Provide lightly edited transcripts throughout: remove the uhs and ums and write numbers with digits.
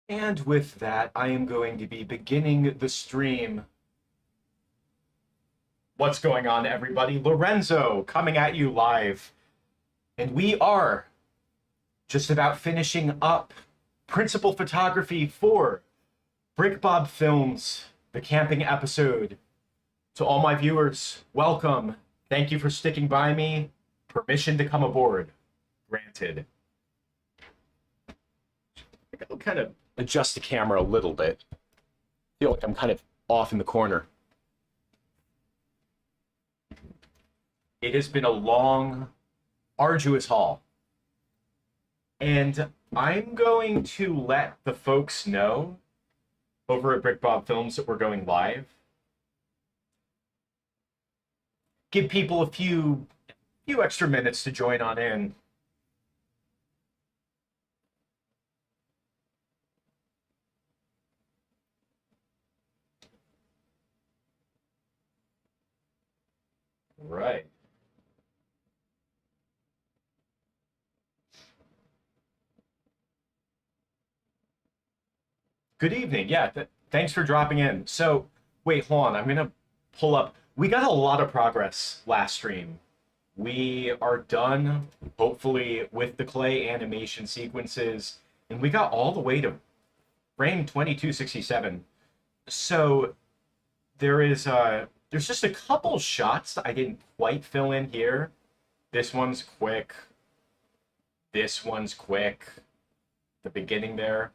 And with that, I am going to be beginning the stream. What's going on, everybody? Lorenzo coming at you live. And we are just about finishing up principal photography for BrickBob Films, the camping episode. To all my viewers, welcome. Thank you for sticking by me. Permission to come aboard. Granted. I'll kind of adjust the camera a little bit. I feel like I'm kind of off in the corner. It has been a long, arduous haul. And I'm going to let the folks know over at BrickBob Films that we're going live. Give people a few extra minutes to join on in. Right. Good evening. Yeah, thanks for dropping in. So, wait, hold on. I'm going to pull up. We got a lot of progress last stream. We are done, hopefully, with the clay animation sequences, and we got all the way to frame 2267. So, there's just a couple shots that I didn't quite fill in here. This one's quick. This one's quick. The beginning there.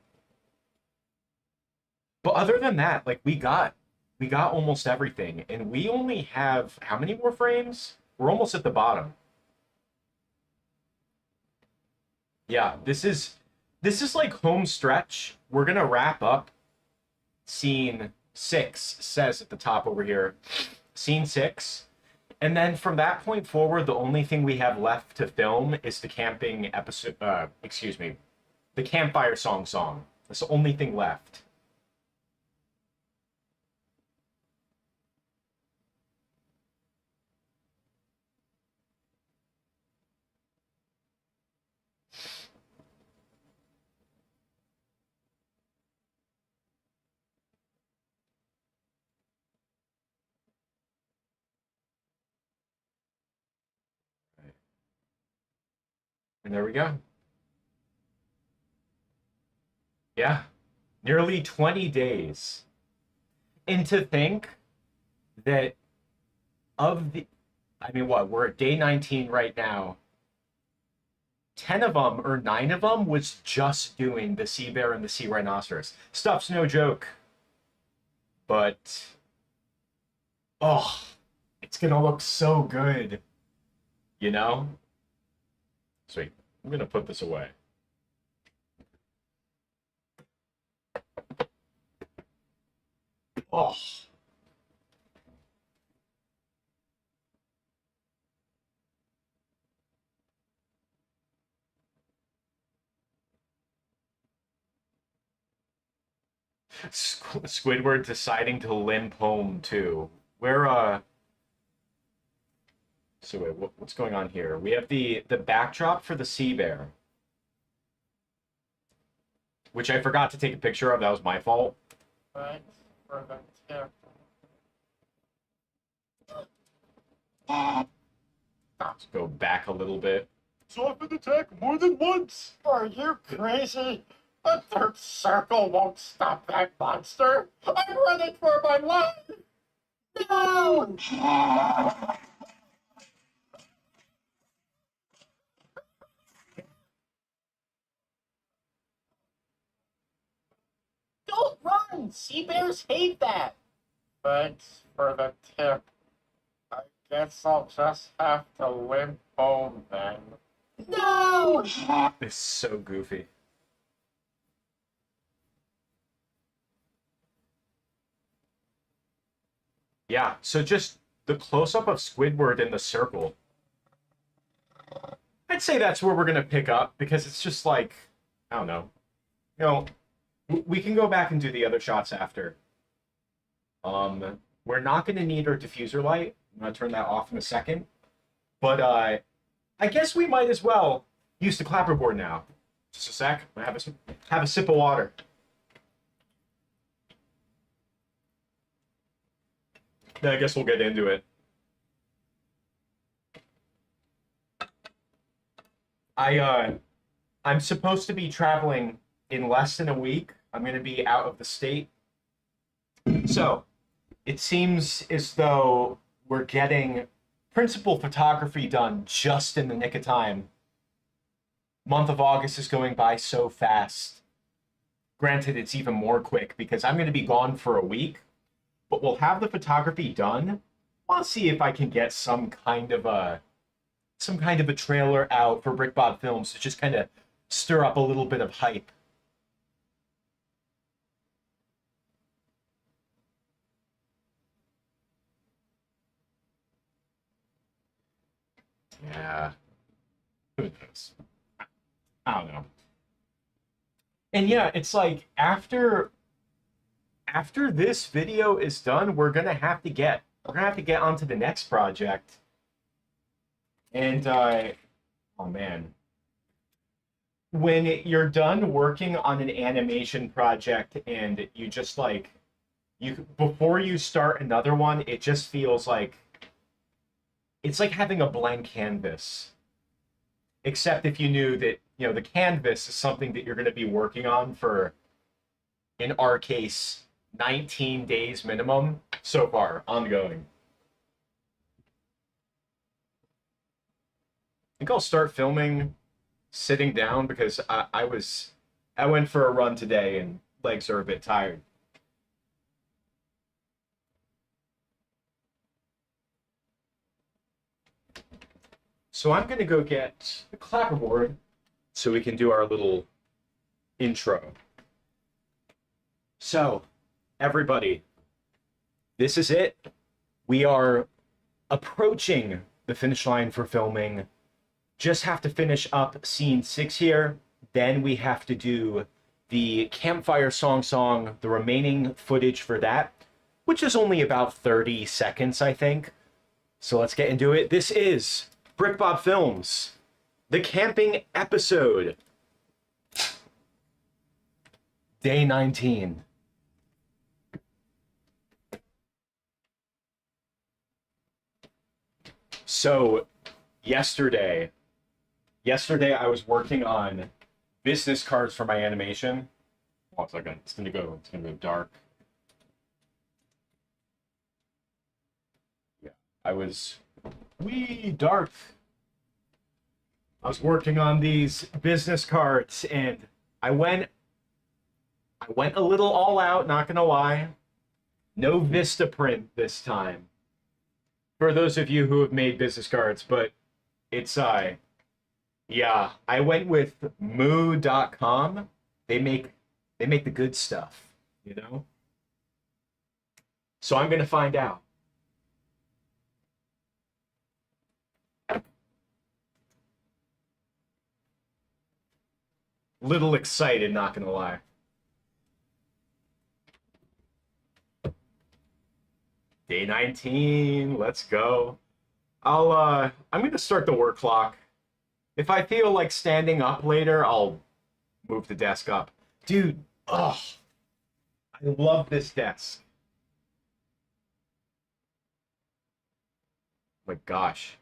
But other than that, like we got almost everything, and we only have how many more frames? We're almost at the bottom. Yeah, this is like home stretch. We're gonna wrap up scene 6, says at the top over here. Scene 6. And then from that point forward, the only thing we have left to film is the camping episode, the campfire song. That's the only thing left. And there we go. Yeah, nearly 20 days. And to think that we're at day 19 right now. 10 of them, or 9 of them, was just doing the sea bear and the sea rhinoceros. Stuff's no joke. But, oh, it's gonna look so good. You know? Sweet. I'm gonna put this away. Oh. Squidward deciding to limp home too. So wait, what's going on here? We have the backdrop for the sea bear, which I forgot to take a picture of. That was my fault. Thanks for the tip. Let's go back a little bit. Saw an attack more than once. Are you crazy? A third circle won't stop that monster. I'm running for my life. No! Don't run! Sea bears hate that. Thanks for the tip. I guess I'll just have to limp home then. No! It's so goofy. Yeah, so just the close-up of Squidward in the circle. I'd say that's where we're going to pick up, because it's just like, I don't know. You know, we can go back and do the other shots after. We're not going to need our diffuser light. I'm going to turn that off in a second. But I guess we might as well use the clapperboard now. Just a sec. I'm going to have a sip of water. I guess we'll get into it. I'm supposed to be traveling in less than a week. I'm going to be out of the state. So, it seems as though we're getting principal photography done just in the nick of time. Month of August is going by so fast. Granted, it's even more quick because I'm going to be gone for a week, but we'll have the photography done. I'll see if I can get some kind of a trailer out for BrickBob Films to just kind of stir up a little bit of hype. Yeah. Who knows? I don't know. And yeah, it's like after this video is done, we're gonna have to get onto the next project. And oh man. When you're done working on an animation project and you just like before you start another one, it just feels like it's like having a blank canvas. Except if you knew that, you know, the canvas is something that you're going to be working on for, in our case, 19 days minimum so far, ongoing. I think I'll start filming sitting down because I went for a run today and legs are a bit tired. So I'm going to go get the clapperboard so we can do our little intro. So, everybody, this is it. We are approaching the finish line for filming. Just have to finish up scene 6 here. Then we have to do the campfire song, the remaining footage for that, which is only about 30 seconds, I think. So let's get into it. This is BrickBob Films, the camping episode. Day 19. So, yesterday I was working on business cards for my animation. 1 second, it's gonna go dark. Yeah, I was dark. I was working on these business cards and I went a little all out, not gonna lie. No Vistaprint this time. For those of you who have made business cards, but it's yeah, I went with moo.com. They make the good stuff, you know? So I'm gonna find out. Little excited, not gonna lie. Day 19, let's go. I'm gonna start the work clock. If I feel like standing up later, I'll move the desk up. Dude, ugh. I love this desk. My gosh.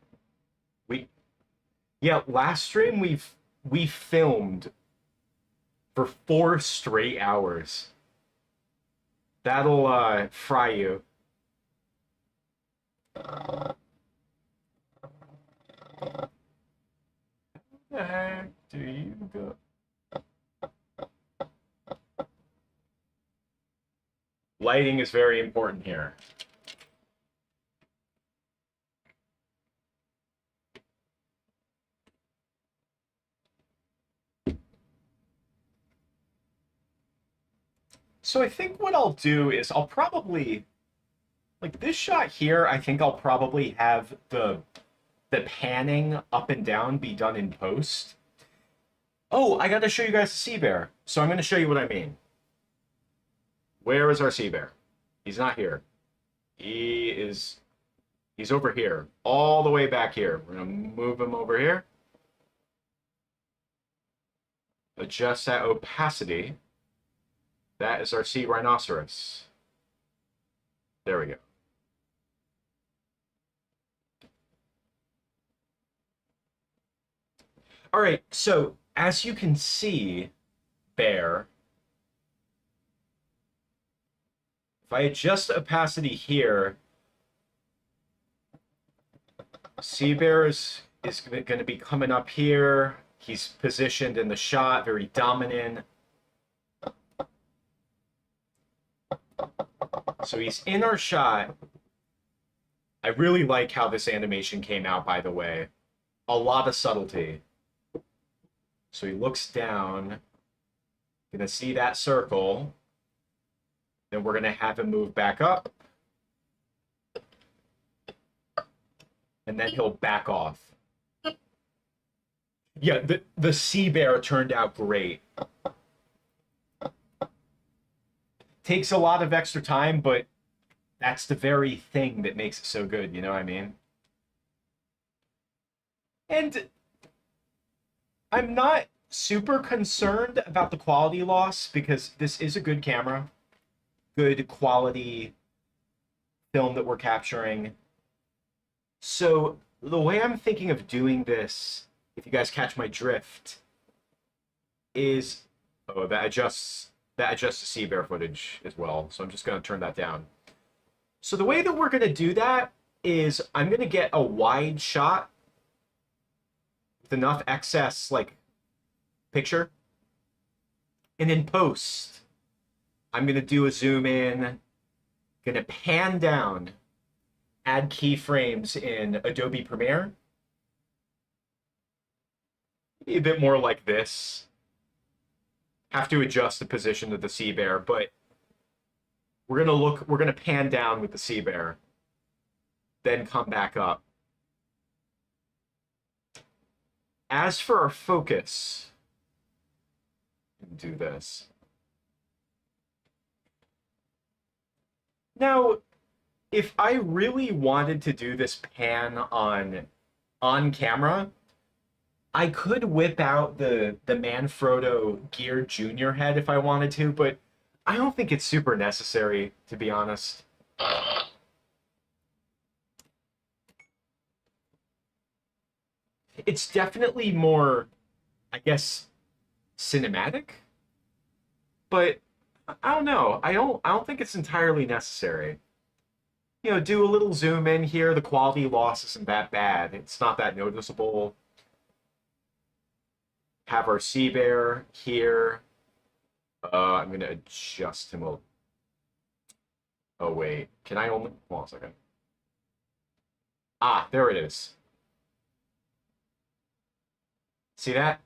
Yeah, last stream we filmed for 4 straight hours. That'll fry you. Where the heck do you go? Lighting is very important here. So I think what I'll do is I'll probably, like this shot here, I think I'll probably have the panning up and down be done in post. Oh, I gotta show you guys the sea bear. So I'm gonna show you what I mean. Where is our sea bear? He's not here. He's over here. All the way back here. We're gonna move him over here. Adjust that opacity. That is our sea rhinoceros. There we go. All right, so as you can see, Bear, if I adjust opacity here, Sea Bear is going to be coming up here. He's positioned in the shot, very dominant. So he's in our shot. I really like how this animation came out, by the way. A lot of subtlety. So he looks down. Gonna see that circle. Then we're gonna have him move back up. And then he'll back off. Yeah, the sea bear turned out great. Takes a lot of extra time, but that's the very thing that makes it so good, you know what I mean? And I'm not super concerned about the quality loss because this is a good camera, good quality film that we're capturing. So the way I'm thinking of doing this, if you guys catch my drift, is that adjusts the sea bear footage as well. So I'm just gonna turn that down. So the way that we're gonna do that is I'm gonna get a wide shot with enough excess like picture, and in post I'm gonna do a zoom in, gonna pan down, add keyframes in Adobe Premiere, maybe a bit more like this. Have to adjust the position of the sea bear, but we're gonna pan down with the sea bear, then come back up. As for our focus, do this. Now, if I really wanted to do this pan on camera, I could whip out the Manfrotto Gear Junior head if I wanted to, but I don't think it's super necessary, to be honest. It's definitely more, I guess, cinematic, but I don't know. I don't think it's entirely necessary. You know, do a little zoom in here. The quality loss isn't that bad. It's not that noticeable. Have our sea bear here. I'm going to adjust him a... Oh, wait. Can I only... Hold on a second. Ah, there it is. See that?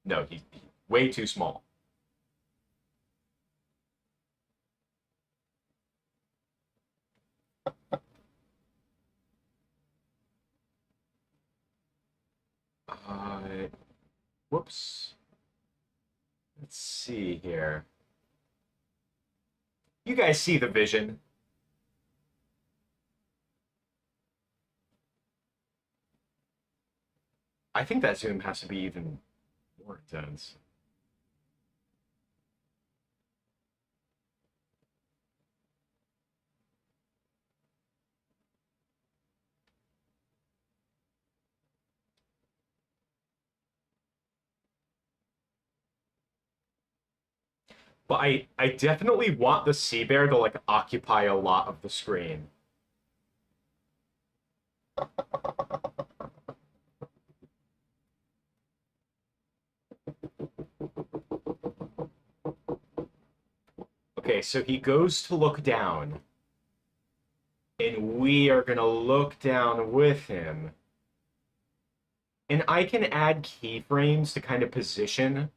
No, he's way too small. Whoops. Let's see here. You guys see the vision. I think that zoom has to be even more intense. But I definitely want the sea bear to like occupy a lot of the screen. Okay, so he goes to look down, and we are gonna look down with him. And I can add keyframes to kind of position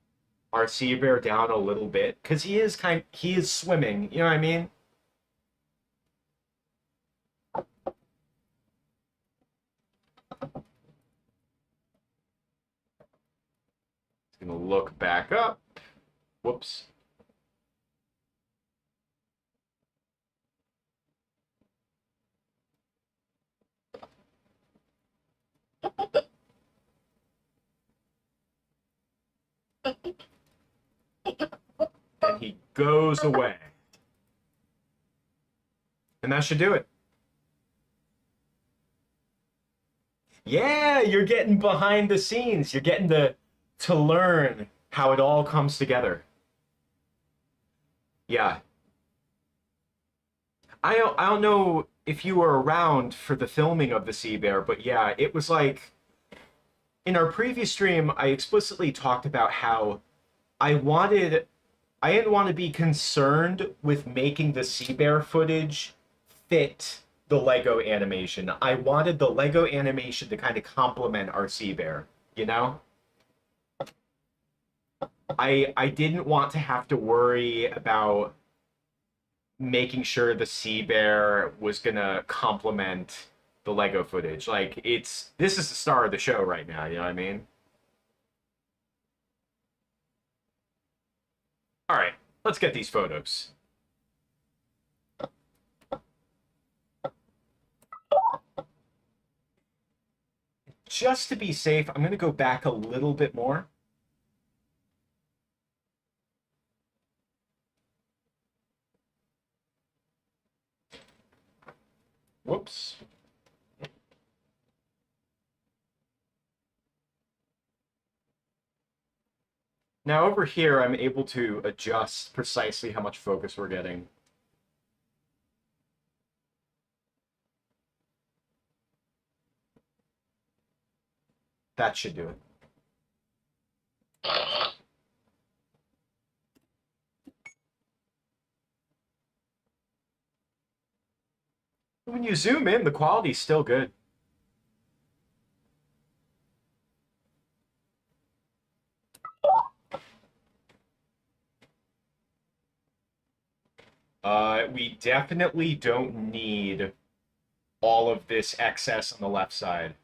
our sea bear down a little bit, because he is swimming, you know what I mean? He's gonna look back up. Whoops. And he goes away. And that should do it. Yeah, you're getting behind the scenes. You're getting to learn how it all comes together. Yeah. I don't know if you were around for the filming of the Sea Bear, but yeah, it was like in our previous stream, I explicitly talked about how I didn't want to be concerned with making the Sea Bear footage fit the Lego animation. I wanted the Lego animation to kind of complement our Sea Bear, you know? I didn't want to have to worry about making sure the Sea Bear was gonna complement the Lego footage. Like this is the star of the show right now, you know what I mean? All right, let's get these photos. Just to be safe, I'm gonna go back a little bit more. Whoops. Now over here, I'm able to adjust precisely how much focus we're getting. That should do it. When you zoom in, the quality's still good. We definitely don't need all of this excess on the left side.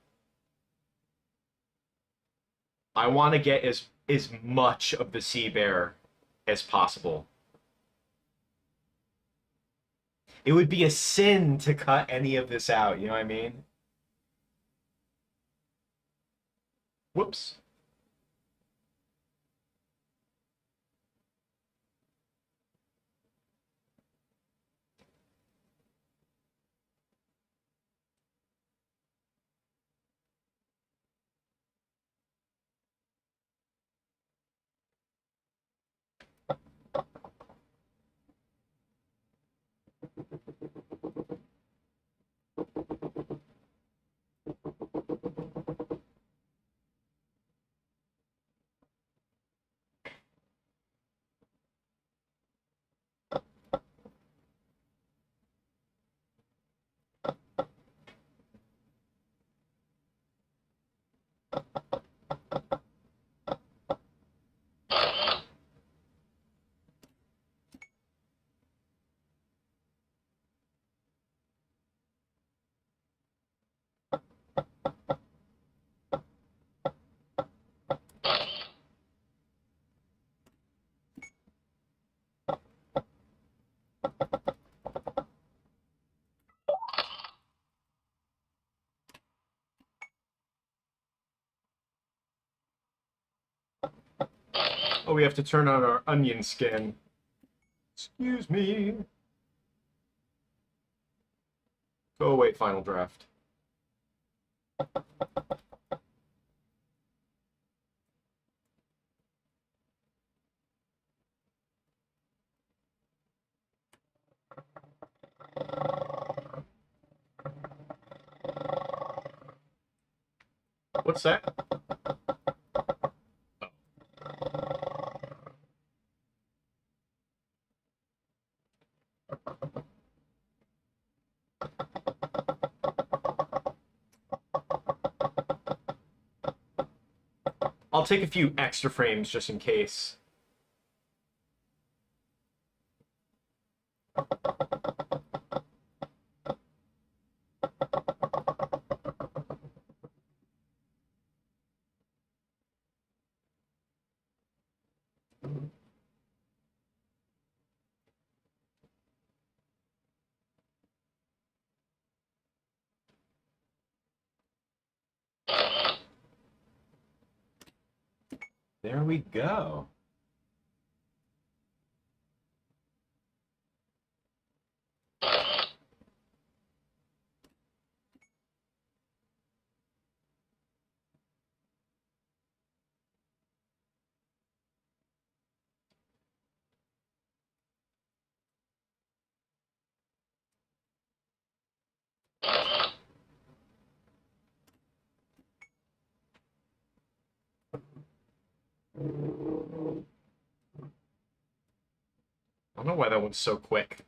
I want to get as much of the sea bear as possible. It would be a sin to cut any of this out, you know what I mean? Whoops. Oh, we have to turn on our onion skin. Excuse me. Go away, final draft. What's that? I'll take a few extra frames just in case. There we go. I don't know why that one's so quick.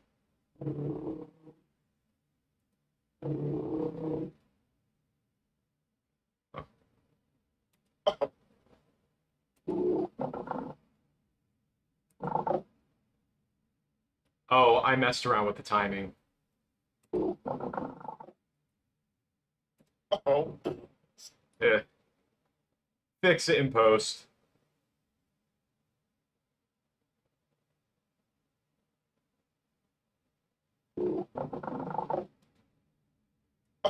Oh, I messed around with the timing. Oh. Eh. Fix it in post.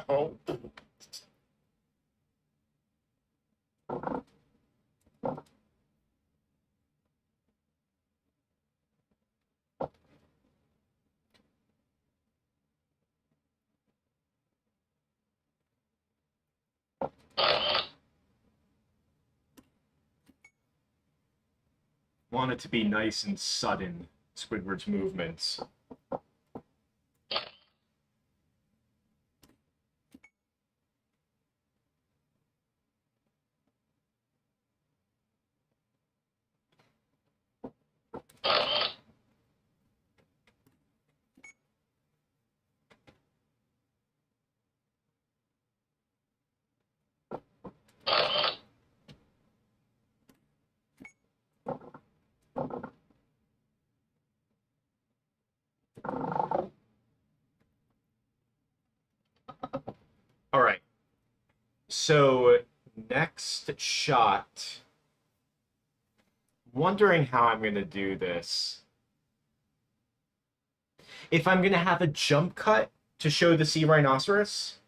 Oh. Want it to be nice and sudden, Squidward's movements. All right. So, next shot. Wondering how I'm going to do this. If I'm going to have a jump cut to show the sea rhinoceros,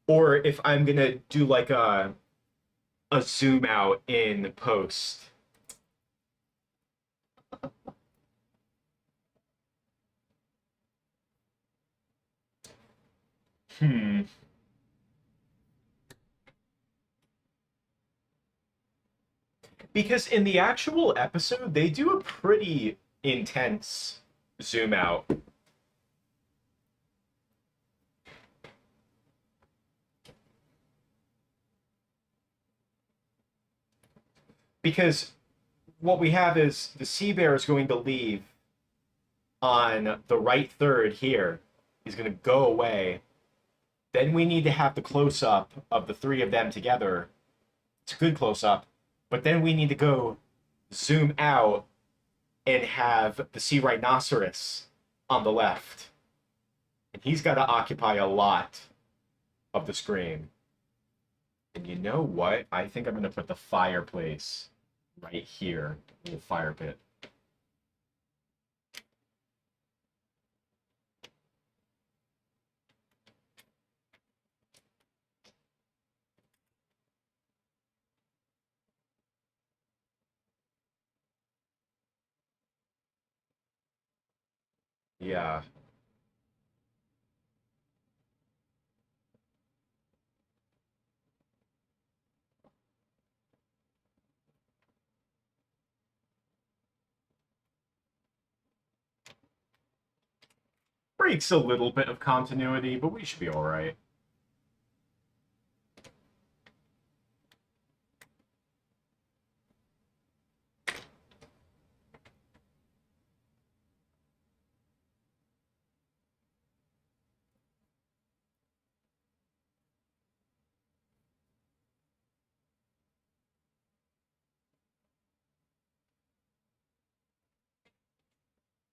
or if I'm going to do like a zoom out in post. Hmm. Because in the actual episode, they do a pretty intense zoom out. Because what we have is the sea bear is going to leave on the right third here. He's going to go away. Then we need to have the close up of the three of them together. It's a good close up. But then we need to go zoom out and have the sea rhinoceros on the left. And he's got to occupy a lot of the screen. And you know what? I think I'm going to put the fireplace right here. A little fire pit. Yeah. Breaks a little bit of continuity, but we should be all right.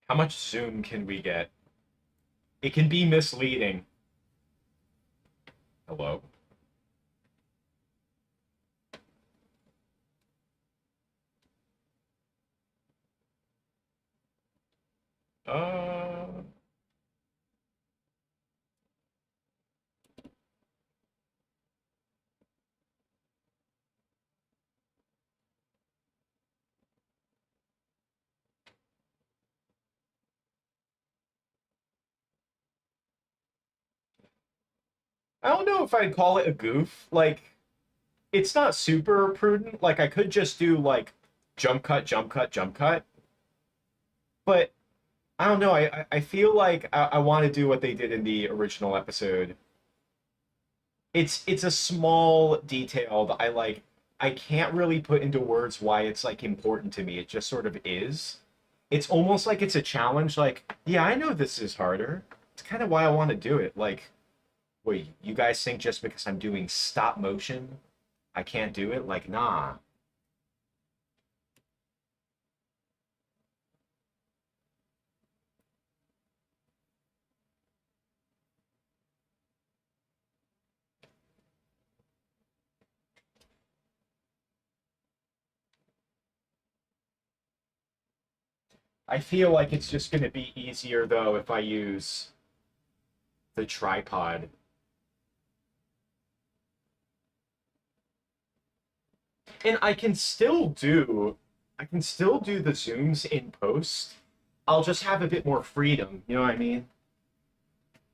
How much zoom can we get? It can be misleading. Hello? Uh, I don't know if I'd call it a goof. Like, it's not super prudent. Like, I could just do, like, jump cut, jump cut, jump cut. But I don't know. I feel like I want to do what they did in the original episode. It's a small detail that I like. I can't really put into words why it's like important to me. It just sort of is. It's almost like it's a challenge. Like, yeah, I know this is harder. It's kind of why I want to do it. Like, wait, you guys think just because I'm doing stop motion, I can't do it? Like, nah. I feel like it's just going to be easier though if I use the tripod. And I can still do the zooms in post. I'll just have a bit more freedom, you know what I mean?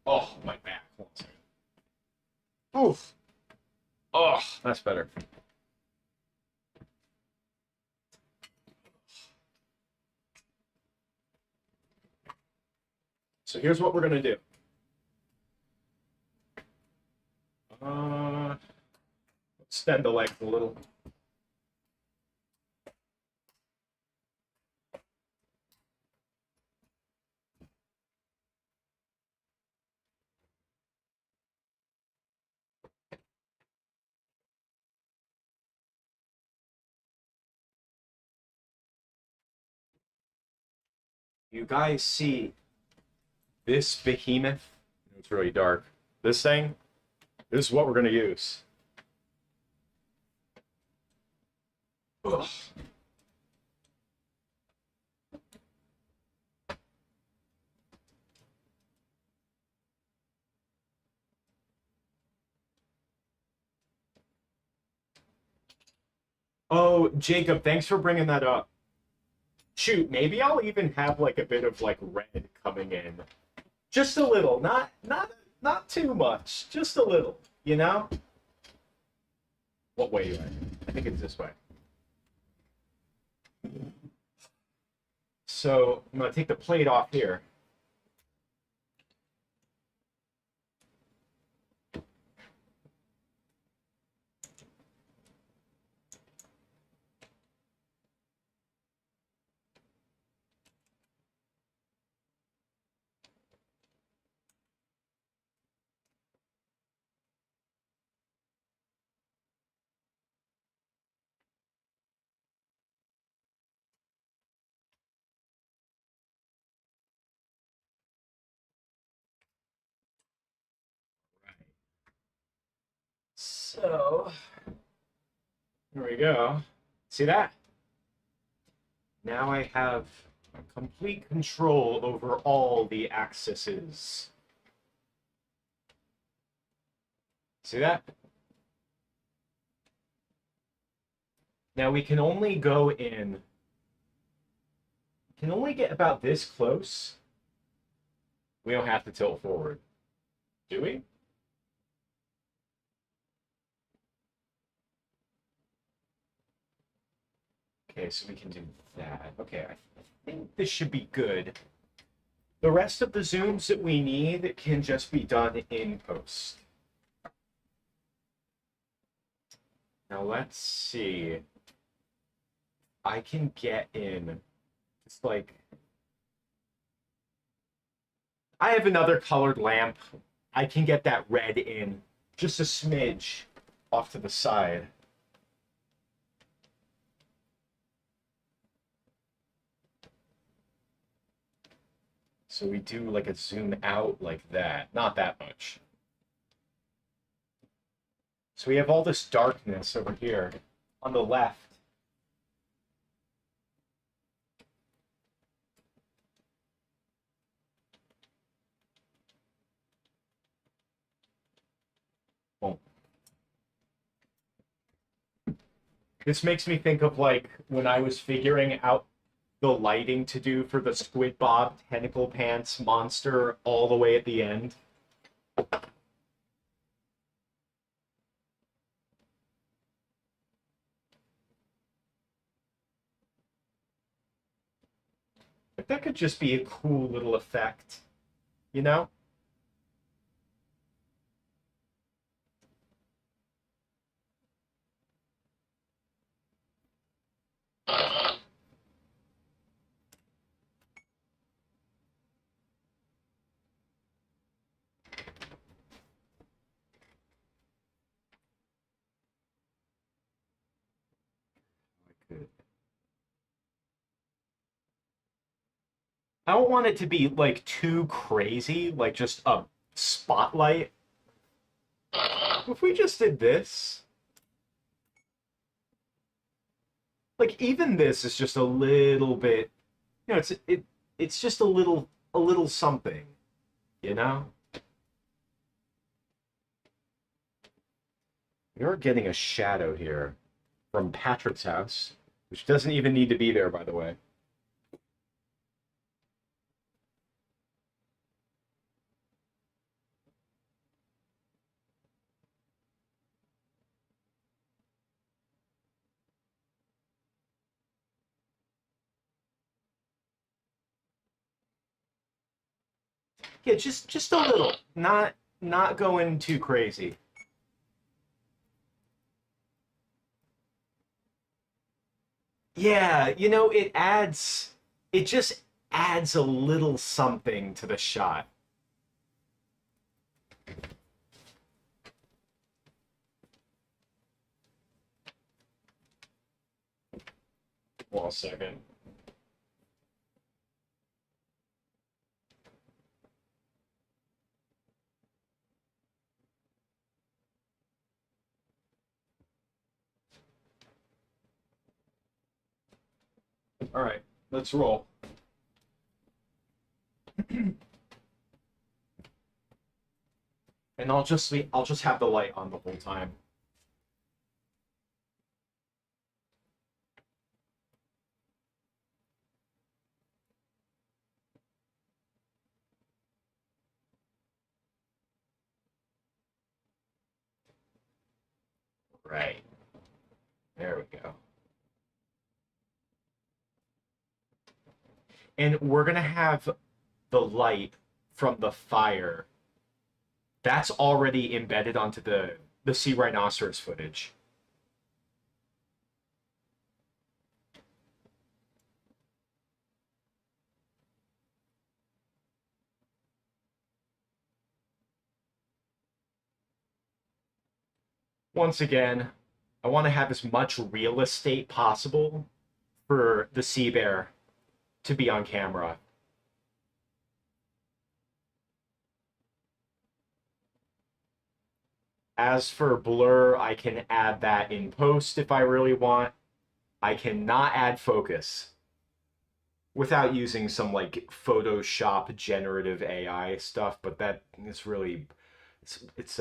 Oh, my back. Hold on a second. Oof. Oh, that's better. So here's what we're gonna do. Extend the legs a little. You guys see this behemoth? It's really dark. This thing, this is what we're gonna use. Ugh. Oh, Jacob, thanks for bringing that up. Shoot, maybe I'll even have like a bit of like red coming in. Just a little, not too much, just a little, you know? What way do I think it's this way. So I'm gonna take the plate off here. So there we go. See that? Now I have complete control over all the axes. See that? Now we can only go in, can only get about this close. We don't have to tilt forward, do we? Okay, so we can do that. Okay, I think this should be good. The rest of the zooms that we need can just be done in post. Now let's see. I can get in. It's like I have another colored lamp. I can get that red in just a smidge off to the side. So we do like a zoom out like that. Not that much. So we have all this darkness over here on the left. Boom. This makes me think of like when I was figuring out the lighting to do for the SquidBob tentacle pants monster all the way at the end. Like, that could just be a cool little effect, you know? I don't want it to be like too crazy, like just a spotlight. If we just did this, like even this is just a little bit, it's just a little something, you know? You're getting a shadow here from Patrick's house, which doesn't even need to be there, by the way. Yeah, just a little, not going too crazy. Yeah, it just adds a little something to the shot. One second. All right, let's roll. And I'll just have the light on the whole time. Right. There we go. And we're gonna have the light from the fire. That's already embedded onto the sea rhinoceros footage. Once again, I want to have as much real estate possible for the sea bear to be on camera. As for blur, I can add that in post if I really want. I cannot add focus without using some like Photoshop generative AI stuff, but that is really it's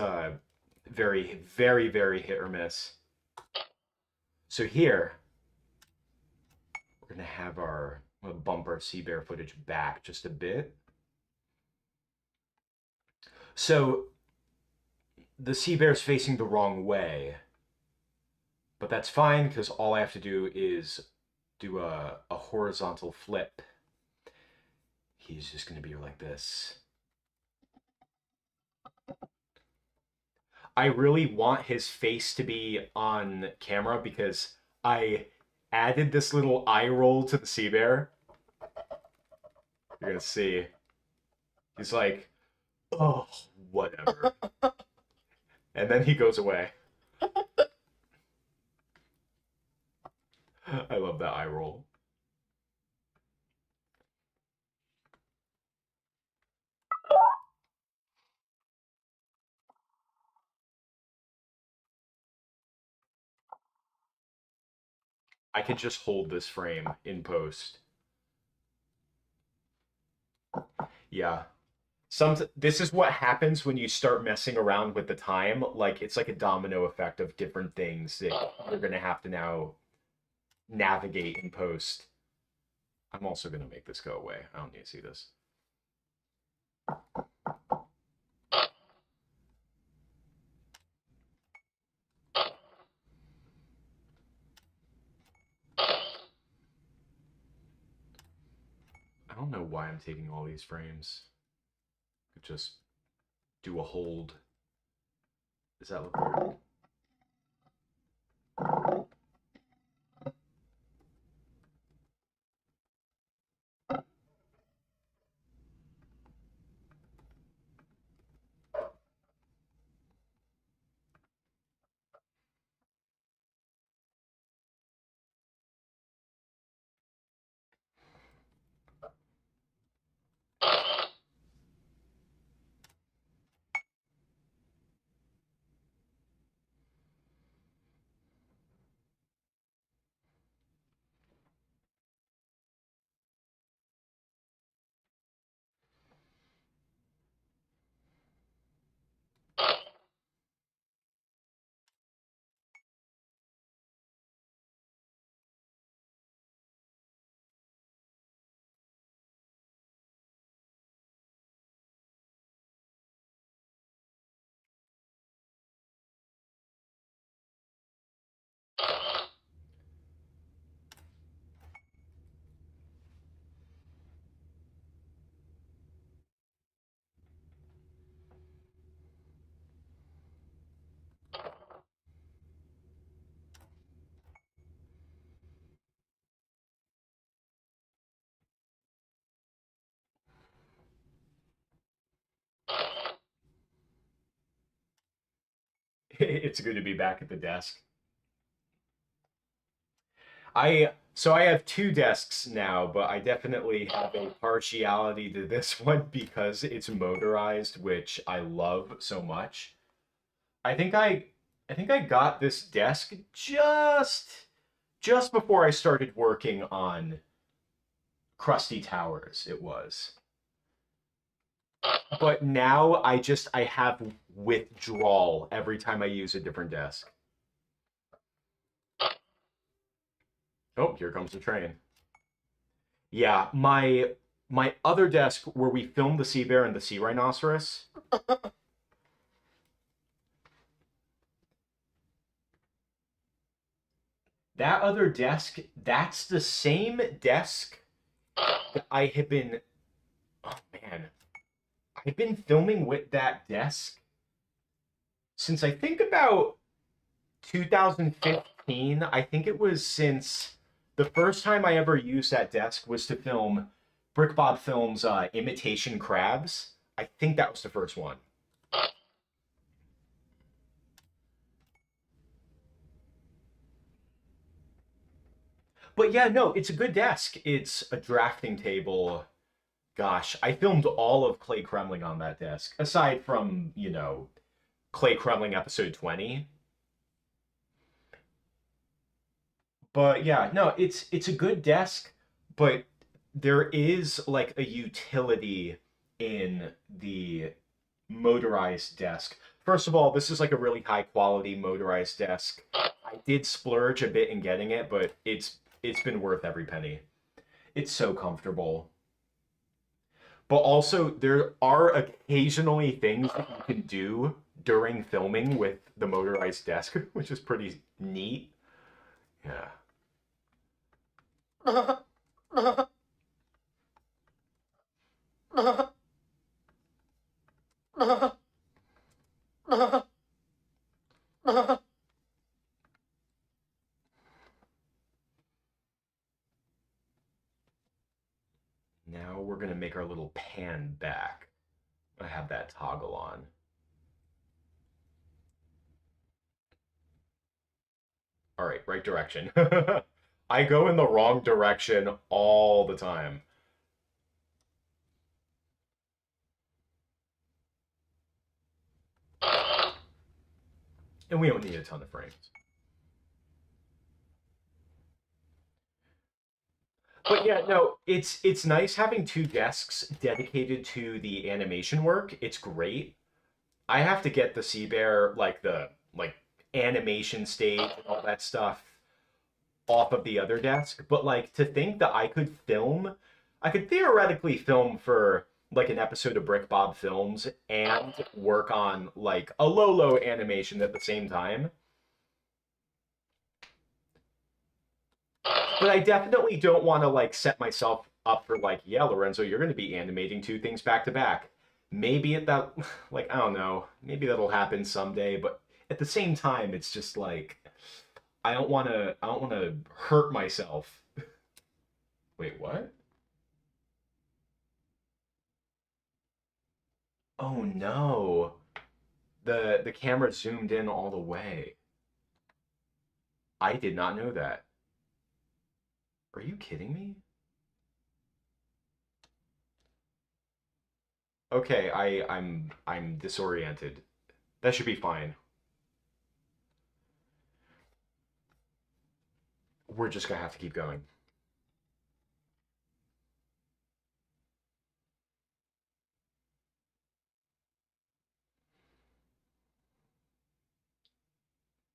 very hit or miss. So here we're gonna have our I'm gonna bump our sea bear footage back just a bit. So the sea bear's facing the wrong way, but that's fine because all I have to do is do a horizontal flip. He's just gonna be like this. I really want his face to be on camera because I added this little eye roll to the sea bear. You're gonna see. He's like, oh, whatever. And then he goes away. I love that eye roll. I could just hold this frame in post. Yeah. This is what happens when you start messing around with the time. Like it's like a domino effect of different things that you're gonna have to now navigate in post. I'm also gonna make this go away. I don't need to see this. don't know why I'm taking all these frames. Could just do a hold. Does that look weird? It's good to be back at the desk. I have two desks now, but I definitely have a partiality to this one because it's motorized, which I love so much. I think I I think I got this desk just before I started working on Krusty Towers, it was. But now I have withdrawal every time I use a different desk. Oh, here comes the train. Yeah, my other desk where we filmed the sea bear and the sea rhinoceros. That other desk, that's the same desk that I have been. Oh man, I've been filming with that desk since I think about 2015. I think it was since the first time I ever used that desk was to film BrickBob Films' Imitation Crabs. I think that was the first one. But yeah, no, it's a good desk. It's a drafting table. Gosh, I filmed all of Clay Kremling on that desk, aside from, Clay Kremling episode 20. But yeah, no, it's a good desk, but there is like a utility in the motorized desk. First of all, this is like a really high quality motorized desk. I did splurge a bit in getting it, but it's been worth every penny. It's so comfortable. But also there are occasionally things that you can do during filming with the motorized desk, which is pretty neat. Yeah. Now we're gonna make our little pan back. I have that toggle on. All right, right direction. I go in the wrong direction all the time. And we don't need a ton of frames. But yeah, no, it's nice having two desks dedicated to the animation work. It's great. I have to get the Sea Bear, like the animation stage and all that stuff off of the other desk. But like to think that I could theoretically film for like an episode of Brick Bob Films and work on like a Lolo animation at the same time. But I definitely don't want to like set myself up for like, yeah, Lorenzo, you're going to be animating two things back to back. Maybe at that, like, I don't know, maybe that'll happen someday, but at the same time, it's just like, I don't want to hurt myself. Wait, what? Oh no. The camera zoomed in all the way. I did not know that. Are you kidding me? Okay, I'm disoriented. That should be fine. We're just gonna have to keep going.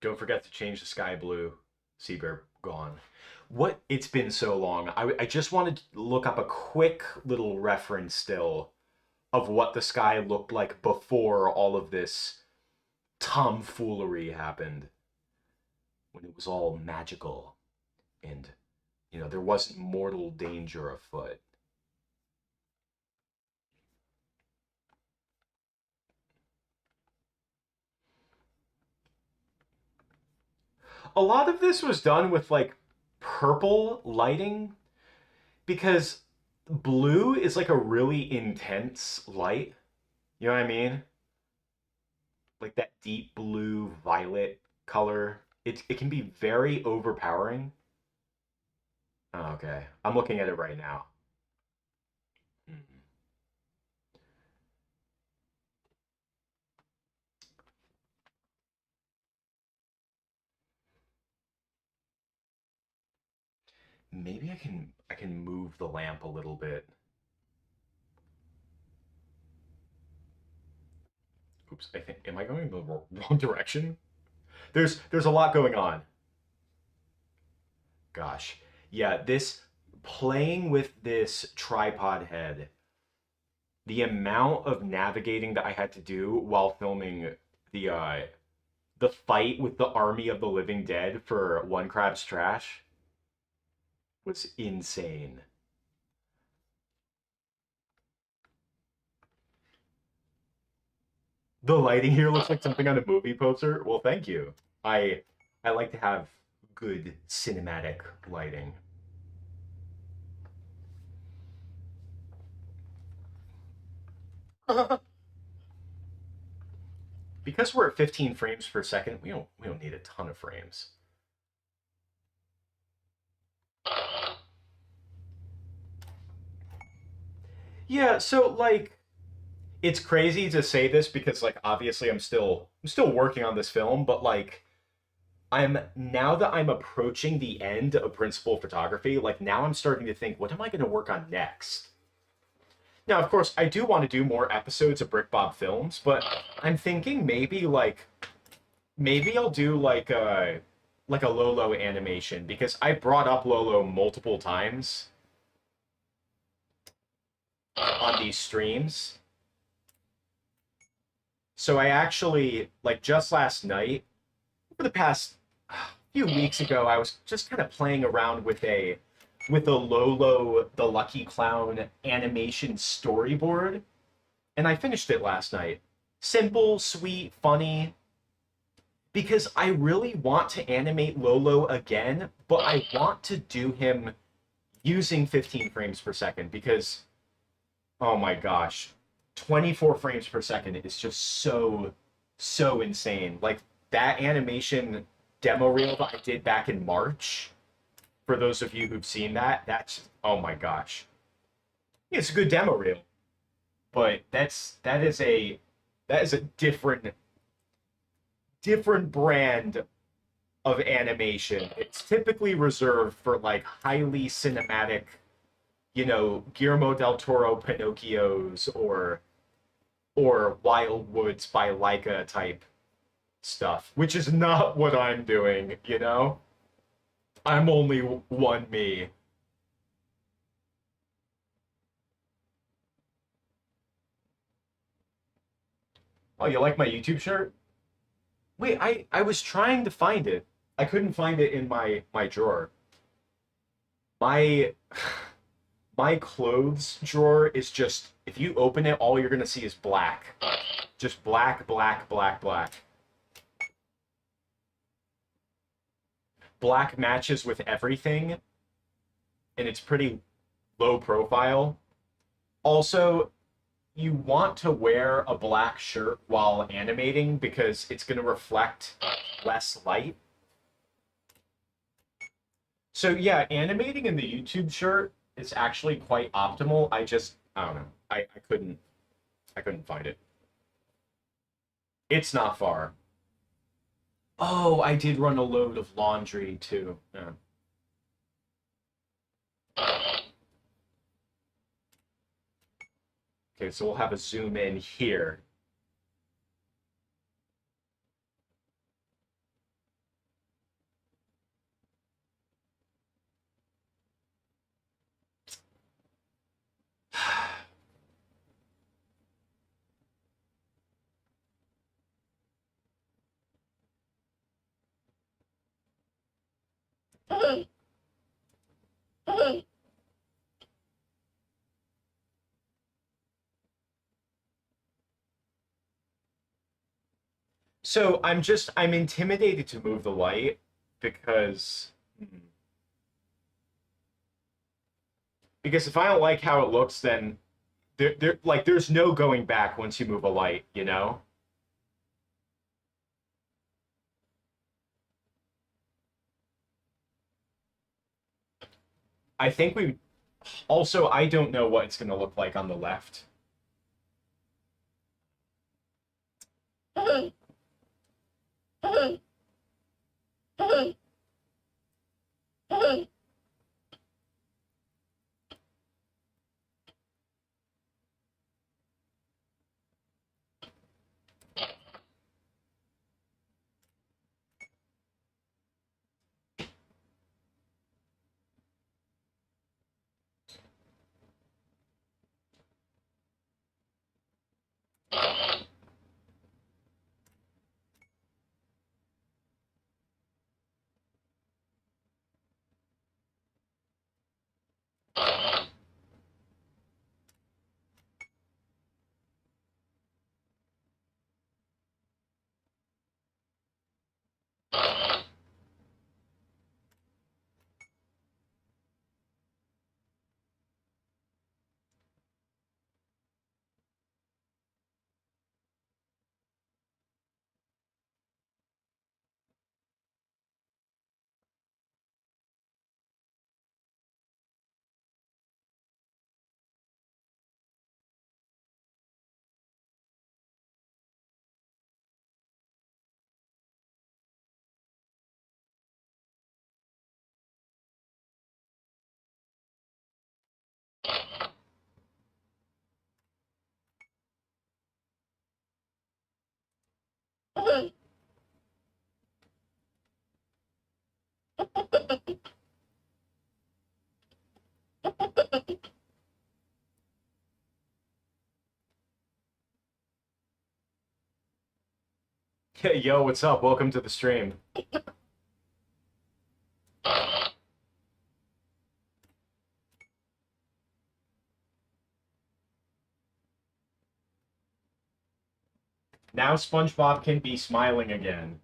Don't forget to change the sky blue. Sea bear gone. What? It's been so long. I just wanted to look up a quick little reference still of what the sky looked like before all of this tomfoolery happened. When it was all magical and, there wasn't mortal danger afoot. A lot of this was done with like purple lighting because blue is like a really intense light. You know what I mean? Like that deep blue violet color. It can be very overpowering. Oh, okay. I'm looking at it right now. Mhm. Maybe I can move the lamp a little bit. Oops, I think am I going in the wrong direction? There's a lot going on. Gosh. Yeah, this playing with this tripod head, the amount of navigating that I had to do while filming the fight with the army of the living dead for One Crab's Trash was insane. The lighting here looks like something on a movie poster. Well, thank you. I I like to have good cinematic lighting. Because we're at 15 frames per second, we don't need a ton of frames. Yeah, so like it's crazy to say this because like obviously I'm still working on this film, but like I'm now that I'm approaching the end of principal photography, like now I'm starting to think, what am I going to work on next? Now, of course, I do want to do more episodes of BrickBob films, but I'm thinking maybe I'll do like a Lolo animation because I brought up Lolo multiple times on these streams. So I actually like just last night, for the past few weeks ago, I was just kind of playing around with a Lolo the Lucky Clown animation storyboard, and I finished it last night. Simple, sweet, funny, because I really want to animate Lolo again, but I want to do him using 15 frames per second because, oh my gosh, 24 frames per second is just so insane. Like that animation demo reel that I did back in March, for those of you who've seen that, that's oh my gosh. Yeah, it's a good demo reel, but that is a different brand of animation. It's typically reserved for like highly cinematic, Guillermo del Toro Pinocchios or Wild Woods by Leica type stuff, which is not what I'm doing. I'm only one me. Oh, you like my YouTube shirt? Wait, I was trying to find it. I couldn't find it in my drawer. My my clothes drawer is just, if you open it, all you're gonna see is black. Just black, black, black, black. Black matches with everything, and it's pretty low profile. Also, you want to wear a black shirt while animating because it's going to reflect less light. So yeah, animating in the YouTube shirt is actually quite optimal. I don't know. I couldn't find it. It's not far. Oh, I did run a load of laundry too. Yeah. Okay, so we'll have a zoom in here. Hey, hey. So I'm intimidated to move the light because if I don't like how it looks, then there's no going back once you move a light, you know? I think we also I don't know what it's gonna look like on the left. Hey, hey, hey, hey. Hey. Yo, what's up? Welcome to the stream. Now SpongeBob can be smiling again.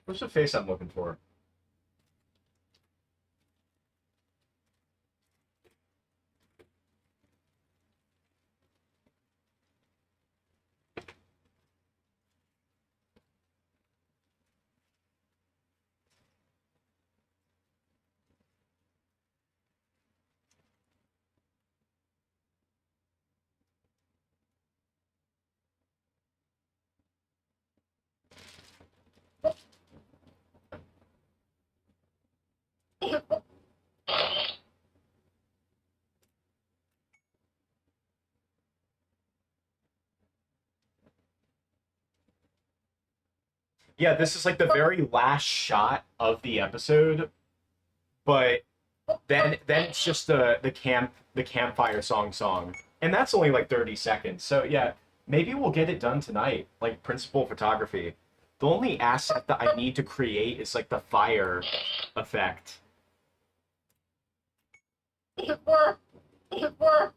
What's the face I'm looking for? Yeah, this is like the very last shot of the episode, but then it's just the campfire song, and that's only like 30 seconds. So yeah, maybe we'll get it done tonight, like principal photography. The only asset that I need to create is like the fire effect. It worked! It worked!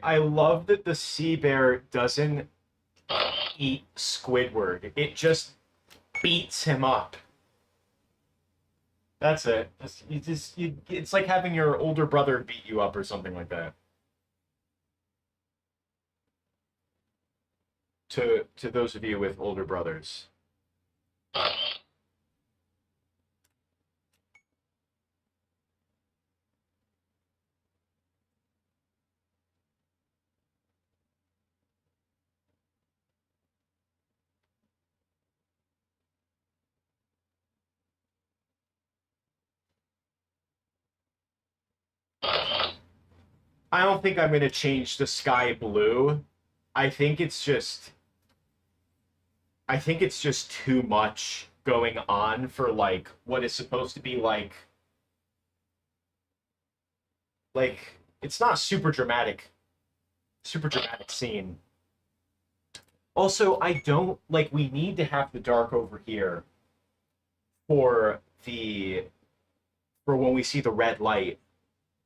I love that the sea bear doesn't eat Squidward. It just beats him up. That's it. It's like having your older brother beat you up or something like that. To those of you with older brothers. I don't think I'm gonna change the sky blue. I think it's just I think it's just too much going on for like what is supposed to be like it's not super dramatic scene. Also, I don't like we need to have the dark over here for the for when we see the red light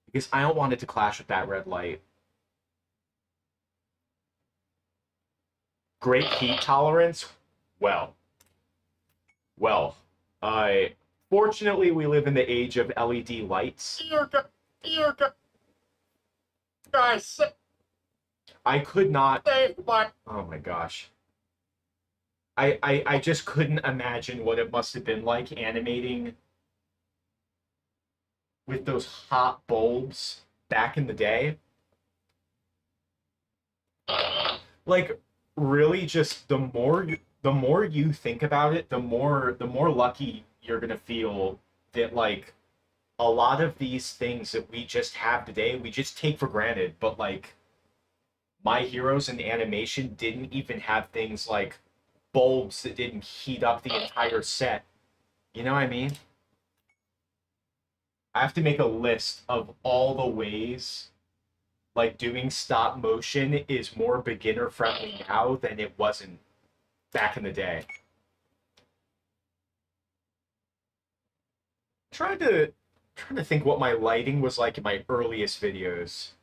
because I don't want it to clash with that red light. Great heat tolerance. Well, well, I fortunately we live in the age of LED lights. You guys I could not. saved my... Oh my gosh. I just couldn't imagine what it must have been like animating with those hot bulbs back in the day. Like really just the more you think about it, the more lucky you're gonna feel that like a lot of these things that we just have today, we just take for granted, but like My Heroes in animation didn't even have things like bulbs that didn't heat up the entire set. You know what I mean? I have to make a list of all the ways like doing stop motion is more beginner friendly now than it wasn't back in the day. Trying to trying to think what my lighting was like in my earliest videos.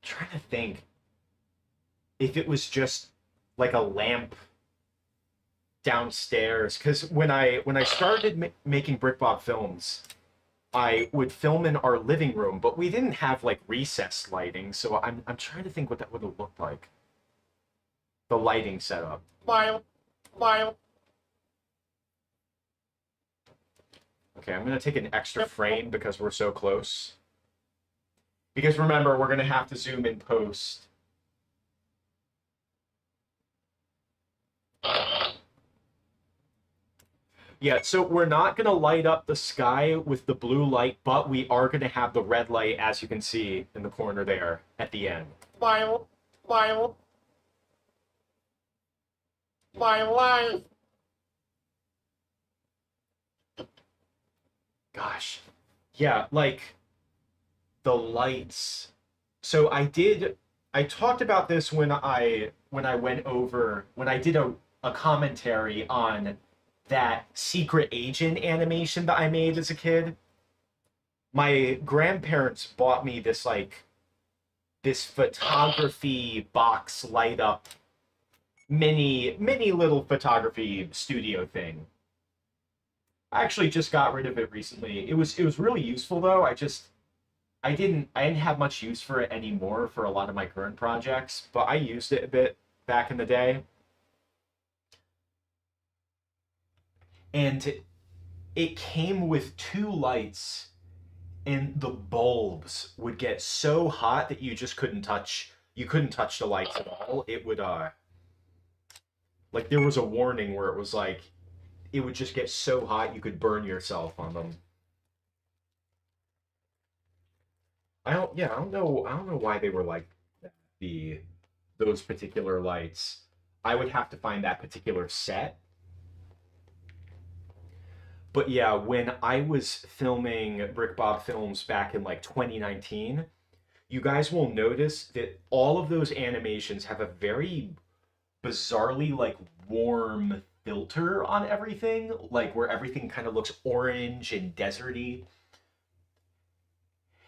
Trying to think if it was just like a lamp downstairs because when I started making BrickBob films, I would film in our living room, but we didn't have like recessed lighting, so I'm trying to think what that would have looked like. The lighting setup. My... Okay, I'm gonna take an extra frame because we're so close. Because remember, we're gonna have to zoom in post. Yeah, so we're not going to light up the sky with the blue light, but we are going to have the red light, as you can see in the corner there at the end. My... My... My life! Gosh. Yeah, like the lights. So I talked about this when I went over when I did a commentary on that secret agent animation that I made as a kid. My grandparents bought me this photography box light up mini little photography studio thing. I actually just got rid of it recently. It was really useful though. I didn't have much use for it anymore for a lot of my current projects, but I used it a bit back in the day. And it came with two lights, and the bulbs would get so hot that you couldn't touch the lights at all. It would like there was a warning where it was like it would just get so hot you could burn yourself on them. I don't know why they were like that, the those particular lights. I would have to find that particular set. But yeah, when I was filming BrickBob films back in like 2019, you guys will notice that all of those animations have a very bizarrely like warm filter on everything, like where everything kind of looks orange and deserty.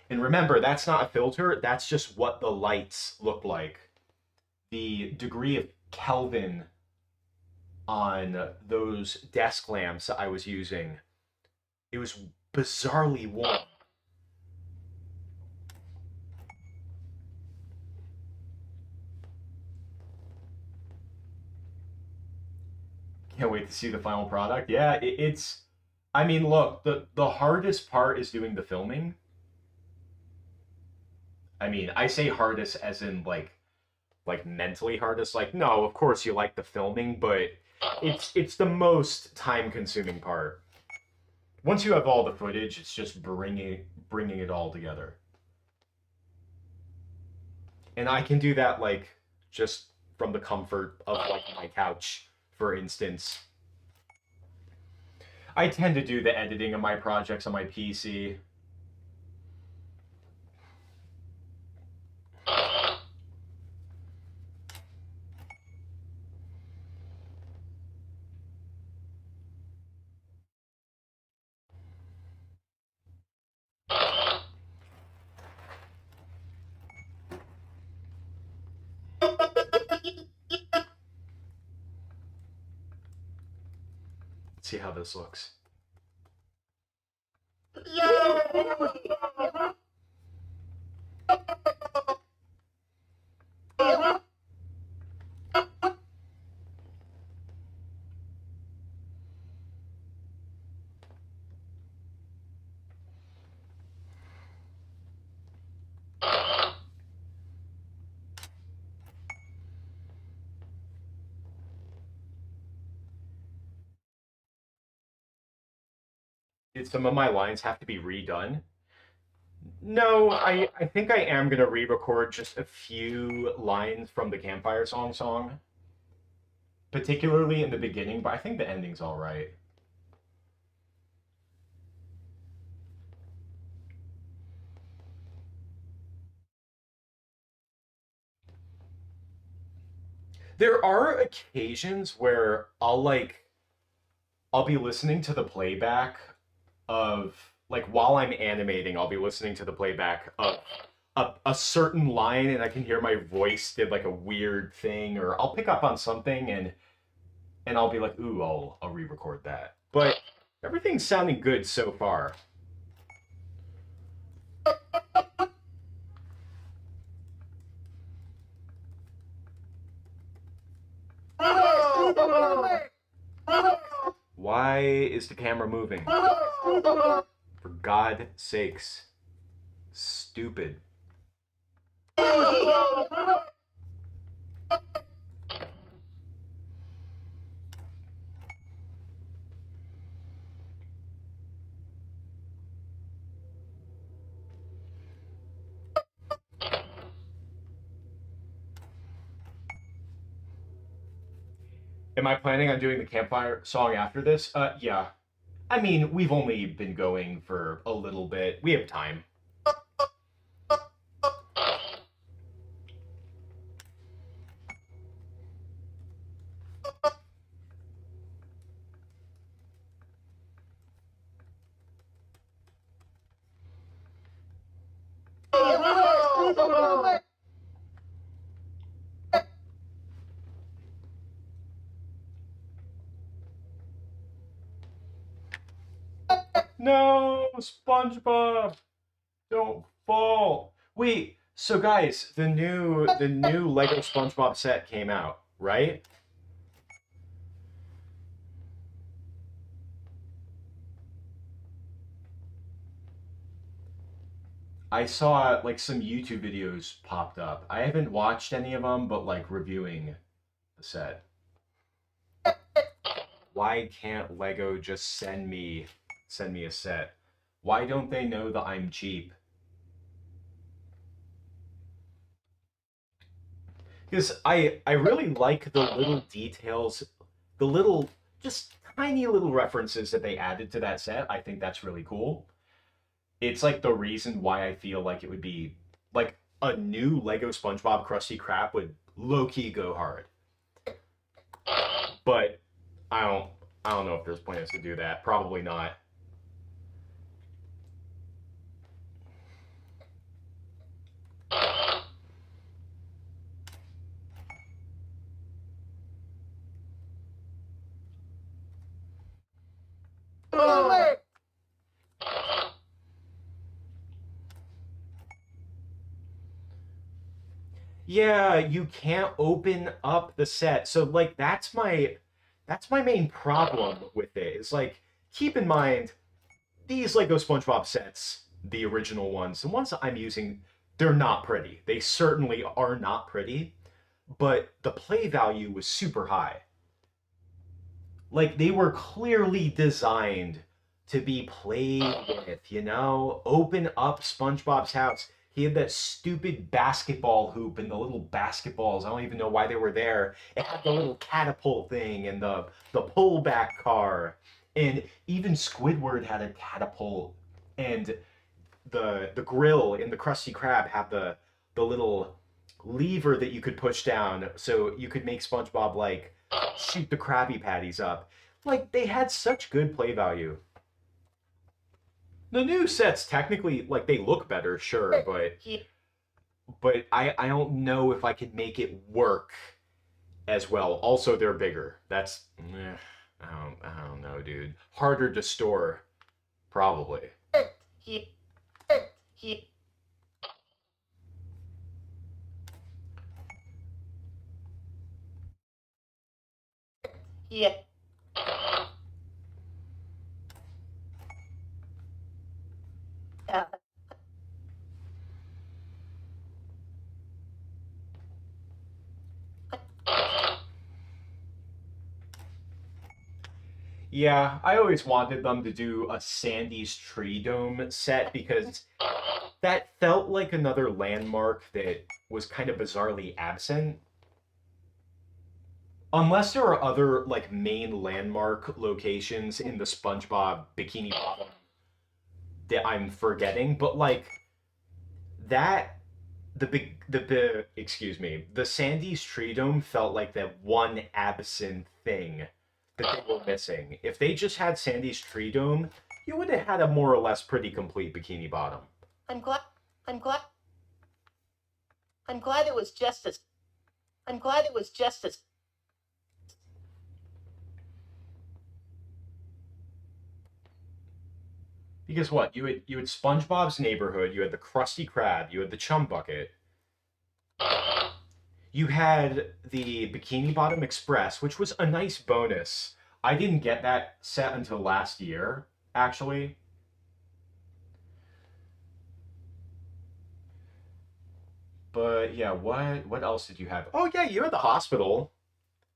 And remember, that's not a filter, that's just what the lights look like. The degree of Kelvin on those desk lamps that I was using, it was bizarrely warm. Can't wait to see the final product. Yeah, it's. I mean, look, the hardest part is doing the filming. I mean, I say hardest as in like mentally hardest. Like, no, of course you like the filming, but it's the most time consuming part. Once you have all the footage, it's just bringing it all together. And I can do that like just from the comfort of like my couch, for instance. I tend to do the editing of my projects on my PC. Let's see how this looks. Did some of my lines have to be redone? No, I think I am gonna re-record just a few lines from the Campfire song, particularly in the beginning, but I think the ending's all right. There are occasions where I'll be listening to the playback of like while I'm animating, I'll be listening to the playback of a certain line and I can hear my voice did like a weird thing, or I'll pick up on something and I'll be like, ooh, I'll re-record that. But everything's sounding good so far. Why is the camera moving? For God's sakes. Stupid. Am I planning on doing the campfire song after this? Yeah. I mean, we've only been going for a little bit. We have time. No, SpongeBob, don't fall. Wait, so guys, the new Lego SpongeBob set came out, right? I saw like some YouTube videos popped up. I haven't watched any of them, but like reviewing the set. Why can't Lego just send me a set? Why don't they know that I'm cheap? Because I really like the little details, the little just tiny little references that they added to that set. I think that's really cool. It's like the reason why I feel like it would be like a new Lego SpongeBob Krusty Krab would low key go hard. But I don't I don't know if there's plans to do that. Probably not. Yeah, you can't open up the set. So like that's my main problem with it. Is like keep in mind these Lego SpongeBob sets, the original ones, the ones that I'm using, they're not pretty. They certainly are not pretty, but the play value was super high. Like they were clearly designed to be played with, you know? Open up SpongeBob's house. He had that stupid basketball hoop and the little basketballs. I don't even know why they were there. It had the little catapult thing and the pullback car. And even Squidward had a catapult. And the grill in the Krusty Krab had the little lever that you could push down so you could make SpongeBob like shoot the Krabby Patties up. Like they had such good play value. The new sets technically like they look better, sure, but I don't know if I could make it work as well. Also, they're bigger. I don't know, dude. Harder to store, probably. Yeah. Yeah, I always wanted them to do a Sandy's Tree Dome set because that felt like another landmark that was kind of bizarrely absent. Unless there are other like main landmark locations in the SpongeBob Bikini Bottom that I'm forgetting, but like that excuse me, the Sandy's Tree Dome felt like that one absent thing that they were missing. If they just had Sandy's Tree Dome, you would have had a more or less pretty complete Bikini Bottom. I'm glad. I'm glad. I'm glad it was just as. I'm glad it was just as. Because what? You had SpongeBob's neighborhood, you had the Krusty Krab, you had the Chum Bucket, you had the Bikini Bottom Express, which was a nice bonus. I didn't get that set until last year, actually. But yeah, what else did you have? Oh yeah, you had the hospital.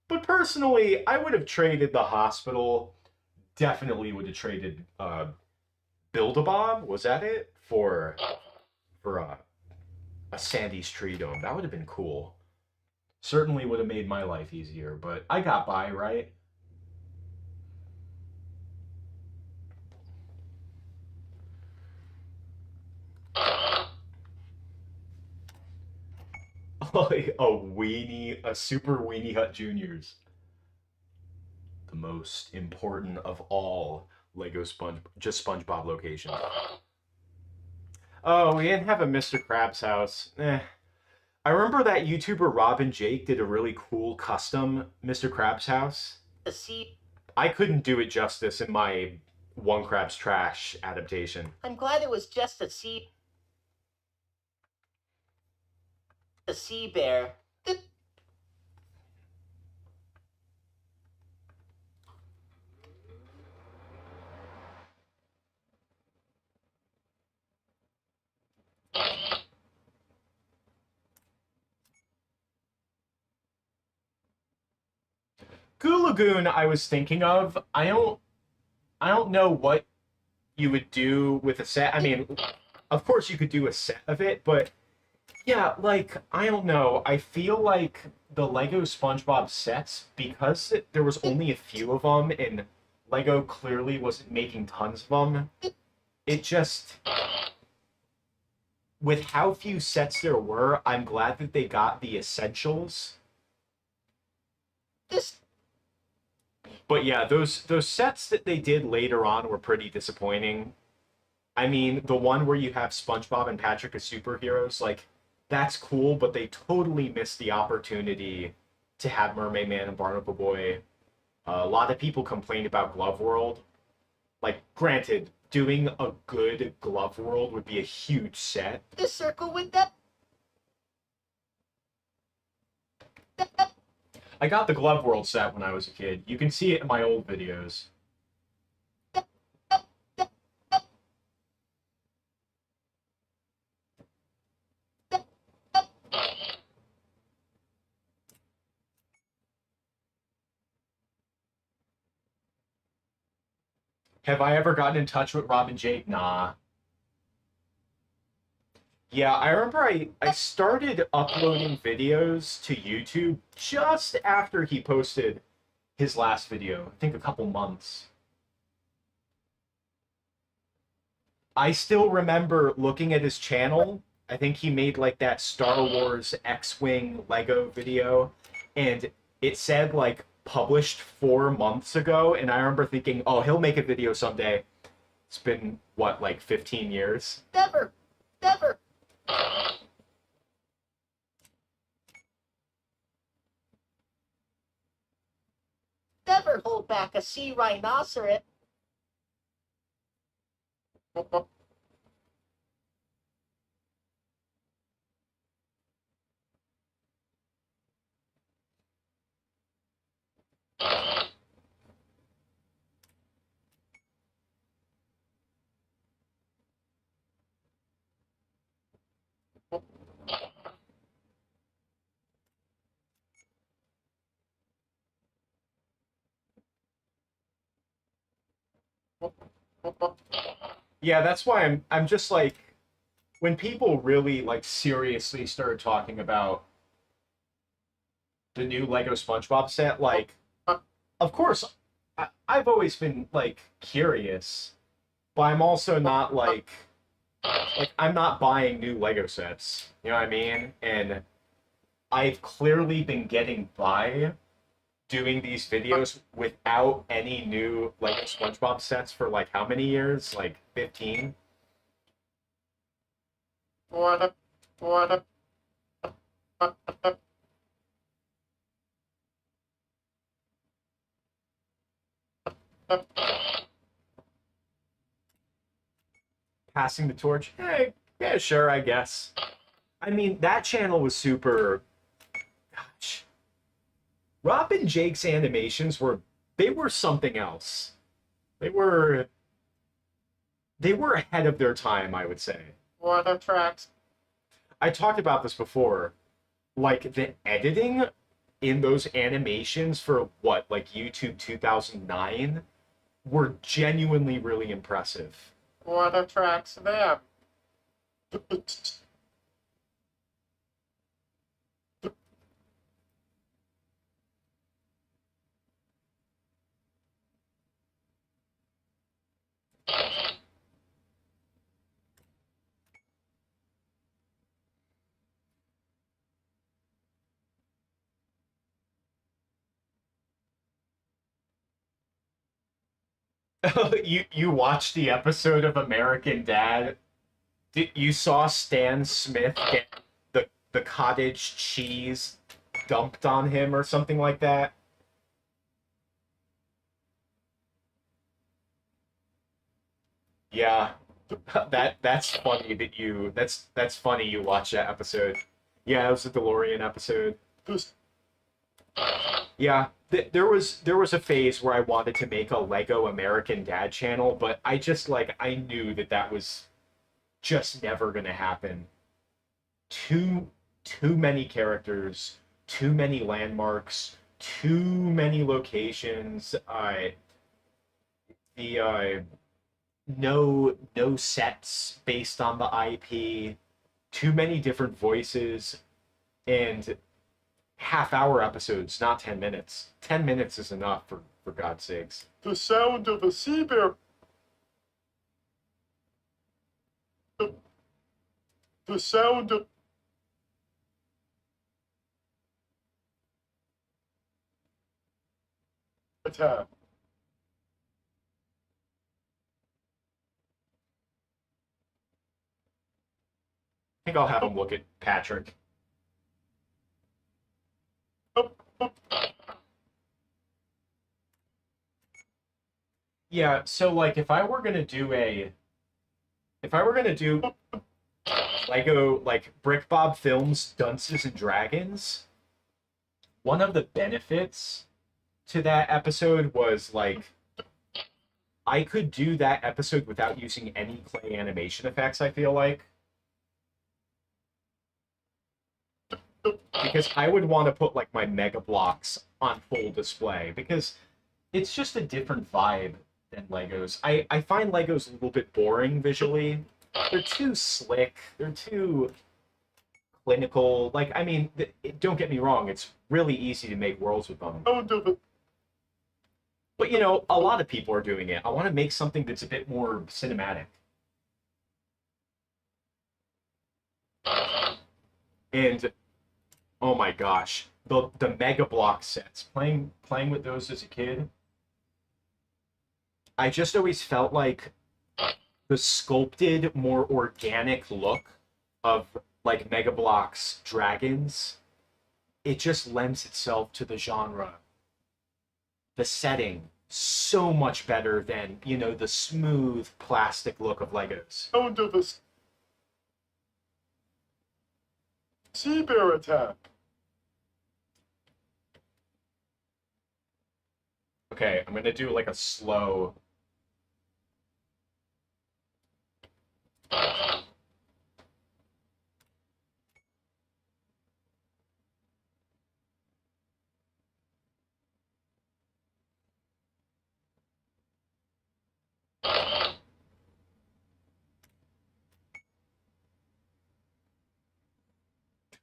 But personally, I would have traded the hospital. Definitely would have traded Build-A-Bob. Was that it for a Sandy's Tree Dome? That would have been cool. Certainly would have made my life easier. But I got by, right? Oh, a super weenie hut juniors. the most important of all SpongeBob locations. Oh, we didn't have a Mr. Krabs house. I remember that YouTuber Rob and Jake did a really cool custom Mr. Krabs house. See, I couldn't do it justice in my One Krabs Trash adaptation. I'm glad it was just a sea bear. Goo Lagoon I was thinking of. I don't know what you would do with a set. I mean, of course you could do a set of it, but yeah, like I don't know. I feel like the Lego SpongeBob sets, because there was only a few of them and Lego clearly wasn't making tons of them. It just, with how few sets there were, I'm glad that they got the essentials. This But yeah, those sets that they did later on were pretty disappointing. I mean, the one where you have SpongeBob and Patrick as superheroes, like that's cool, but they totally missed the opportunity to have Mermaid Man and Barnacle Boy. A lot of people complained about Glove World. Like, granted, doing a good Glove World would be a huge set. the circle with that. I got the Glove World set when I was a kid. You can see it in my old videos. Have I ever gotten in touch with Rob and Jake? Nah. Yeah, I remember I started uploading videos to YouTube just after he posted his last video. I think a couple months. I still remember looking at his channel. I think he made like that Star Wars X-Wing Lego video, and it said like published 4 months ago, and I remember thinking, oh, he'll make a video someday. It's been what, like 15 years? Never. Never hold back a sea rhinoceros. Yeah, that's why I'm just like, when people really like seriously started talking about the new Lego SpongeBob set, like, of course, I've always been like curious, but I'm also not like I'm not buying new Lego sets. You know what I mean? And I've clearly been getting by doing these videos without any new Lego SpongeBob sets for like how many years? Like 15? What a Passing the torch? Hey, yeah, sure, I guess. I mean, that channel was super. Gosh. Rob and Jake's animations were something else. They were they were ahead of their time, I would say. what a tracks. I talked about this before. Like the editing in those animations for what, like YouTube 2009 were genuinely really impressive. What attracts them? You watched the episode of American Dad? You saw Stan Smith get the cottage cheese dumped on him or something like that? Yeah, that's funny that you that's funny you watched that episode. Yeah, it was the DeLorean episode. This Yeah, there was a phase where I wanted to make a Lego American Dad channel, but I just like I knew that that was just never gonna happen. Too too many characters, too many landmarks, too many locations. The no sets based on the IP. Too many different voices and half-hour episodes, not 10 minutes. 10 minutes is enough for God's sakes. the sound of a sea bear. The, the sound of attack. I think I'll have him look at Patrick. Up, up. Yeah, so like if I were gonna do Lego like BrickBob Films Dunces and Dragons, one of the benefits to that episode was like I could do that episode without using any clay animation effects, I feel like. Because I would want to put like my Mega Blocks on full display because it's just a different vibe than Legos. I find Legos a little bit boring visually. They're too slick. They're too clinical. Like, I mean, don't get me wrong. It's really easy to make worlds with them. Sound of a But, you know, a lot of people are doing it. I want to make something that's a bit more cinematic. And, oh my gosh, the Mega Block sets. Playing with those as a kid, I just always felt like the sculpted, more organic look of like Mega Bloks dragons, it just lends itself to the genre. The setting, so much better than, you know, the smooth plastic look of Legos. sound of a sea bear attack. Okay, I'm gonna do like a slow.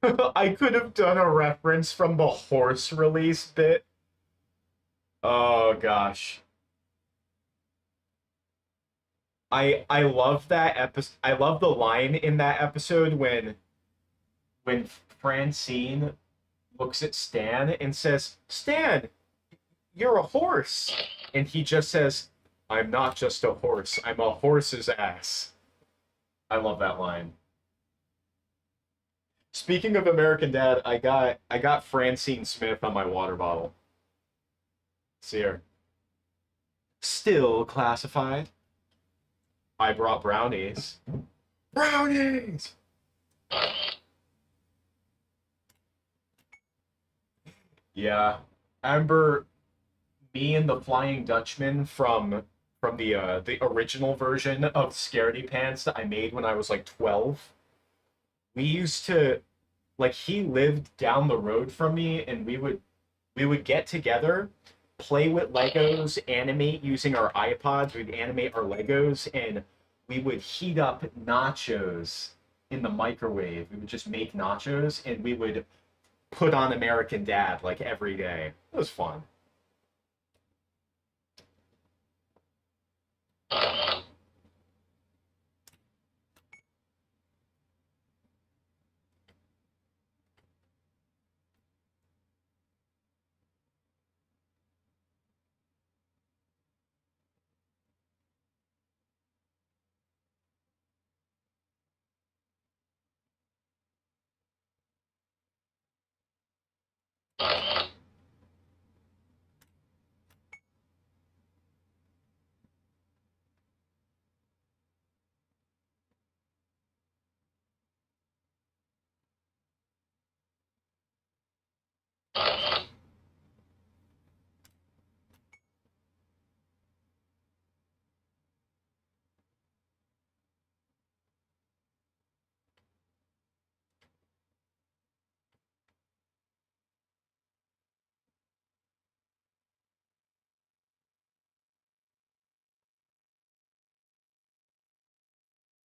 I could have done a reference from the horse release bit. Oh gosh. I love that episode. I love the line in that episode when Francine looks at Stan and says, "Stan, you're a horse." And he just says, "I'm not just a horse. I'm a horse's ass." I love that line. Speaking of American Dad, I got Francine Smith on my water bottle. See her. Still classified. I brought brownies. Brownies! Yeah. I remember me and the Flying Dutchman from the original version of Scaredy Pants that I made when I was like 12. We used to like he lived down the road from me and we would get together, play with Legos, animate using our iPods. We'd animate our Legos, and we would heat up nachos in the microwave. We would just make nachos, and we would put on American Dad like every day. It was fun.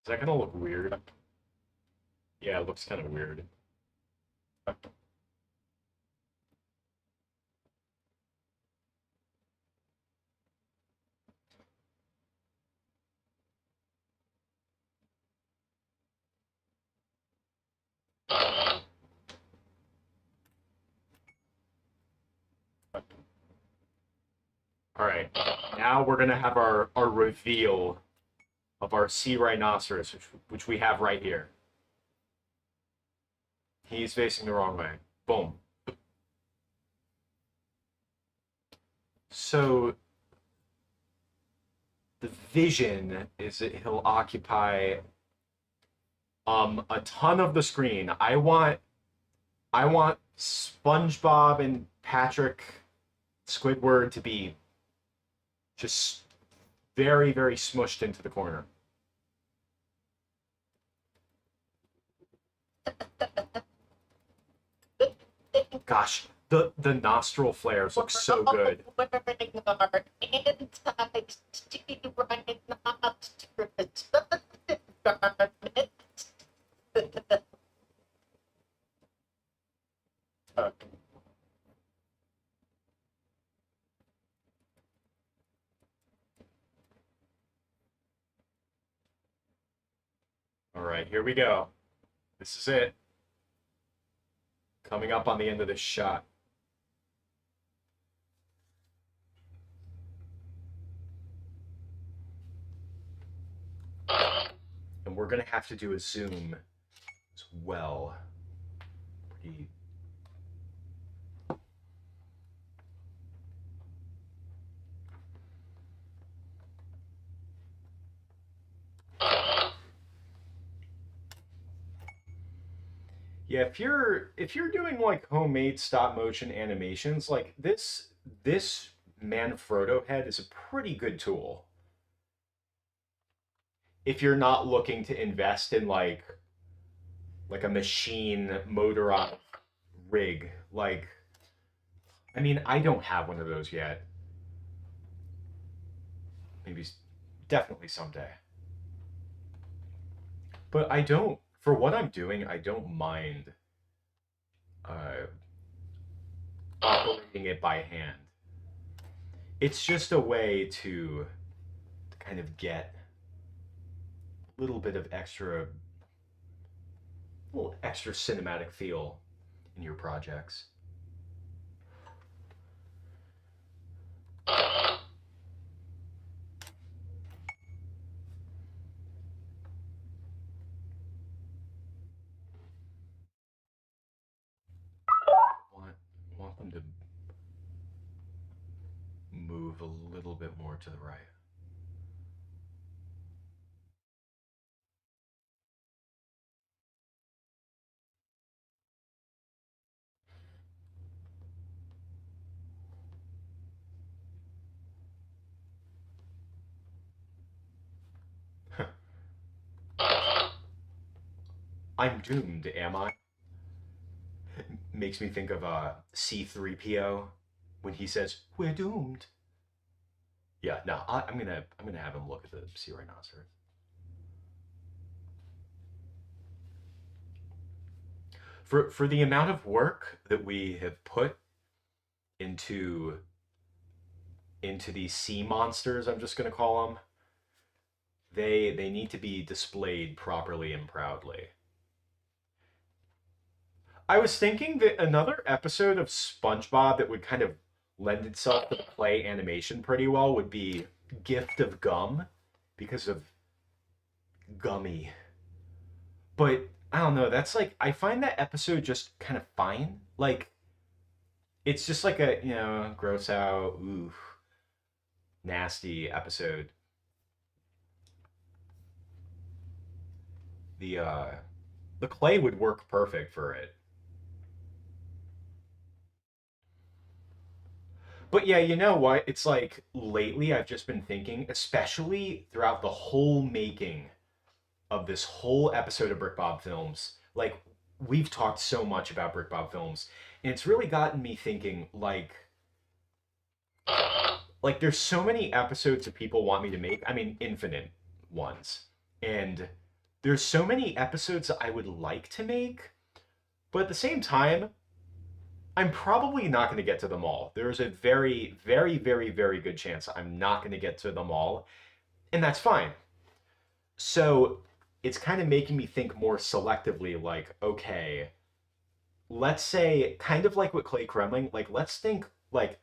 that gonna look weird? Yeah, it looks kind of weird. All right, now we're gonna have our reveal of our sea rhinoceros, which we have right here. He's facing the wrong way. Boom. So the vision is that he'll occupy a ton of the screen. I want SpongeBob and Patrick Squidward to be just very, very smushed into the corner. Gosh, the nostril flares look so good. All right, here we go. This is it. Coming up on the end of this shot. And we're gonna have to do a zoom as well. Pretty. Yeah, if you're doing like homemade stop motion animations, like this Manfrotto head is a pretty good tool. If you're not looking to invest in like a machine motorized rig, like I mean, I don't have one of those yet. Maybe definitely someday. But I don't, for what I'm doing, I don't mind uh, operating it by hand. It's just a way to kind of get a little extra cinematic feel in your projects. Want them to move a little bit more to the right. I'm doomed, am I? Makes me think of C3PO when he says, "We're doomed." Yeah, no, I'm gonna have him look at the sea rhinoceros. For the amount of work that we have put into these sea monsters, I'm just gonna call them, they need to be displayed properly and proudly. I was thinking that another episode of SpongeBob that would kind of lend itself to play animation pretty well would be Gift of Gum because of Gummy. But I don't know, that's like I find that episode just kind of fine. Like it's just like a, gross out, ooh, nasty episode. The the clay would work perfect for it. But yeah, you know what? It's like lately I've just been thinking, especially throughout the whole making of this whole episode of BrickBob Films. Like we've talked so much about BrickBob Films, and it's really gotten me thinking like there's so many episodes that people want me to make. I mean, infinite ones. And there's so many episodes that I would like to make, but at the same time, I'm probably not going to get to them all. There's a very, very, very, very good chance I'm not going to get to them all, and that's fine. So it's kind of making me think more selectively, like, okay, let's say, kind of like with Clay Kremling, like, let's think, like,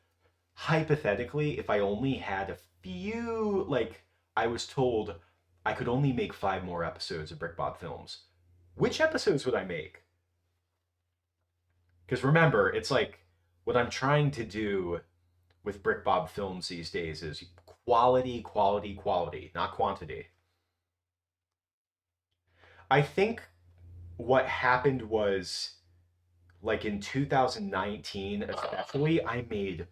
hypothetically, if I only had a few, like, I was told I could only make 5 more episodes of BrickBob films. Which episodes would I make? Because remember, it's like what I'm trying to do with BrickBob films these days is quality, quality, quality, not quantity. I think what happened was like in 2019, especially, I made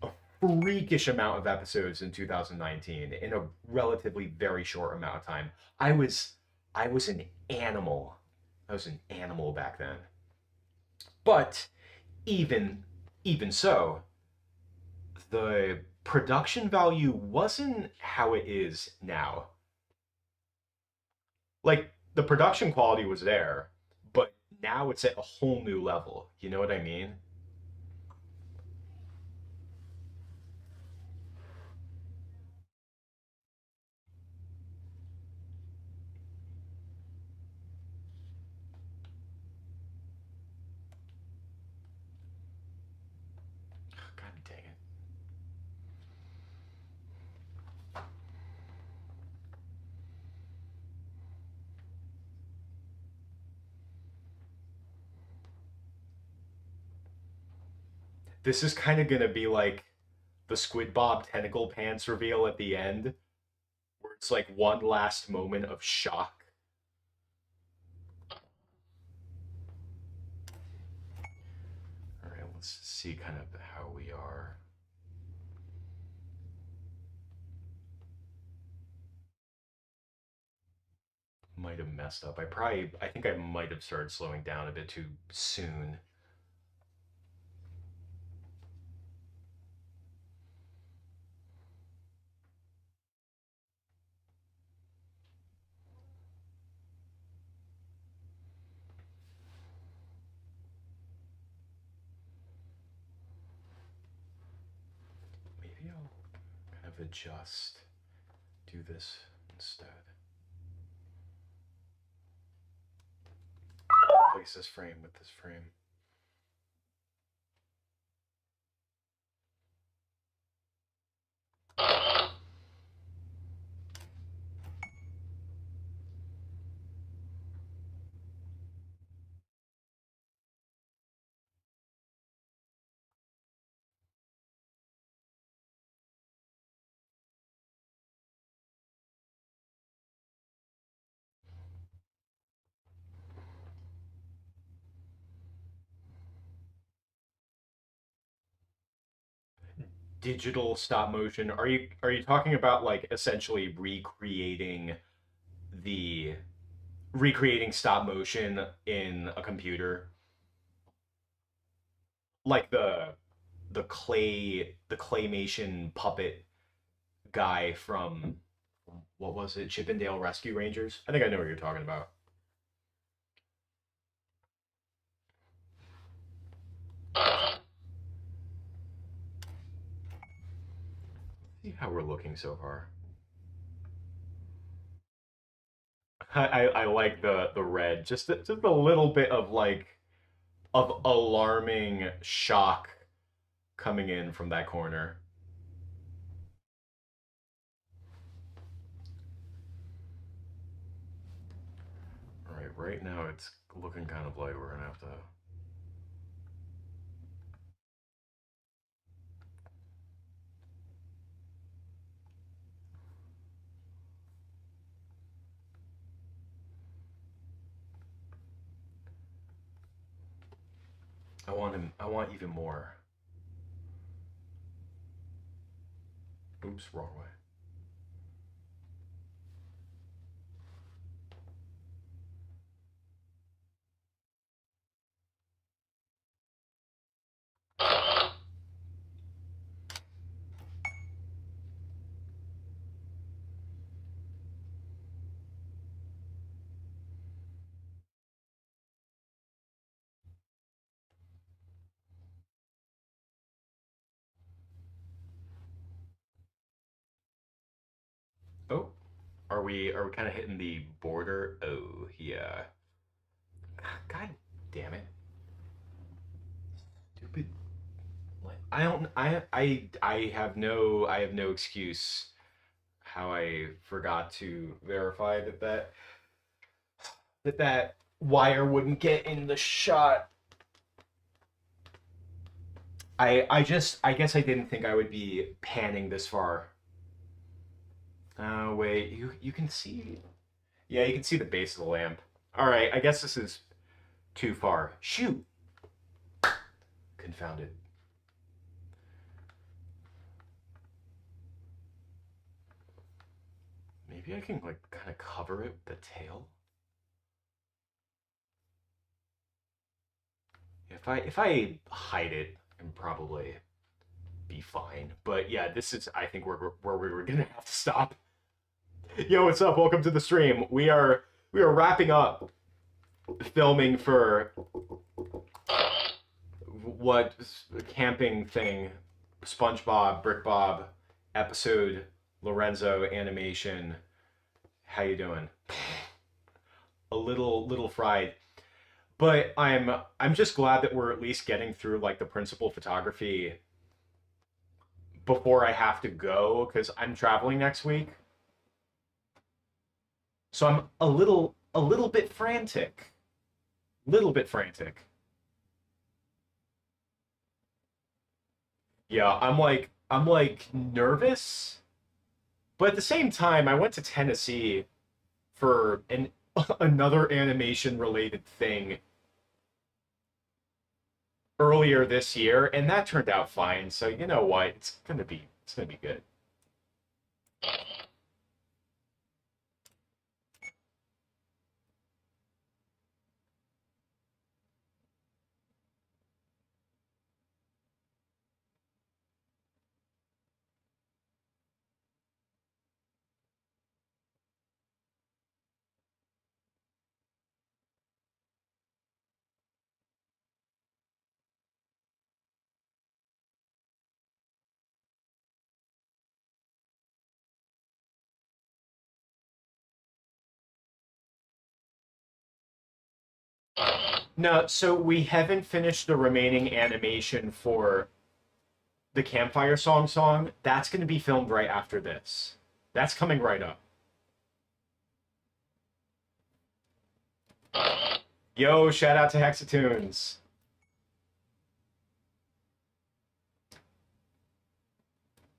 a freakish amount of episodes in 2019 in a relatively very short amount of time. I was I was an animal. I was an animal back then. But even even so, the production value wasn't how it is now. Like the production quality was there, but now it's at a whole new level. You know what I mean? God dang it. This is kind of gonna be like the Squid Bob tentacle pants reveal at the end, where it's like one last moment of shock. All right, let's see kind of how we are. Might have messed up. I think I might have started slowing down a bit too soon. Maybe I'll kind of adjust, do this instead. Replace this frame with this frame. Digital stop motion. Are you talking about like essentially the recreating stop motion in a computer? Like the claymation puppet guy from what was it? Chippendale Rescue Rangers? I think I know what you're talking about. See how we're looking so far. I like the red. Just a little bit of like of alarming shock coming in from that corner. All right, right now it's looking kind of like we're gonna have to. I want him. I want even more. Oops, wrong way. Are we kind of hitting the border? Oh, yeah. God damn it. Stupid. I don't I have no excuse how I forgot to verify that wire wouldn't get in the shot. I guess I didn't think I would be panning this far. Oh wait, you can see. Yeah, you can see the base of the lamp. All right, I guess this is too far. Shoot. Confound it. Maybe I can like kind of cover it with the tail. If I hide it, I can probably be fine. But yeah, this is I think where we were gonna have to stop. Yo, what's up? Welcome to the stream. We are wrapping up filming for what camping thing, SpongeBob, BrickBob episode, Lorenzo animation. How you doing? A little fried. But I'm just glad that we're at least getting through like the principal photography before I have to go because I'm traveling next week. So I'm a little bit frantic. Little bit frantic. Yeah, I'm like nervous, but at the same time I went to Tennessee for an another animation related thing earlier this year and that turned out fine. So you know what? It's gonna be good. No, so we haven't finished the remaining animation for the campfire song. That's going to be filmed right after this. That's coming right up. Yo, shout out to Hexatoons.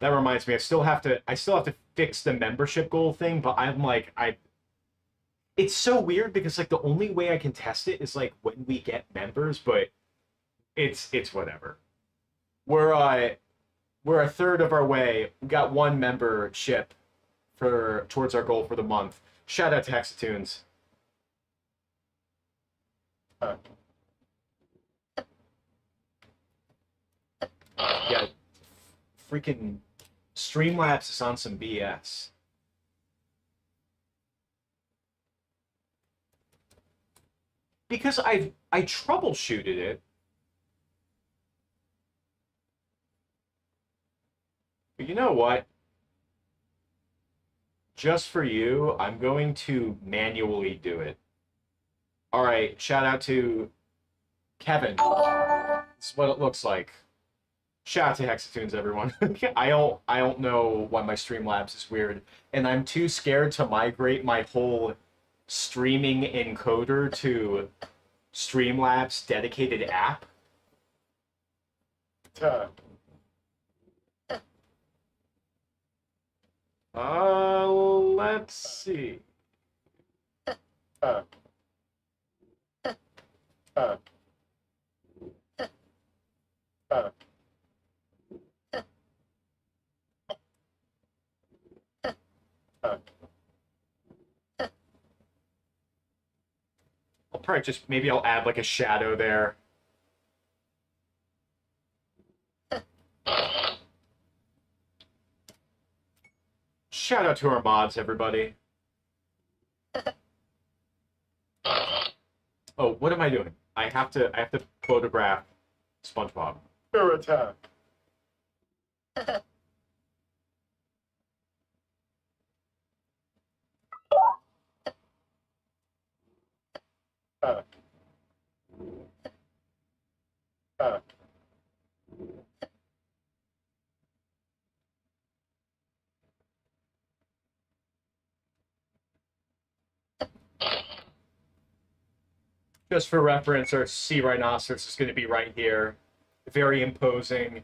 That reminds me, I still have to fix the membership goal thing, but I'm like it's so weird because like the only way I can test it is like when we get members, but it's whatever. We're we're a third of our way. We got one membership for towards our goal for the month. Shout out to Hexatoons. Uh, Yeah, freaking Streamlabs is on some BS. Because I troubleshooted it, but you know what? Just for you, I'm going to manually do it. All right, shout out to Kevin. This is what it looks like. Shout out to Hexatoons, everyone. I don't know why my Streamlabs is weird, and I'm too scared to migrate my whole streaming encoder to Streamlabs dedicated app. uh, Let's see. uh, uh, uh. I'll probably just maybe I'll add like a shadow there. Shout out to our mods, everybody. Oh, what am I doing? I have to photograph SpongeBob. Your attack. Uh, uh, Just for reference, our sea rhinoceros is going to be right here. Very imposing.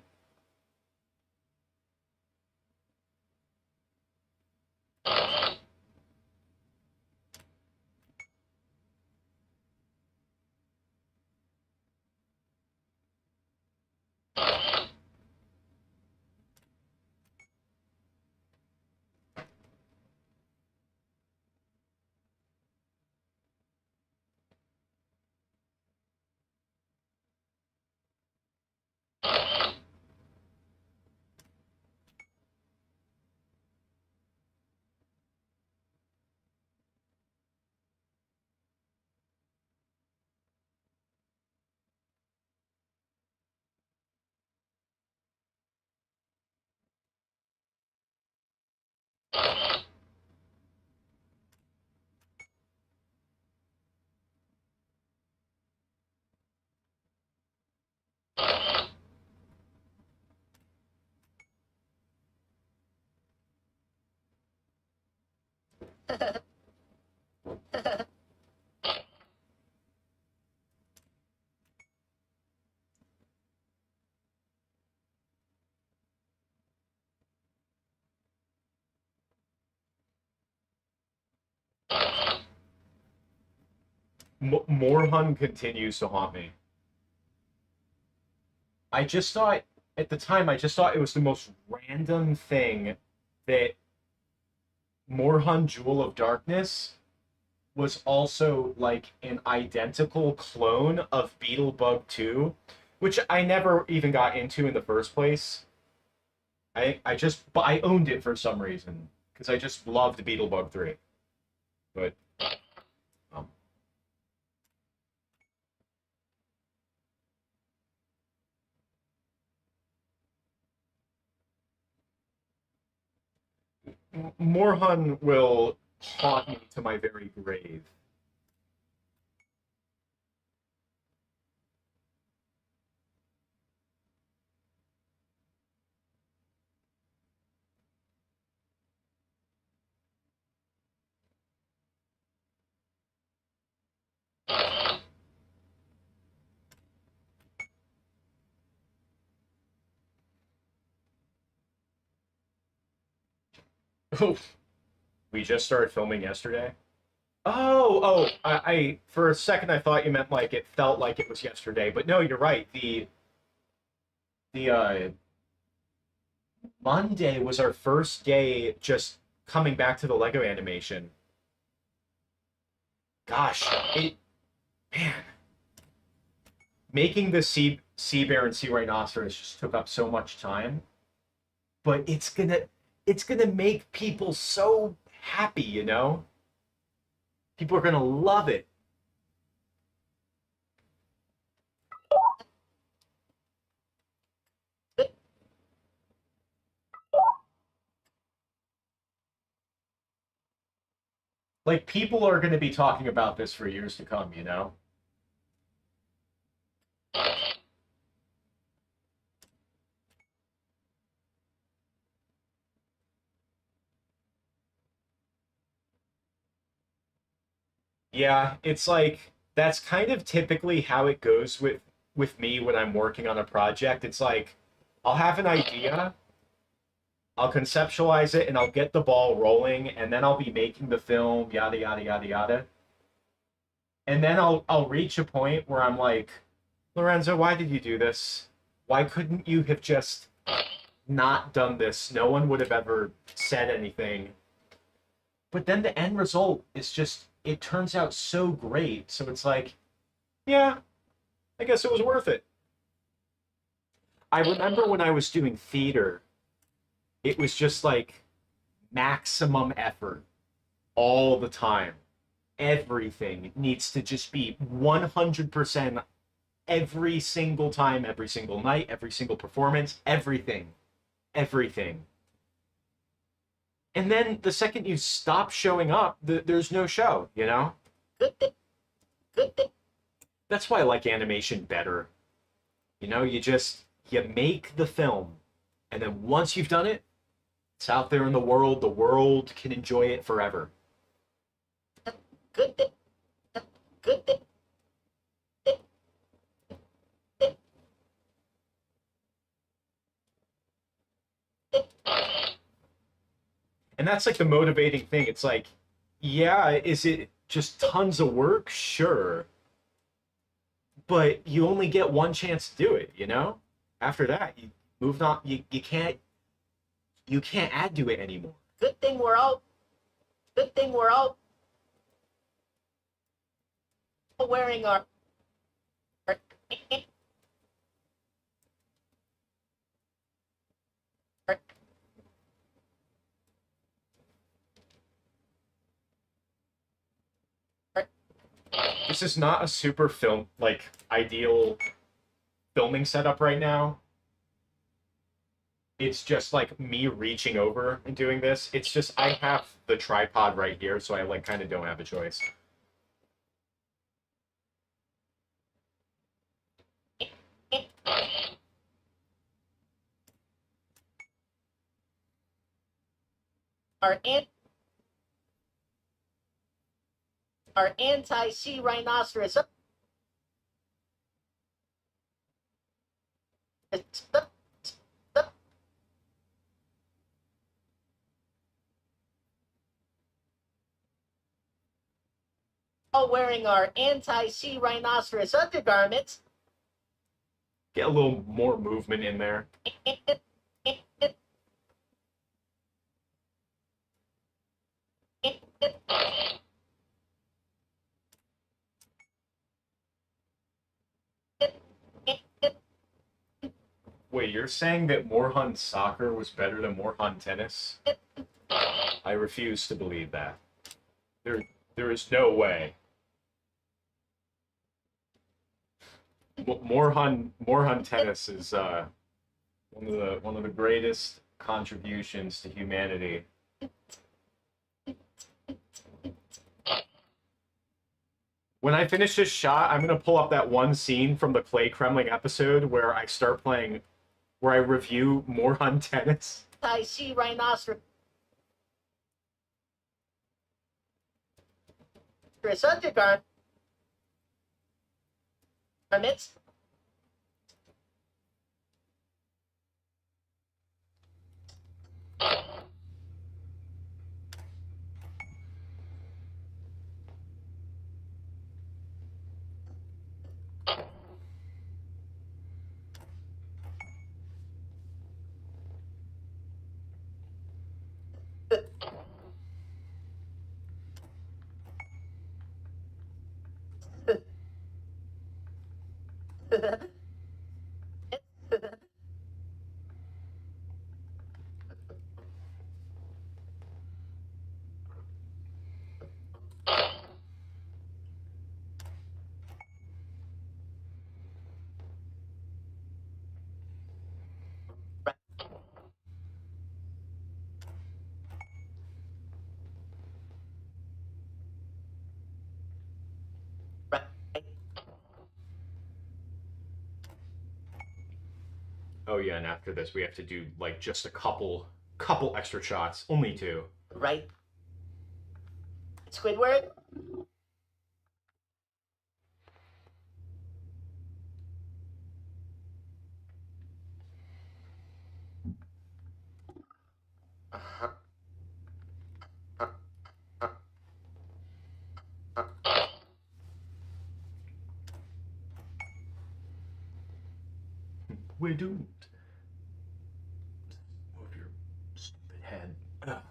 Morhun continues to haunt me. I just thought, at the time, I just thought it was the most random thing that Morhun Jewel of Darkness was also like an identical clone of Beetlebug 2, which I never even got into in the first place. But I owned it for some reason because I just loved Beetlebug 3. But um, Morhun will haunt me to my very grave. We just started filming yesterday. I for a second I thought you meant like it felt like it was yesterday, but no, you're right. The Monday was our first day just coming back to the Lego animation. Gosh, it man, making the sea bear and sea rhinoceros just took up so much time, but it's gonna make people so happy, you know? People are gonna love it. Like people are gonna be talking about this for years to come, you know? Yeah, it's like that's kind of typically how it goes with me when I'm working on a project. It's like I'll have an idea, I'll conceptualize it, and I'll get the ball rolling, and then I'll be making the film, yada yada yada yada. And then I'll reach a point where I'm like, Lorenzo, why did you do this? Why couldn't you have just not done this? No one would have ever said anything. But then the end result is just it turns out so great. So it's like, yeah, I guess it was worth it. I remember when I was doing theater, it was just like maximum effort all the time. Everything needs to just be 100% every single time, every single night, every single performance, everything. Everything. And then the second you stop showing up, there's no show, you know? Good thing Good thing. That's why I like animation better. You know, you make the film, and then once you've done it, it's out there in the world. The world can enjoy it forever. Good thing. Good thing. And that's like the motivating thing. It's like, yeah, is it just tons of work? Sure. But you only get one chance to do it, you know? After that, you moved on. You can't add to it anymore. Good thing we're all. Good thing we're all wearing our. This is not a super film like ideal filming setup right now. It's just like me reaching over and doing this. It's just I have the tripod right here, so I like kind of don't have a choice. Our anti-sea rhinoceros. All wearing our anti-sea rhinoceros undergarments. Get a little more movement in there. Wait, you're saying that Moorhunt soccer was better than Moorhunt tennis? I refuse to believe that. There is no way. Moorhunt tennis is one of the greatest contributions to humanity. When I finish this shot, I'm gonna pull up that one scene from the Clay Kremling episode where I start playing, where I review Moorhunt tennis. Anti-sea rhinoceros undergarments. Oh yeah, and after this we have to do like just a couple extra shots, only two. Right. Squidward. We're doomed. Move your stupid head. Ugh.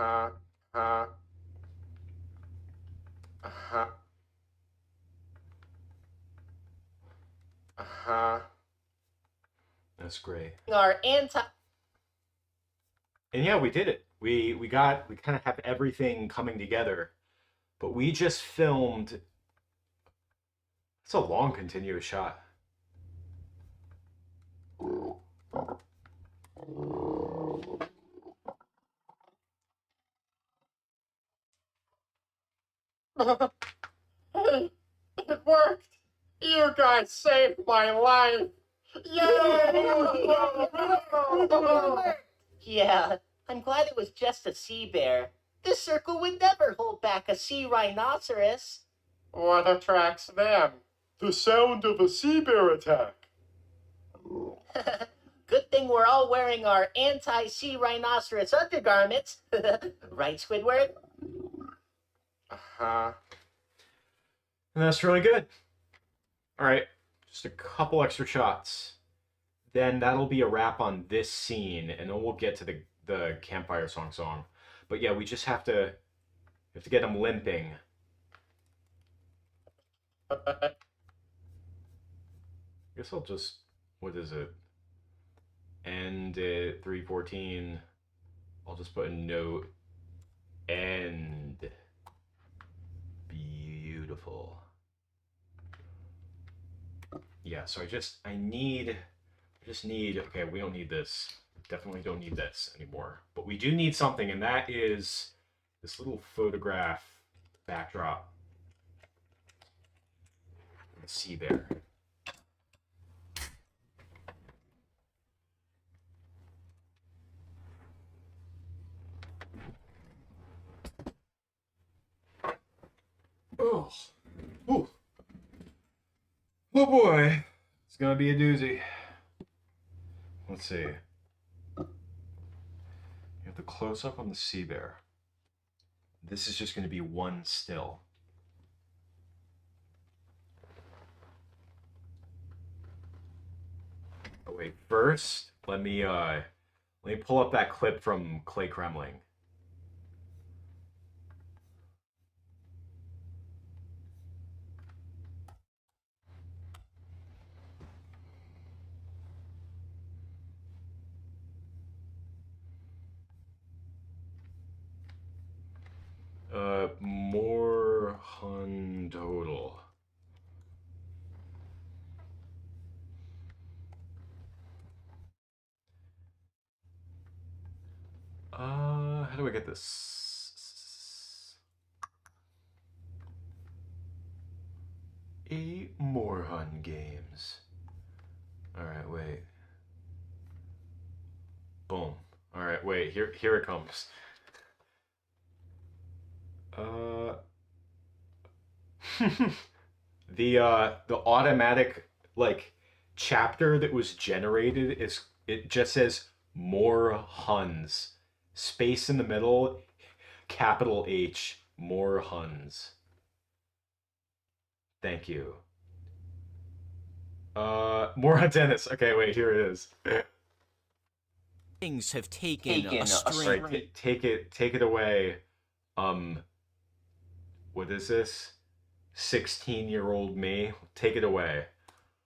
Uh-huh. Uh-huh. Uh-huh. That's great. Our anti. And yeah, we did it. We kind of have everything coming together. But we just filmed. It's a long continuous shot. Hey, it worked! You guys saved my life! Yay! Yeah, I'm glad it was just a sea bear. This circle would never hold back a sea rhinoceros. What attracts them? The sound of a sea bear attack. Good thing we're all wearing our anti-sea rhinoceros undergarments. Right, Squidward? Uh-huh. And that's really good. All right, just a couple extra shots. Then that'll be a wrap on this scene, and then we'll get to the campfire song. But yeah, we just have to get him limping. I guess I'll just, what is it? End at 3:14. I'll just put a note. End. Beautiful. Yeah, so I just need, okay, we don't need this. Definitely don't need this anymore. But we do need something, and that is this little photograph backdrop. Let's see there. Oh. Ooh. Oh boy. It's gonna be a doozy. Let's see. You have the close up on the sea bear. This is just gonna be one still. Oh wait, first, let me pull up that clip from Clay Kremling. More Hun total. How do I get this? 8 more Hun games. Alright, wait. Boom. Alright, wait, here it comes. The automatic like chapter that was generated it just says more Huns. Space in the middle, capital H, more Huns. Thank you. More on Dennis. Okay, wait, here it is. Things have taken a All right, take it away. What is this? 16-year-old me. Take it away.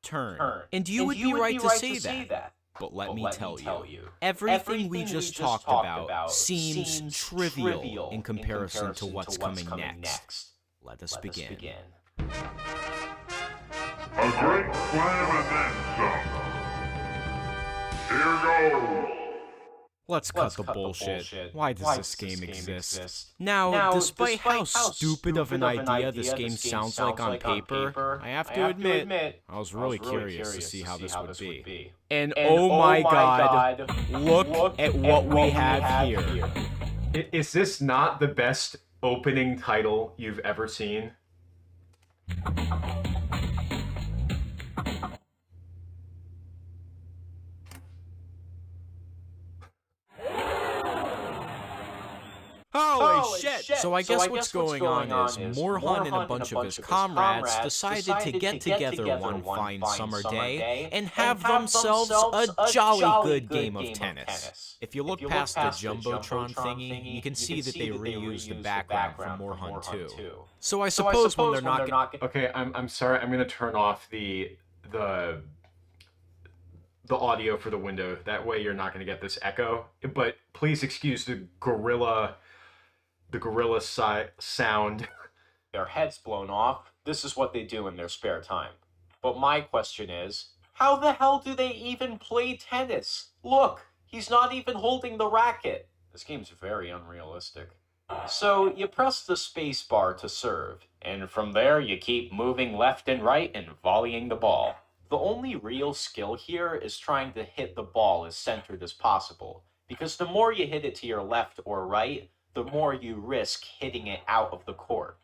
turn. And you would be right to say that. But let me tell you, everything we just talked about seems trivial in comparison to what's coming next. Let us begin. A great plan and then some. Here goes. Let's cut the bullshit. Why does this game exist? Now, despite how stupid of an idea this game sounds like on paper, I have to admit, I was really curious to see how this would be. And oh my god, look at what we have here. Is this not the best opening title you've ever seen? Holy shit! So I guess what's going on is Morhan and a bunch of his comrades decided to get together one fine summer day and have themselves a jolly good game of tennis. If you look past the Jumbotron thingy, you can see that they reused the background from Morhan 2. So I suppose when they're not... Okay, I'm sorry. I'm gonna turn off the audio for the window. That way you're not gonna get this echo. But please excuse the gorilla sound. Their heads blown off. This is what they do in their spare time. But my question is, how the hell do they even play tennis? Look, he's not even holding the racket. This game's very unrealistic. So you press the space bar to serve, and from there you keep moving left and right and volleying the ball. The only real skill here is trying to hit the ball as centered as possible, because the more you hit it to your left or right, the more you risk hitting it out of the court.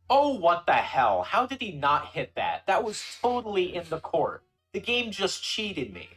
Oh, what the hell? How did he not hit that? That was totally in the court. The game just cheated me.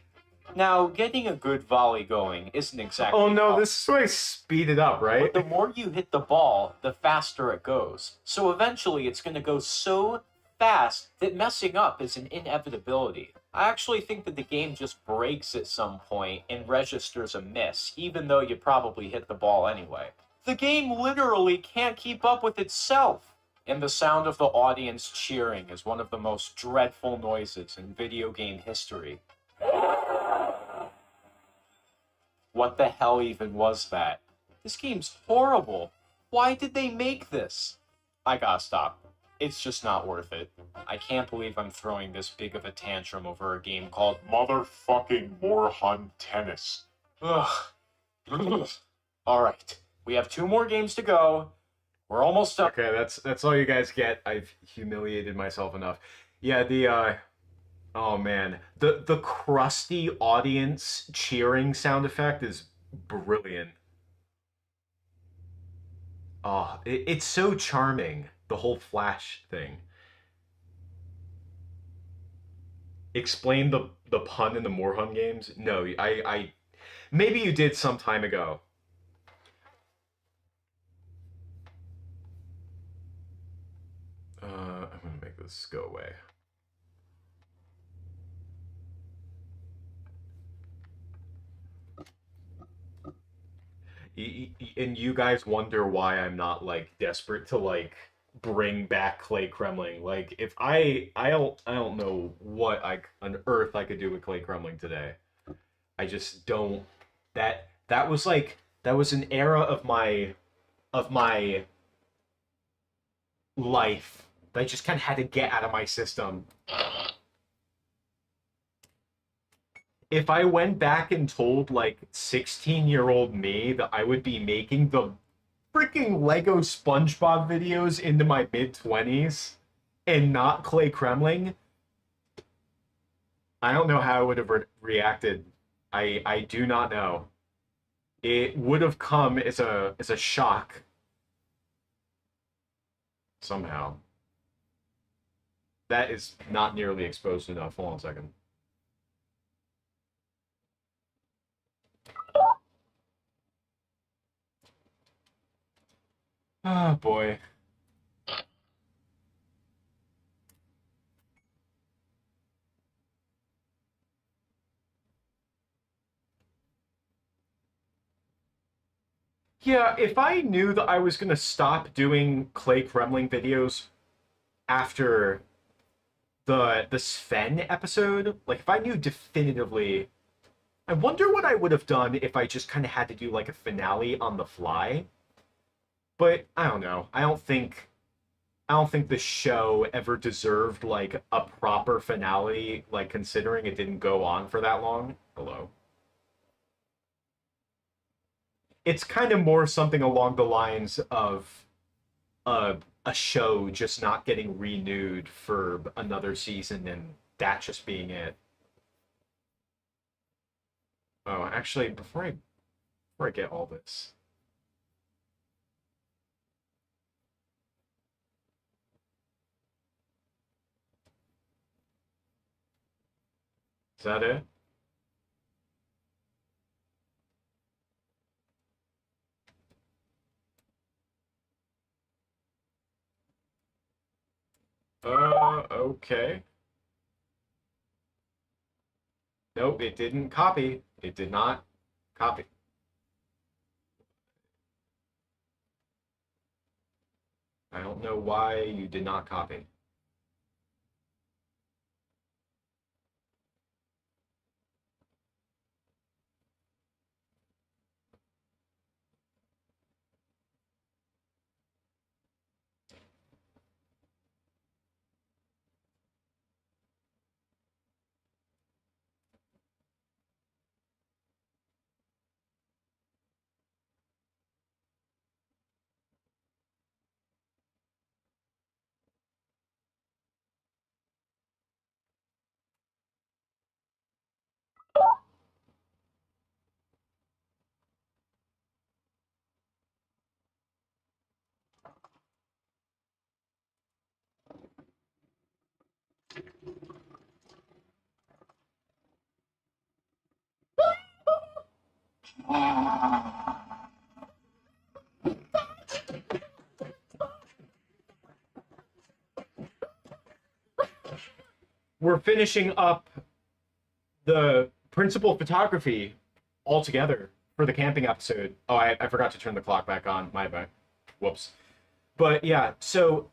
Now, getting a good volley going isn't exactly... Oh no, this is why I speed it up, right? But the more you hit the ball, the faster it goes. So eventually it's going to go so fast that messing up is an inevitability. I actually think that the game just breaks at some point and registers a miss, even though you probably hit the ball anyway. The game literally can't keep up with itself. And the sound of the audience cheering is one of the most dreadful noises in video game history. What the hell even was that? This game's horrible. Why did they make this? I gotta stop. It's just not worth it. I can't believe I'm throwing this big of a tantrum over a game called Motherfucking Morhan Tennis. Ugh. Alright, we have 2 more games to go. We're almost up. Okay, that's all you guys get. I've humiliated myself enough. Yeah, oh man, the crusty audience cheering sound effect is brilliant. Oh, it's so charming, the whole flash thing. Explain the pun in the Morhan games? No, I maybe you did some time ago. I'm gonna make this go away. And you guys wonder why I'm not like desperate to like bring back Clay Kremling. Like if I don't know what on earth I could do with Clay Kremling today. I just don't. That was an era of my life that I just kind of had to get out of my system. If I went back and told like 16-year-old me that I would be making the freaking Lego SpongeBob videos into my mid-20s and not Clay Kremling, I don't know how I would have reacted. I do not know. It would have come as a shock somehow. That is not nearly exposed enough. Hold on a second. Oh boy. Yeah, if I knew that I was gonna stop doing Clay Kremling videos after the Sven episode, like if I knew definitively, I wonder what I would have done if I just kind of had to do like a finale on the fly. But I don't know. I don't think the show ever deserved like a proper finale, like considering it didn't go on for that long. Hello. It's kind of more something along the lines of a show just not getting renewed for another season and that just being it. Oh, actually, before I get all this. Is that it? Okay. Nope, it didn't copy. It did not copy. I don't know why you did not copy. We're finishing up the principal photography altogether for the camping episode. Oh, I forgot to turn the clock back on. My bad. Whoops. But yeah, so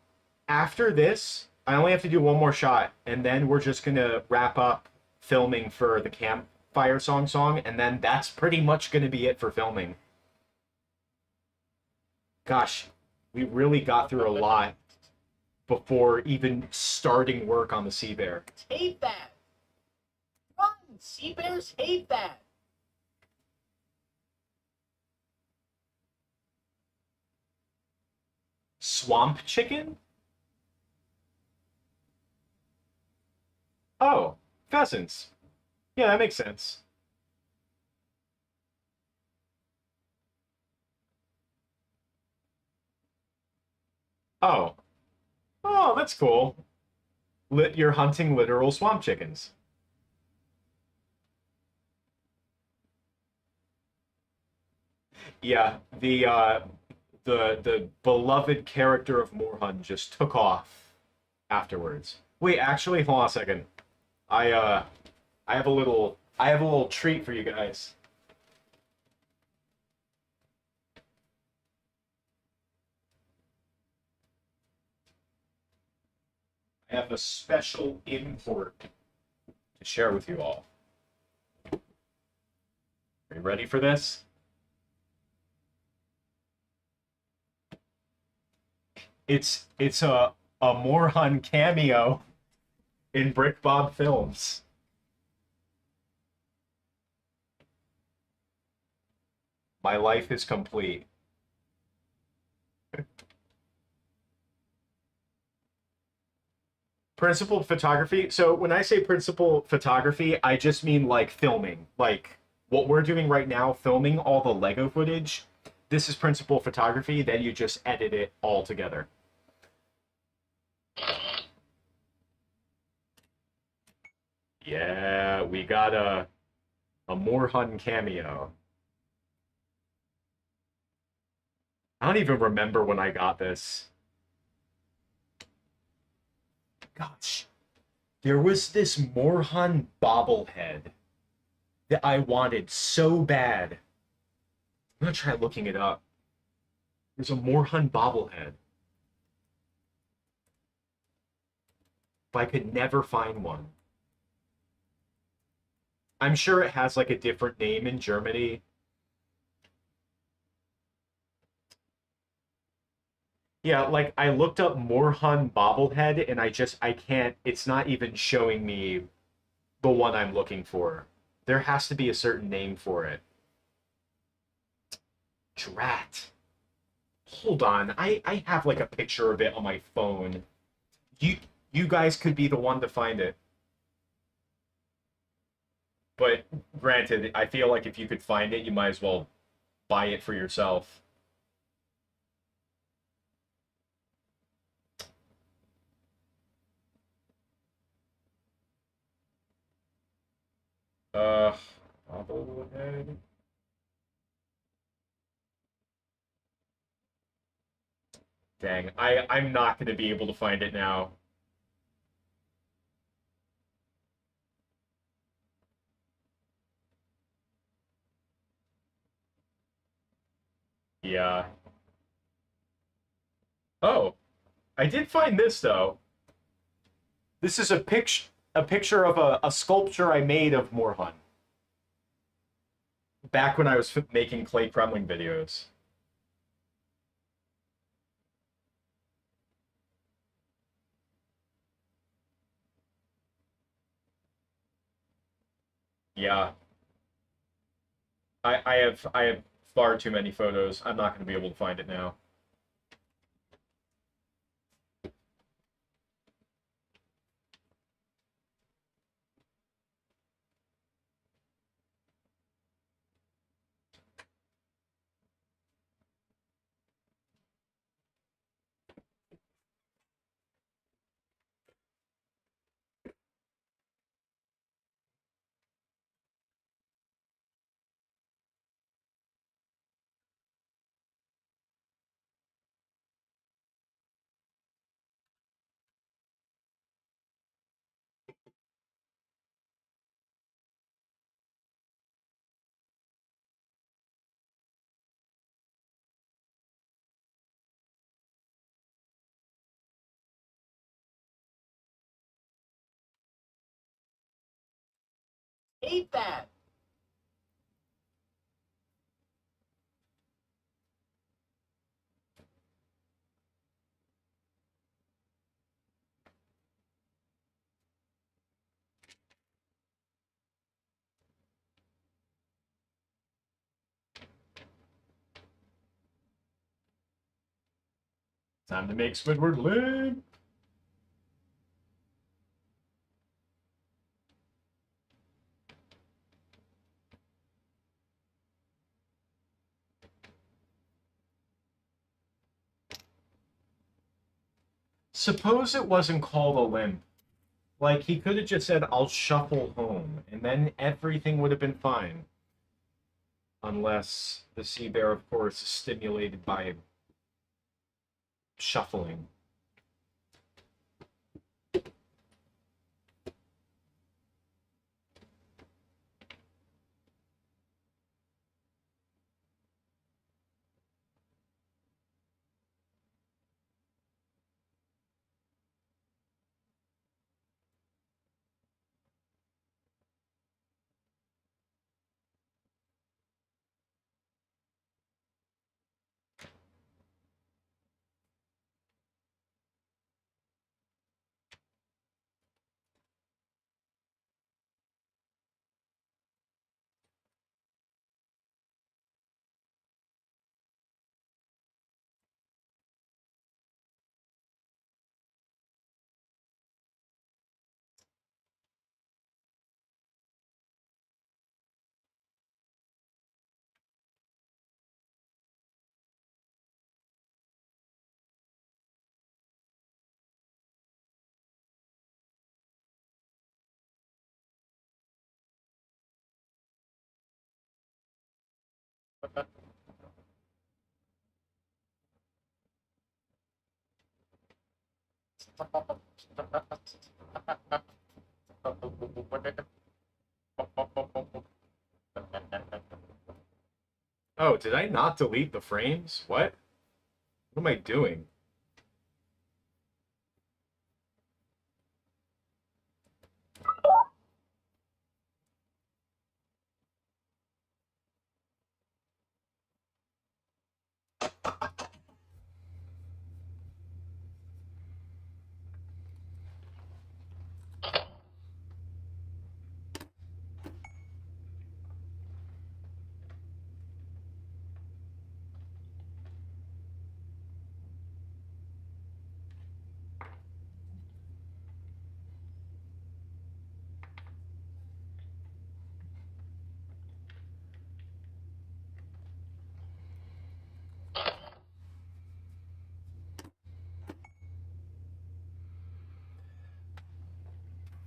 after this, I only have to do one more shot, and then we're just gonna wrap up filming for the campfire song, and then that's pretty much gonna be it for filming. Gosh, we really got through a lot before even starting work on the Sea Bear. Hate that. Run! Sea bears hate that. Swamp chicken? Oh, pheasants. Yeah, that makes sense. Oh. Oh, that's cool. You're hunting literal swamp chickens. Yeah, the beloved character of Morhun just took off afterwards. Wait, actually, hold on a second. I have a little treat for you guys. I have a special import to share with you all. Are you ready for this? It's a Morhun cameo in BrickBob films. My life is complete. Principal photography. So when I say principal photography, I just mean like filming. Like what we're doing right now, filming all the Lego footage. This is principal photography, then you just edit it all together. Yeah, we got a Morhun cameo. I don't even remember when I got this. Gosh. There was this Morhun bobblehead that I wanted so bad. I'm gonna try looking it up. There's a Morhun bobblehead. But I could never find one. I'm sure it has like a different name in Germany. Yeah, like I looked up Morhun bobblehead and I can't, it's not even showing me the one I'm looking for. There has to be a certain name for it. Drat. Hold on. I have like a picture of it on my phone. You guys could be the one to find it. But granted, I feel like if you could find it, you might as well buy it for yourself. Uh, bobblehead. Dang, I'm not going to be able to find it now. Yeah. Oh, I did find this though. This is a picture of a sculpture I made of Morhun. Back when I was making clay crumbling videos. Yeah. I have far too many photos. I'm not going to be able to find it now. Hate that. Time to make Squidward live. Suppose it wasn't called a limp. Like, he could have just said, I'll shuffle home, and then everything would have been fine. Unless the sea bear, of course, is stimulated by shuffling. Oh, did I not delete the frames? What? What am I doing?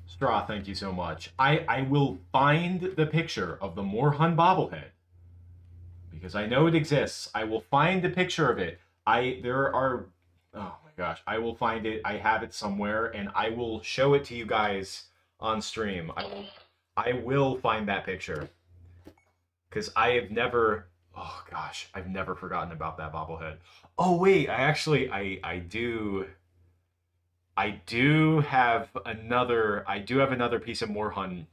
Straw, thank you so much. I will find the picture of the Morhun bobblehead. Because I know it exists. I will find the picture of it. There are, oh my gosh, I will find it. I have it somewhere, and I will show it to you guys on stream. I will find that picture. Because I have never, oh gosh, I've never forgotten about that bobblehead. Oh wait, I do have another piece of Moorhun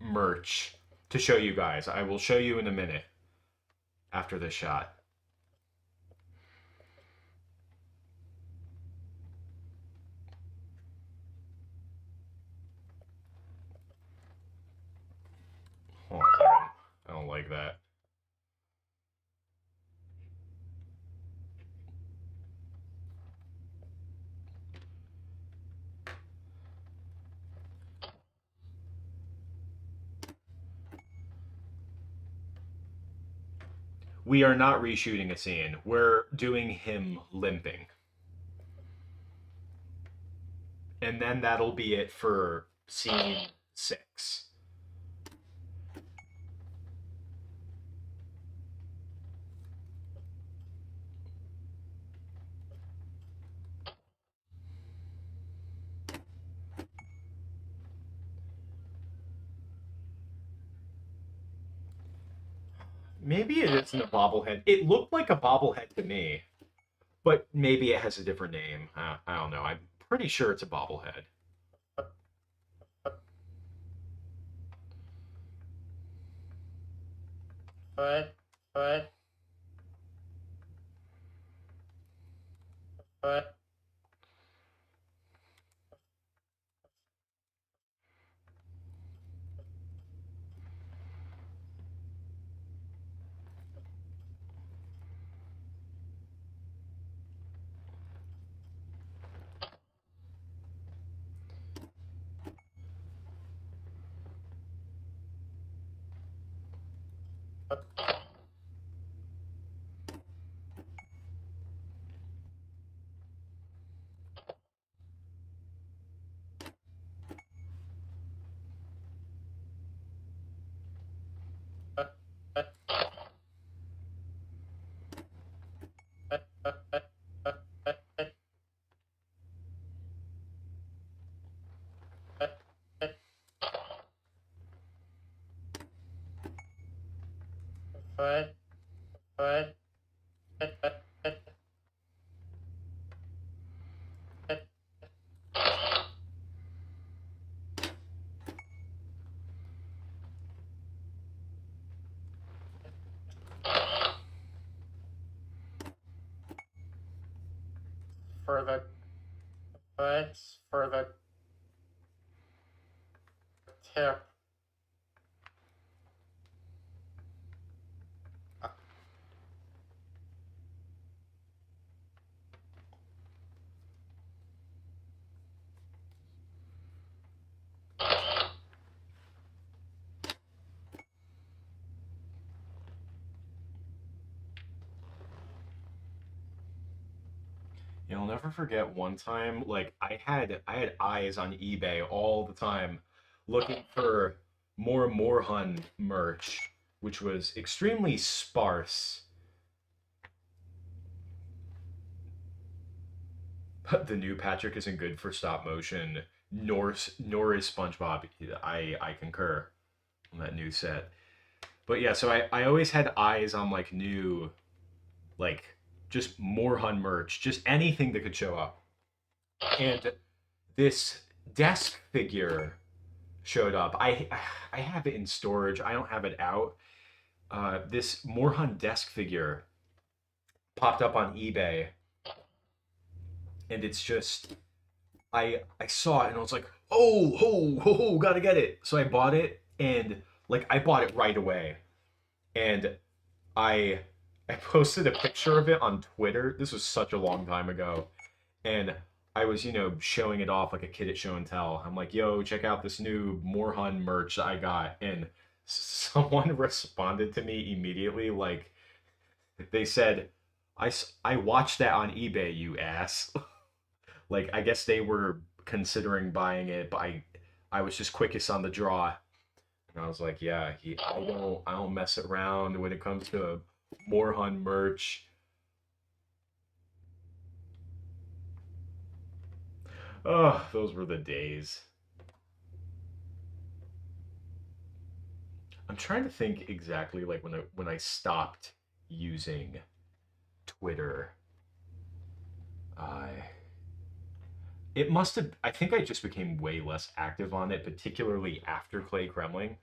merch to show you guys. I will show you in a minute after this shot. Hold on a second. I don't like that. We are not reshooting a scene. We're doing him limping. And then that'll be it for scene 6. Maybe it isn't a bobblehead. It looked like a bobblehead to me, but maybe it has a different name. I don't know. I'm pretty sure it's a bobblehead. What? For the tip. You'll never forget one time, like I had eyes on eBay all the time looking for more Moorhun merch, which was extremely sparse. But the new Patrick isn't good for stop motion, nor is SpongeBob. I concur on that new set. But yeah, so I always had eyes on like new, like just Moorhun merch, just anything that could show up. And this desk figure showed up. I have it in storage. I don't have it out. This Moorhun desk figure popped up on eBay, and it's just I saw it and I was like, oh, gotta get it. So I bought it, and like I bought it right away, and I I posted a picture of it on Twitter. This was such a long time ago, and I was, showing it off like a kid at show and tell. I'm like, yo, check out this new Moorhun merch that I got. And someone responded to me immediately. Like, they said, I watched that on eBay, you ass. Like, I guess they were considering buying it, but I was just quickest on the draw. And I was like, yeah, I don't mess around when it comes to Moorhun merch. Oh, those were the days. I'm trying to think exactly like when I stopped using Twitter. It must have, I think I just became way less active on it, particularly after Clay Kremling.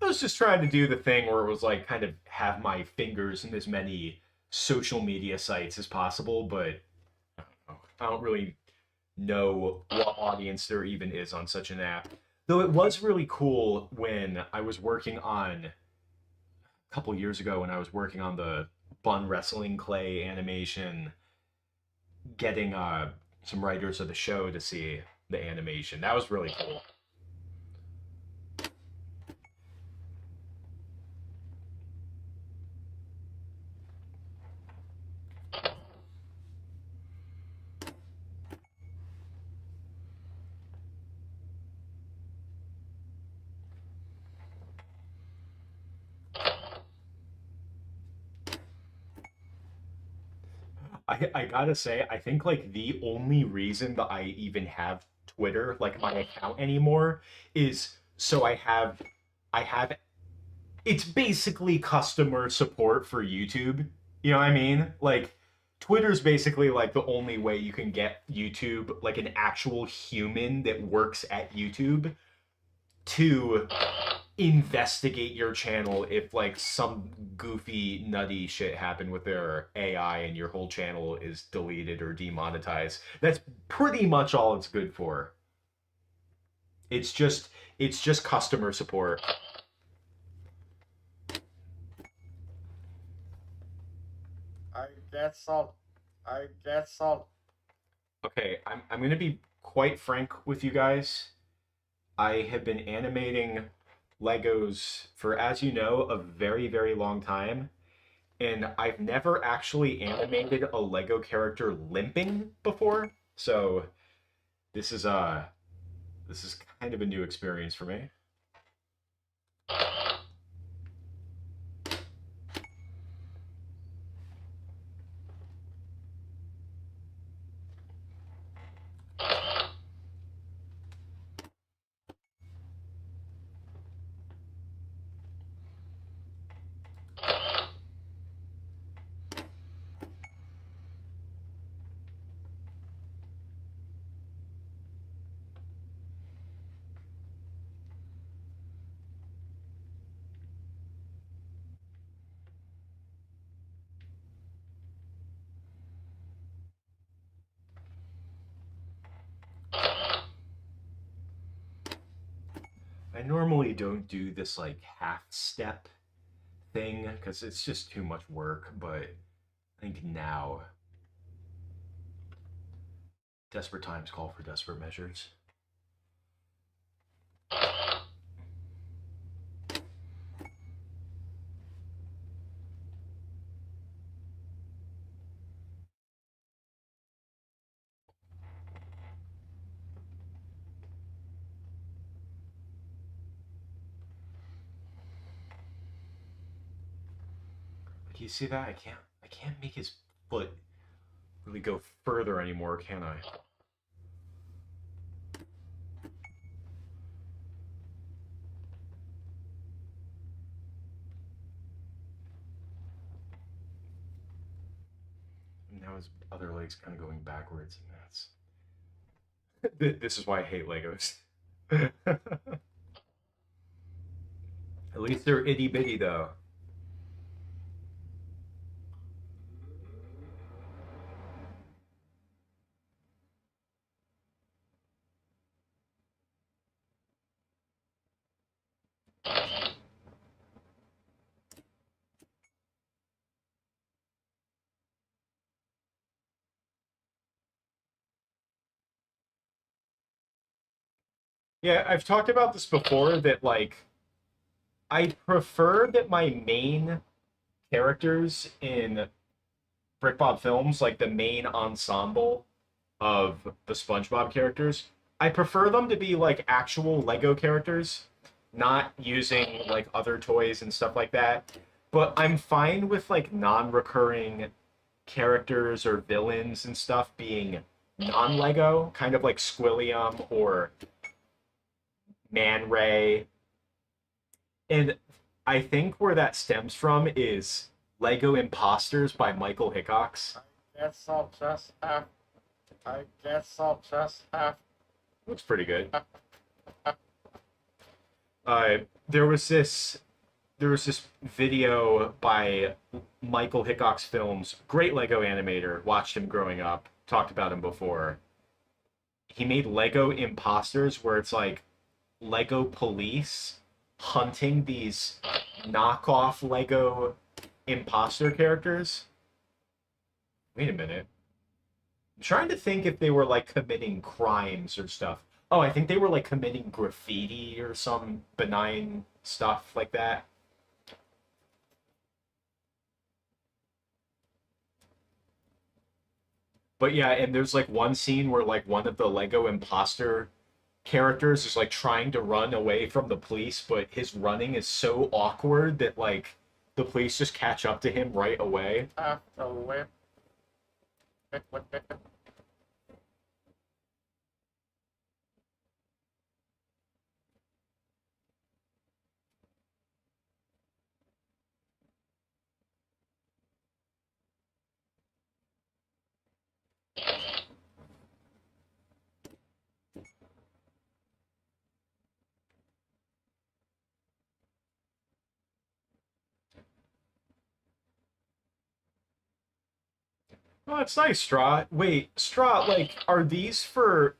I was just trying to do the thing where it was like kind of have my fingers in as many social media sites as possible, but I don't really know what audience there even is on such an app. Though it was really cool when I was working on, a couple years ago, when I was working on the Bun Wrestling Clay animation, getting some writers of the show to see the animation. That was really cool. I gotta say, I think like the only reason that I even have Twitter, like my account anymore, is so I have it's basically customer support for YouTube. You know what I mean? Like Twitter's basically like the only way you can get YouTube, like an actual human that works at YouTube, to investigate your channel if like some goofy nutty shit happened with their AI and your whole channel is deleted or demonetized. That's pretty much all it's good for. It's just customer support. I guess so. I guess so. Okay, I'm gonna be quite frank with you guys. I have been animating Legos for, as you know, a very, very long time. And I've never actually animated a Lego character limping before. So this is kind of a new experience for me. I normally don't do this like half step thing because it's just too much work, but I think now desperate times call for desperate measures. But you see that? I can't make his foot really go further anymore, can I? Now his other leg's kind of going backwards, and that's this is why I hate Legos. At least they're itty bitty though. Yeah, I've talked about this before that like I prefer that my main characters in BrickBob films, like the main ensemble of the SpongeBob characters, I prefer them to be like actual Lego characters, not using like other toys and stuff like that. But I'm fine with like non-recurring characters or villains and stuff being non-Lego, kind of like Squilliam or Man Ray. And I think where that stems from is Lego Imposters by Michael Hickox. Guess I'll just have. I guess I'll just have. Looks pretty good. Uh, there was this video by Michael Hickox Films, great Lego animator. Watched him growing up. Talked about him before. He made Lego Imposters, where it's like Lego police hunting these knockoff Lego imposter characters. Wait a minute. I'm trying to think if they were like committing crimes or stuff. Oh, I think they were like committing graffiti or some benign stuff like that. But yeah, and there's like one scene where like one of the Lego imposter characters is like trying to run away from the police, but his running is so awkward that like the police just catch up to him right away. Have to whip. Whip. Oh, it's nice, Straw. Wait, Straw, like, are these for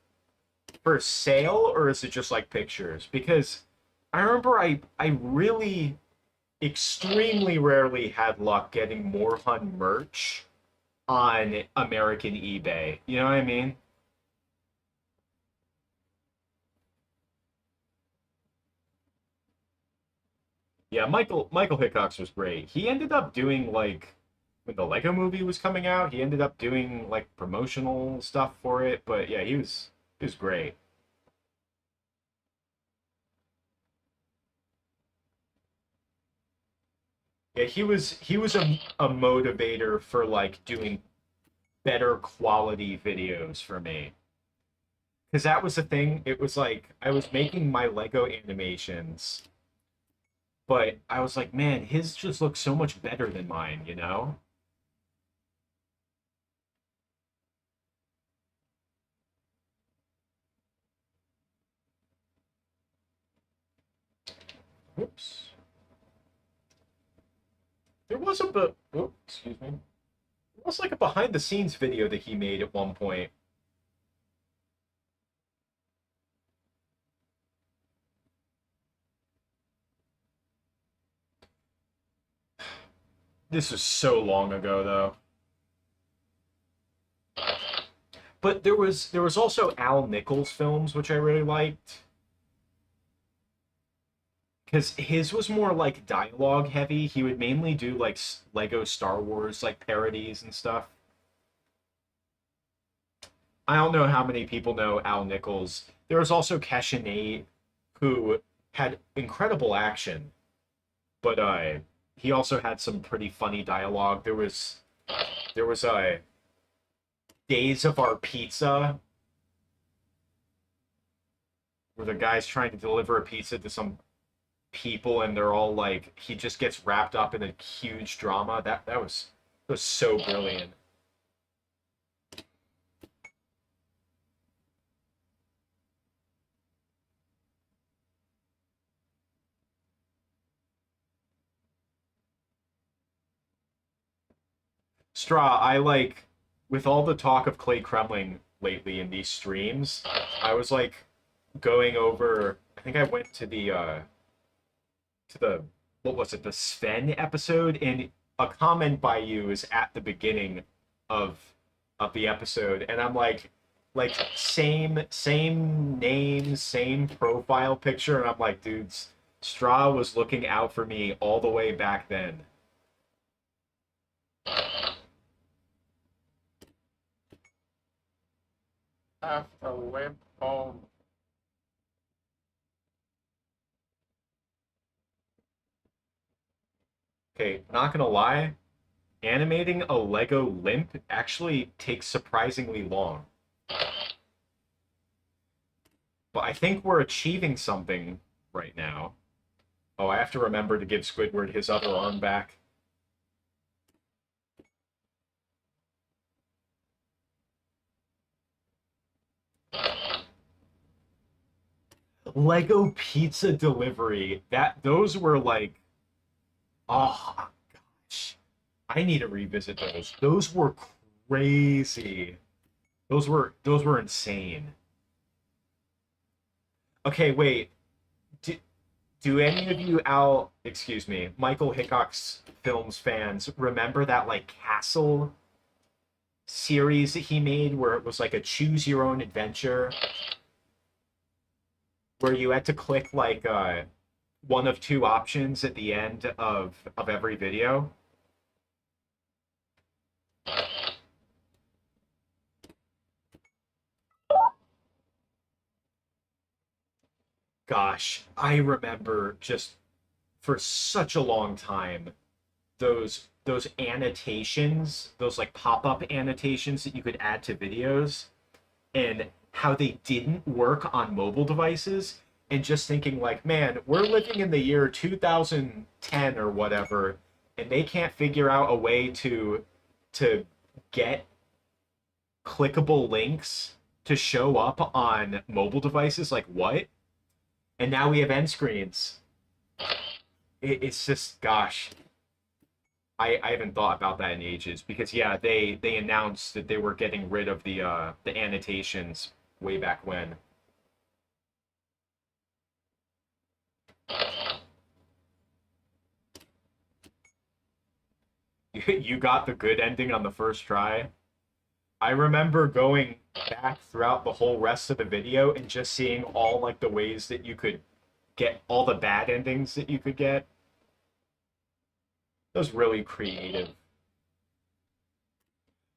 sale or is it just like pictures? Because I remember I really extremely rarely had luck getting More Hun merch on American eBay. You know what I mean? Yeah, Michael Hickox was great. He ended up doing like when the Lego movie was coming out, he ended up doing like promotional stuff for it, but yeah, he was great. Yeah, he was a motivator for like doing better quality videos for me. Because that was the thing. It was like I was making my Lego animations, but I was like, man, his just looks so much better than mine, you know? Whoops. There was a but excuse me. It was like a behind the scenes video that he made at one point. This was so long ago though. But there was also Al Nichols films which I really liked because his was more like dialogue heavy. He would mainly do like Lego Star Wars like parodies and stuff. I don't know how many people know Al Nichols. There was also Kesha who had incredible action, but he also had some pretty funny dialogue. There was Days of Our Pizza, where the guy's trying to deliver a pizza to some people, and they're all like, he just gets wrapped up in a huge drama. That was so brilliant. Straw, I like with all the talk of Clay Kremling lately in these streams, I was like going over. I think I went to the what was it, the Sven episode, and a comment by you is at the beginning of the episode, and I'm like same name, same profile picture, and I'm like, dudes, Straw was looking out for me all the way back then. Have to whip home. Okay, not gonna lie, animating a Lego limp actually takes surprisingly long. But I think we're achieving something right now. Oh, I have to remember to give Squidward his other arm back. Lego pizza delivery. Those were like, oh gosh. I need to revisit those. Those were crazy. Those were insane. Okay, wait. Do any of you excuse me, Michael Hickok's films fans remember that like castle series that he made where it was like a choose your own adventure where you had to click like one of two options at the end of every video? Gosh, I remember just for such a long time those annotations, those like pop-up annotations that you could add to videos and how they didn't work on mobile devices and just thinking like, man, we're living in the year 2010 or whatever and they can't figure out a way to get clickable links to show up on mobile devices. Like what? And now we have end screens. It's just, gosh, I haven't thought about that in ages because yeah, they announced that they were getting rid of the annotations way back when. You got the good ending on the first try. I remember going back throughout the whole rest of the video and just seeing all like the ways that you could get all the bad endings that you could get. That was really creative.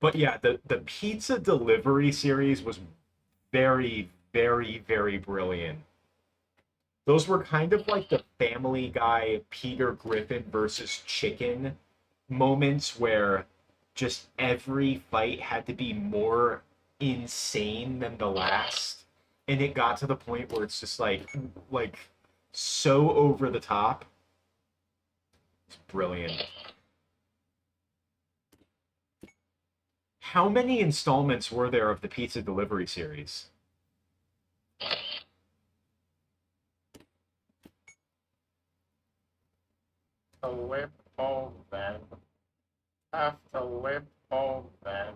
But yeah, the pizza delivery series was very, very, very brilliant. Those were kind of like the Family Guy, Peter Griffin versus Chicken moments where just every fight had to be more insane than the last. And it got to the point where it's just like so over the top. It's brilliant. How many installments were there of the pizza delivery series? To live home then. Have to live home then.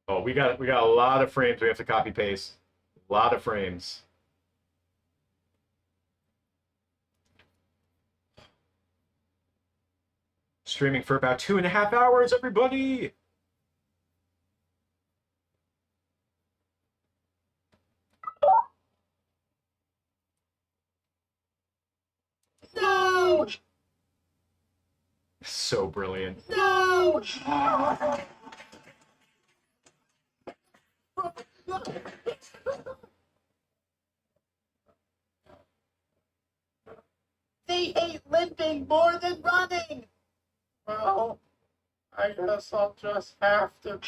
Oh, we got a lot of frames we have to copy paste. A lot of frames. Streaming for about 2.5 hours, everybody. No! So brilliant. No! They hate limping more than running! Well, I guess I'll just have to.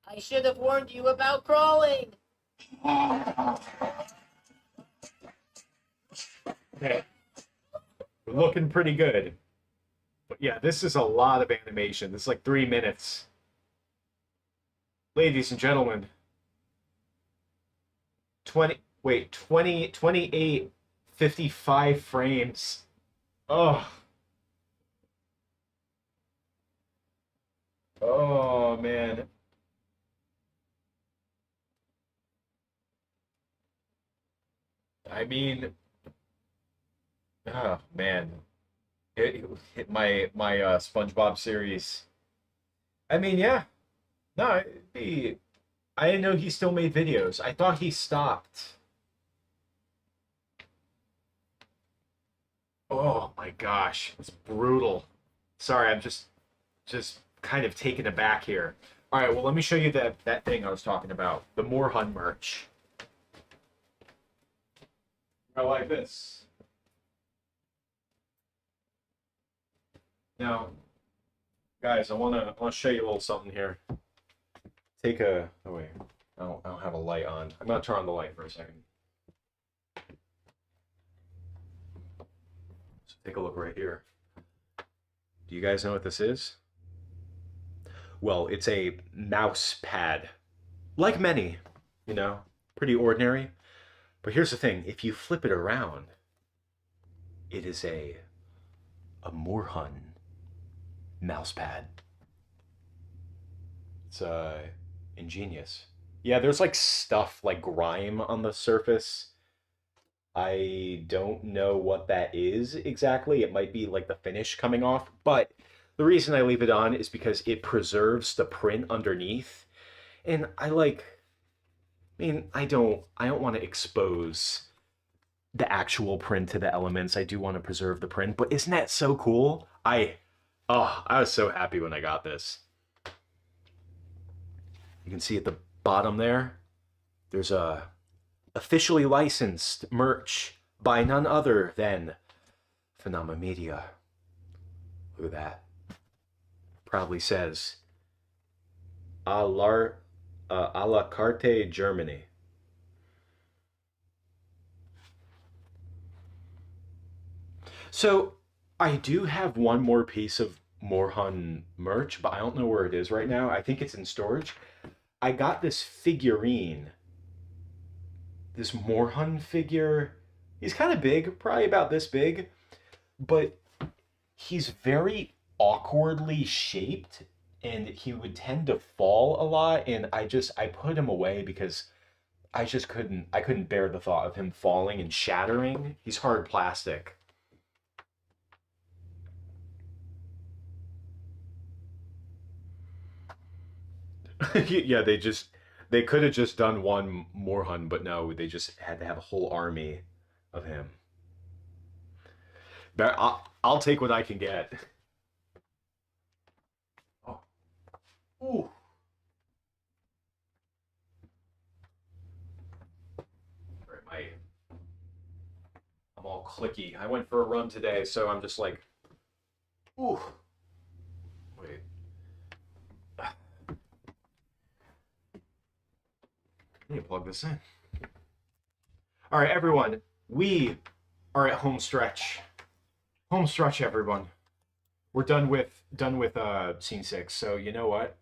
I should have warned you about crawling! Okay. We're looking pretty good. But yeah, this is a lot of animation. This is like 3 minutes. Ladies and gentlemen. 28, 55 frames. Oh. Oh, man. I mean, oh man, it hit my SpongeBob series. I mean, yeah, no, I didn't know he still made videos. I thought he stopped. Oh my gosh, it's brutal. Sorry, I'm just kind of taken aback here. All right, well, let me show you that thing I was talking about, the Moorhun merch. I like this. Now, guys, I wanna show you a little something here. Take a oh wait, I don't have a light on. I'm gonna turn on the light for a second. So take a look right here. Do you guys know what this is? Well, it's a mouse pad. Like many, you know, pretty ordinary. But here's the thing, if you flip it around, it is a Moorhun mouse pad. It's ingenious. Yeah, there's like stuff like grime on the surface. I don't know what that is exactly. It might be like the finish coming off, but the reason I leave it on is because it preserves the print underneath. And I don't want to expose the actual print to the elements. I do want to preserve the print, but isn't that so cool? I was so happy when I got this. You can see at the bottom there, there's a officially licensed merch by none other than Phenomena Media. Look at that. Proudly says a la carte Germany. So I do have one more piece of Moorhun merch, but I don't know where it is right now. I think it's in storage. I got this figurine, this Moorhun figure. He's kind of big, probably about this big, but he's very awkwardly shaped and he would tend to fall a lot, and I put him away because I couldn't bear the thought of him falling and shattering. He's hard plastic. Yeah, they could have just done one Moorhun, but no, they just had to have a whole army of him. But I'll take what I can get. Oh. Ooh. I'm all clicky. I went for a run today, so I'm just like, ooh. Wait. I need to plug this in. All right, everyone. We are at home stretch. Home stretch, everyone. We're done with scene 6. So you know what?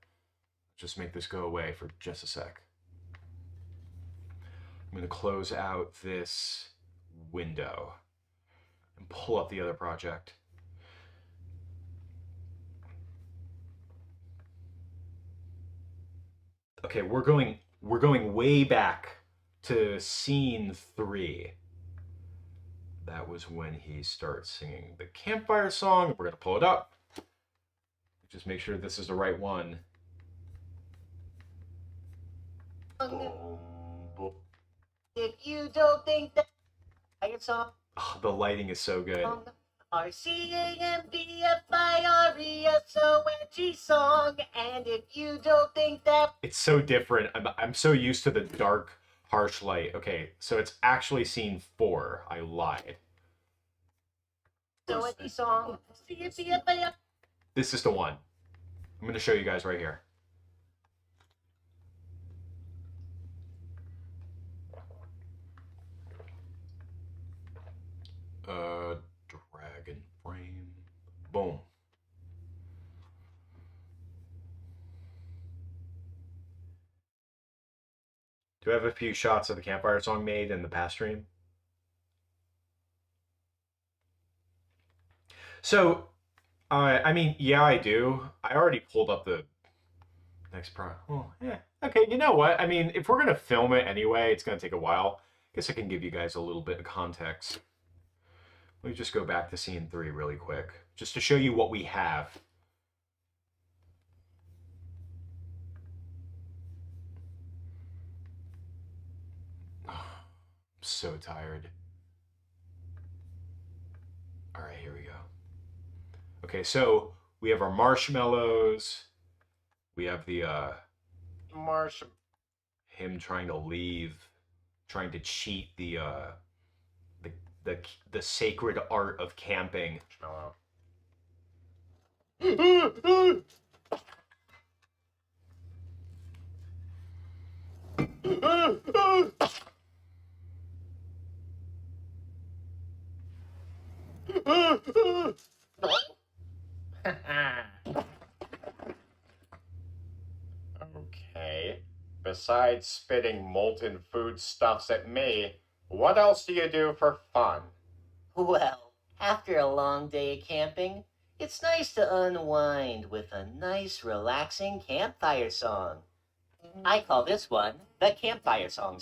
Just make this go away for just a sec. I'm gonna close out this window and pull up the other project. Okay, we're going way back to scene 3. That was when he starts singing the campfire song. We're gonna pull it up. Just make sure this is the right one. If you don't think that I song, Oh, the lighting is so good. RCAMBFIRESONG song, and if you don't think that It's so different. I'm so used to the dark, harsh light. Okay, so it's actually scene 4. I lied. so any song, CFCFIF. This is the one. I'm going to show you guys right here. Dragon frame. Boom. Do I have a few shots of the campfire song made in the past stream? So, I mean, yeah, I do. I already pulled up the next pro. Well, yeah. Okay, you know what? I mean, if we're going to film it anyway, it's going to take a while. I guess I can give you guys a little bit of context. Let me just go back to scene 3 really quick, just to show you what we have. Oh, I'm so tired. All right, here we go. Okay, so we have our marshmallows. We have the him trying to leave, trying to cheat the sacred art of camping. Okay. Besides spitting molten foodstuffs at me, what else do you do for fun? Well, after a long day of camping, it's nice to unwind with a nice, relaxing campfire song. I call this one the Campfire Song.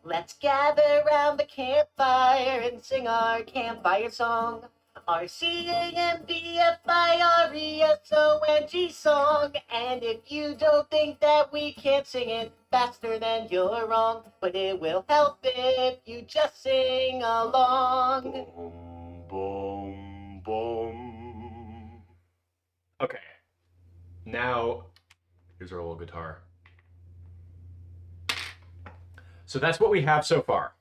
Let's gather round the campfire and sing our campfire song. Our CAMPFIRESONG song. And if you don't think that we can't sing it faster, then you're wrong. But it will help if you just sing along. Boom, boom, boom. Okay. Now, here's our little guitar. So that's what we have so far.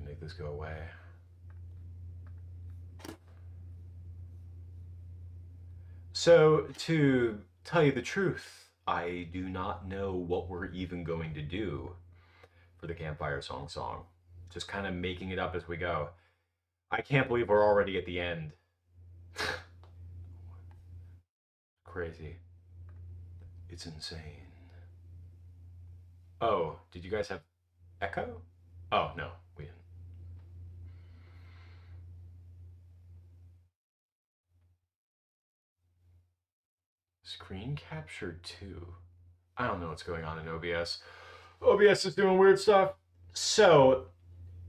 Make this go away. So, to tell you the truth, I do not know what we're even going to do for the Campfire Song. Just kind of making it up as we go. I can't believe we're already at the end. Crazy. It's insane. Oh, did you guys have echo? Oh, no, we didn't. Screen capture 2. I don't know what's going on in OBS. OBS is doing weird stuff. So,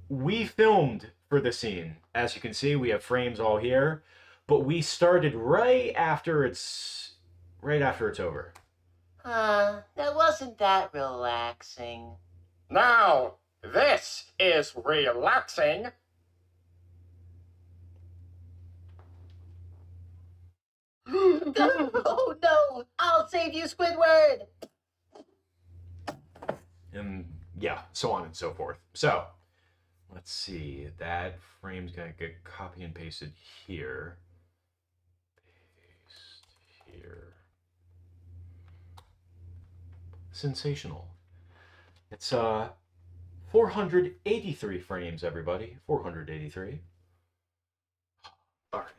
we filmed for the scene. As you can see, we have frames all here, but we started right after it's over. That wasn't that relaxing. Now, this is relaxing. Oh no! I'll save you, Squidward! And yeah, so on and so forth. So, let's see. That frame's gonna get copy and pasted here. Paste here. Sensational. It's 483 frames, everybody. 483. All right.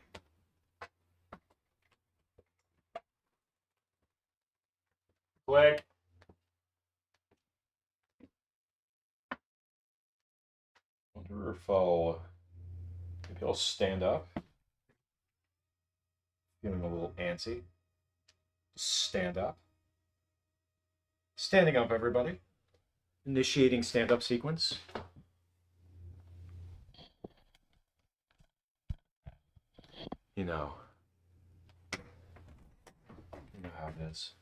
Click. Wonder if maybe I'll stand up. Feeling a little antsy. Stand up. Standing up, everybody. Initiating stand-up sequence. You know how it is.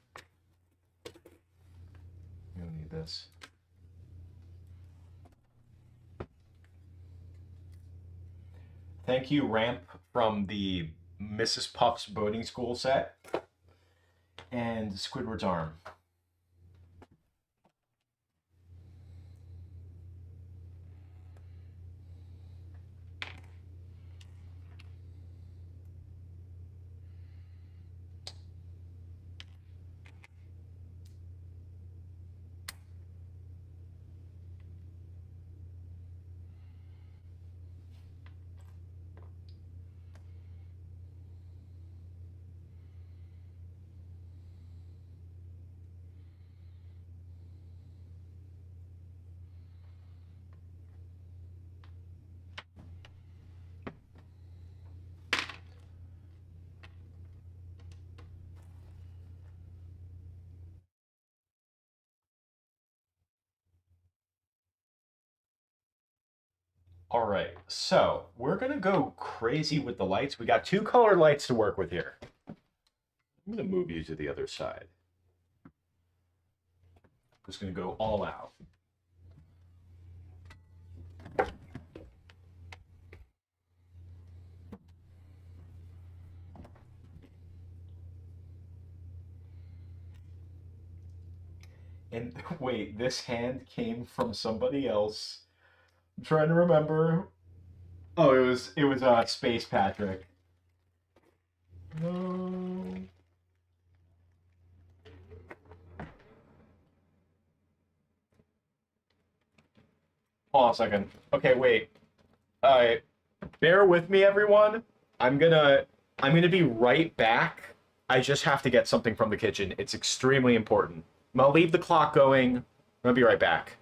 You don't need this. Thank you, Ramp, from the Mrs. Puff's boating school set. And Squidward's arm. All right, so we're gonna go crazy with the lights. We got 2 color lights to work with here. I'm gonna move you to the other side. Just gonna go all out. And wait, this hand came from somebody else. I'm trying to remember. Oh, it was Space Patrick. No. Hold on a second. Okay, wait. Bear with me, everyone. I'm gonna be right back. I just have to get something from the kitchen. It's extremely important. I'm gonna leave the clock going. I'm gonna be right back.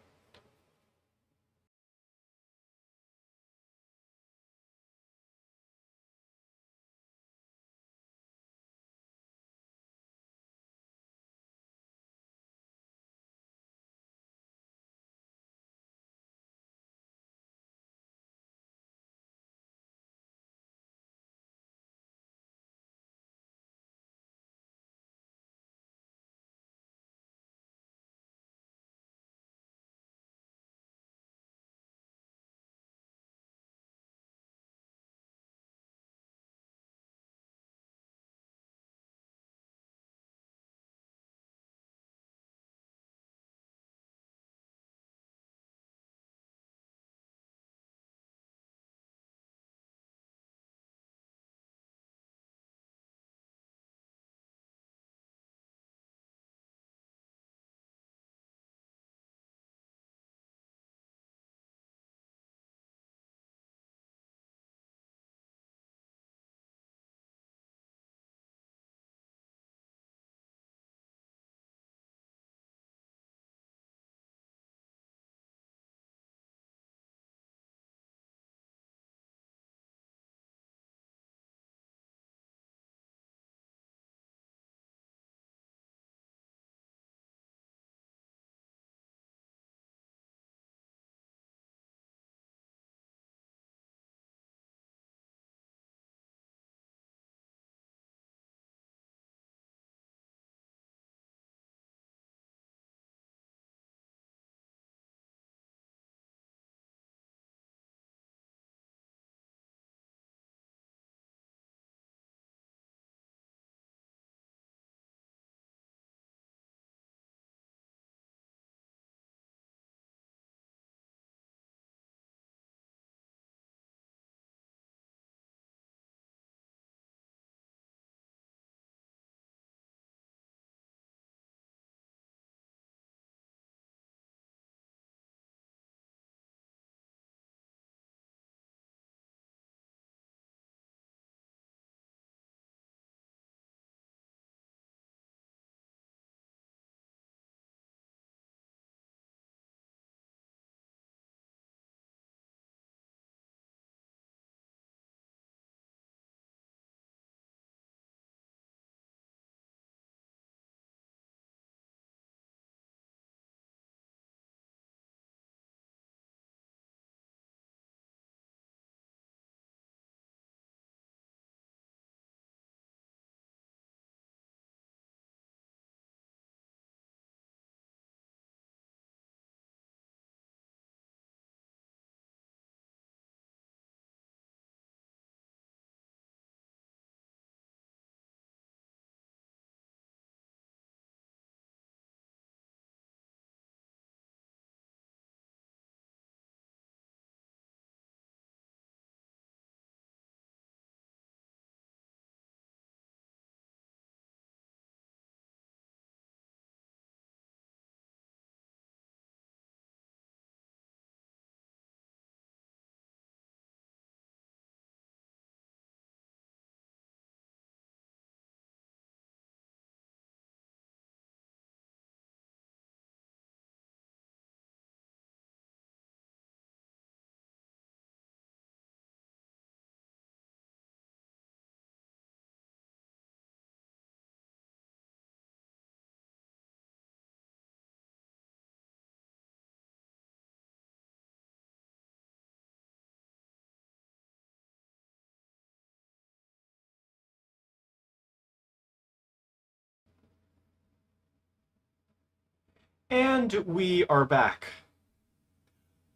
And we are back.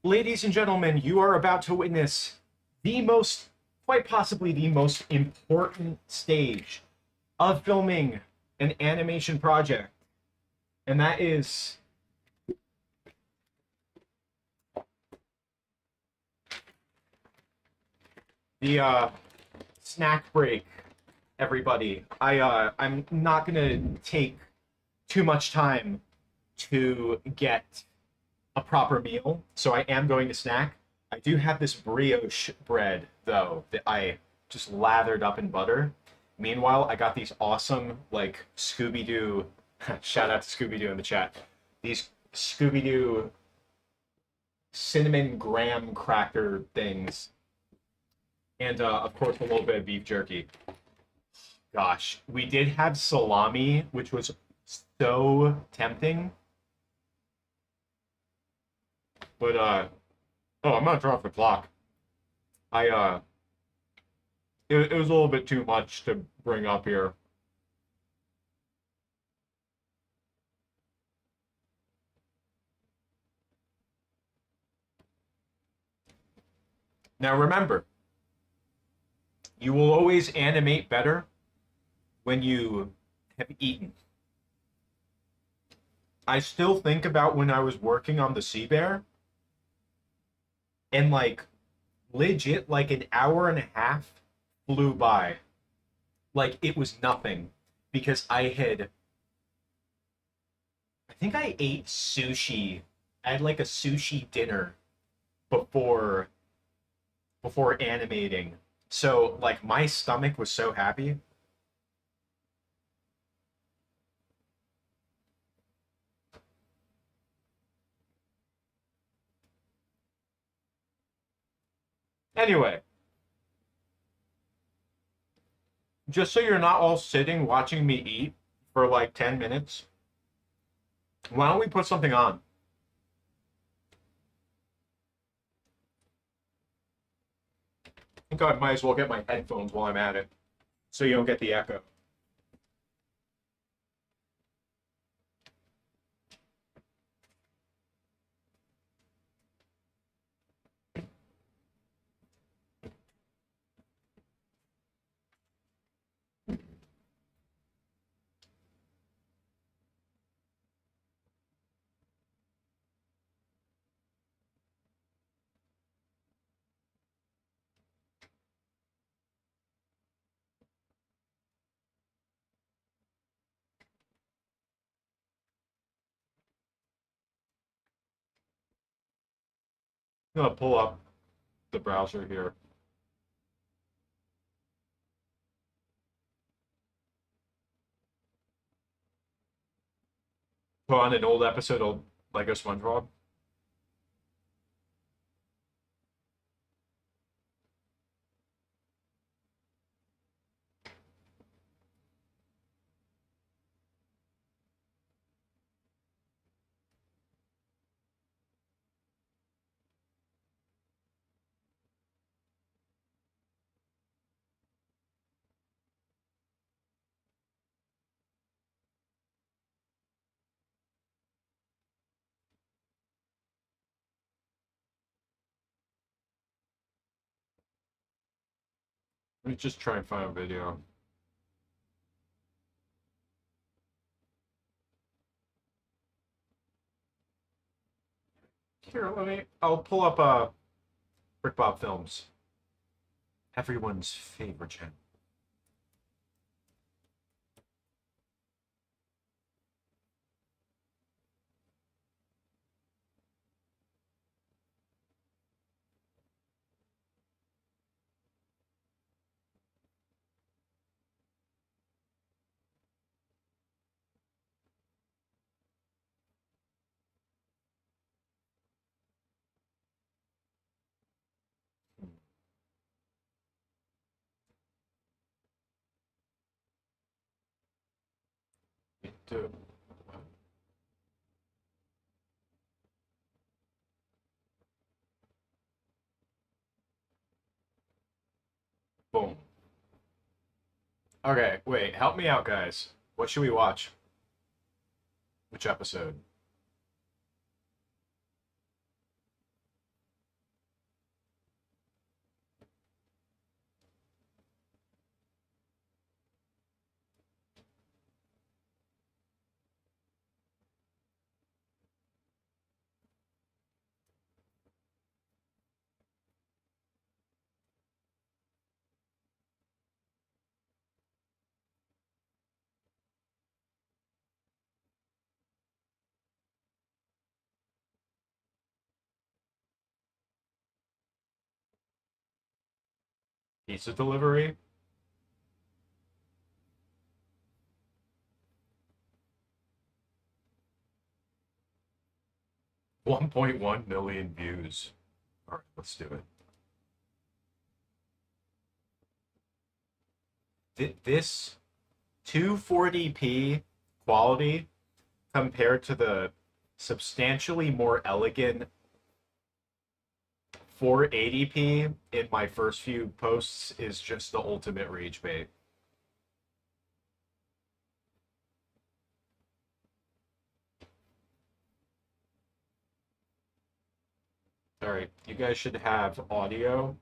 Ladies and gentlemen, you are about to witness the most, quite possibly the most important stage of filming an animation project. And that is the snack break everybody. I'm not gonna take too much time to get a proper meal, so I am going to snack. I do have this brioche bread though that I just lathered up in butter. Meanwhile, I got these awesome like Scooby Doo. Shout out to Scooby Doo in the chat. These Scooby Doo cinnamon graham cracker things, and of course a little bit of beef jerky. Gosh, we did have salami, which was so tempting. But oh, I'm gonna turn off the clock. I it was a little bit too much to bring up here. Now remember, you will always animate better when you have eaten. I still think about when I was working on the sea bear, and like legit, like an hour and a half flew by. Like it was nothing because I think I ate sushi. I had like a sushi dinner before animating. So like my stomach was so happy. Anyway, just so you're not all sitting watching me eat for like 10 minutes, why don't we put something on? I think I might as well get my headphones while I'm at it, so you don't get the echo. I'm gonna pull up the browser here. Put on an old episode of Lego SpongeBob. Let me just try and find a video. Here, I'll pull up BrickBob Films. Everyone's favorite channel. Dude. Boom. Okay, wait, help me out, guys. What should we watch? Which episode? Pizza delivery? $1.1 million views. Alright, let's do it. This 240p quality compared to the substantially more elegant 480p in my first few posts is just the ultimate rage bait. Alright, you guys should have audio.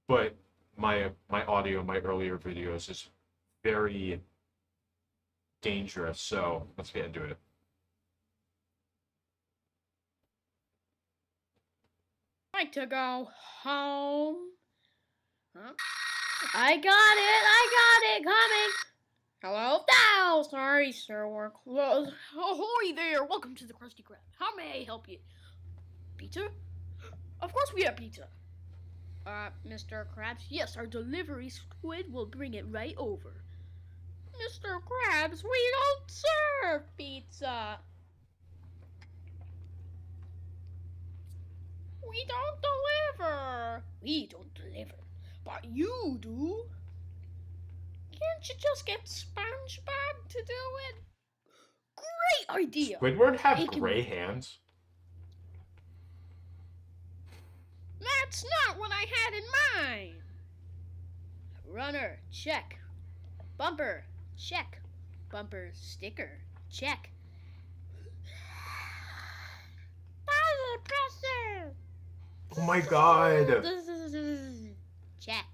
But my audio in my earlier videos is very dangerous, so let's get into it. Like to go home. Huh? I got it coming. Hello? Oh, sorry, sir, we're closed. Ahoy there, welcome to the Krusty Krab. How may I help you? Pizza? Of course we have pizza. Mr. Krabs, yes, our delivery squid will bring it right over. Mr. Krabs, we don't serve pizza. We don't deliver. We don't deliver. But you do. Can't you just get SpongeBob to do it? Great idea. Squidward have Hey, can gray we- hands? That's not what I had in mind. Runner, check. Bumper, check. Bumper sticker, check. Buzzer presser. Oh my god! Check.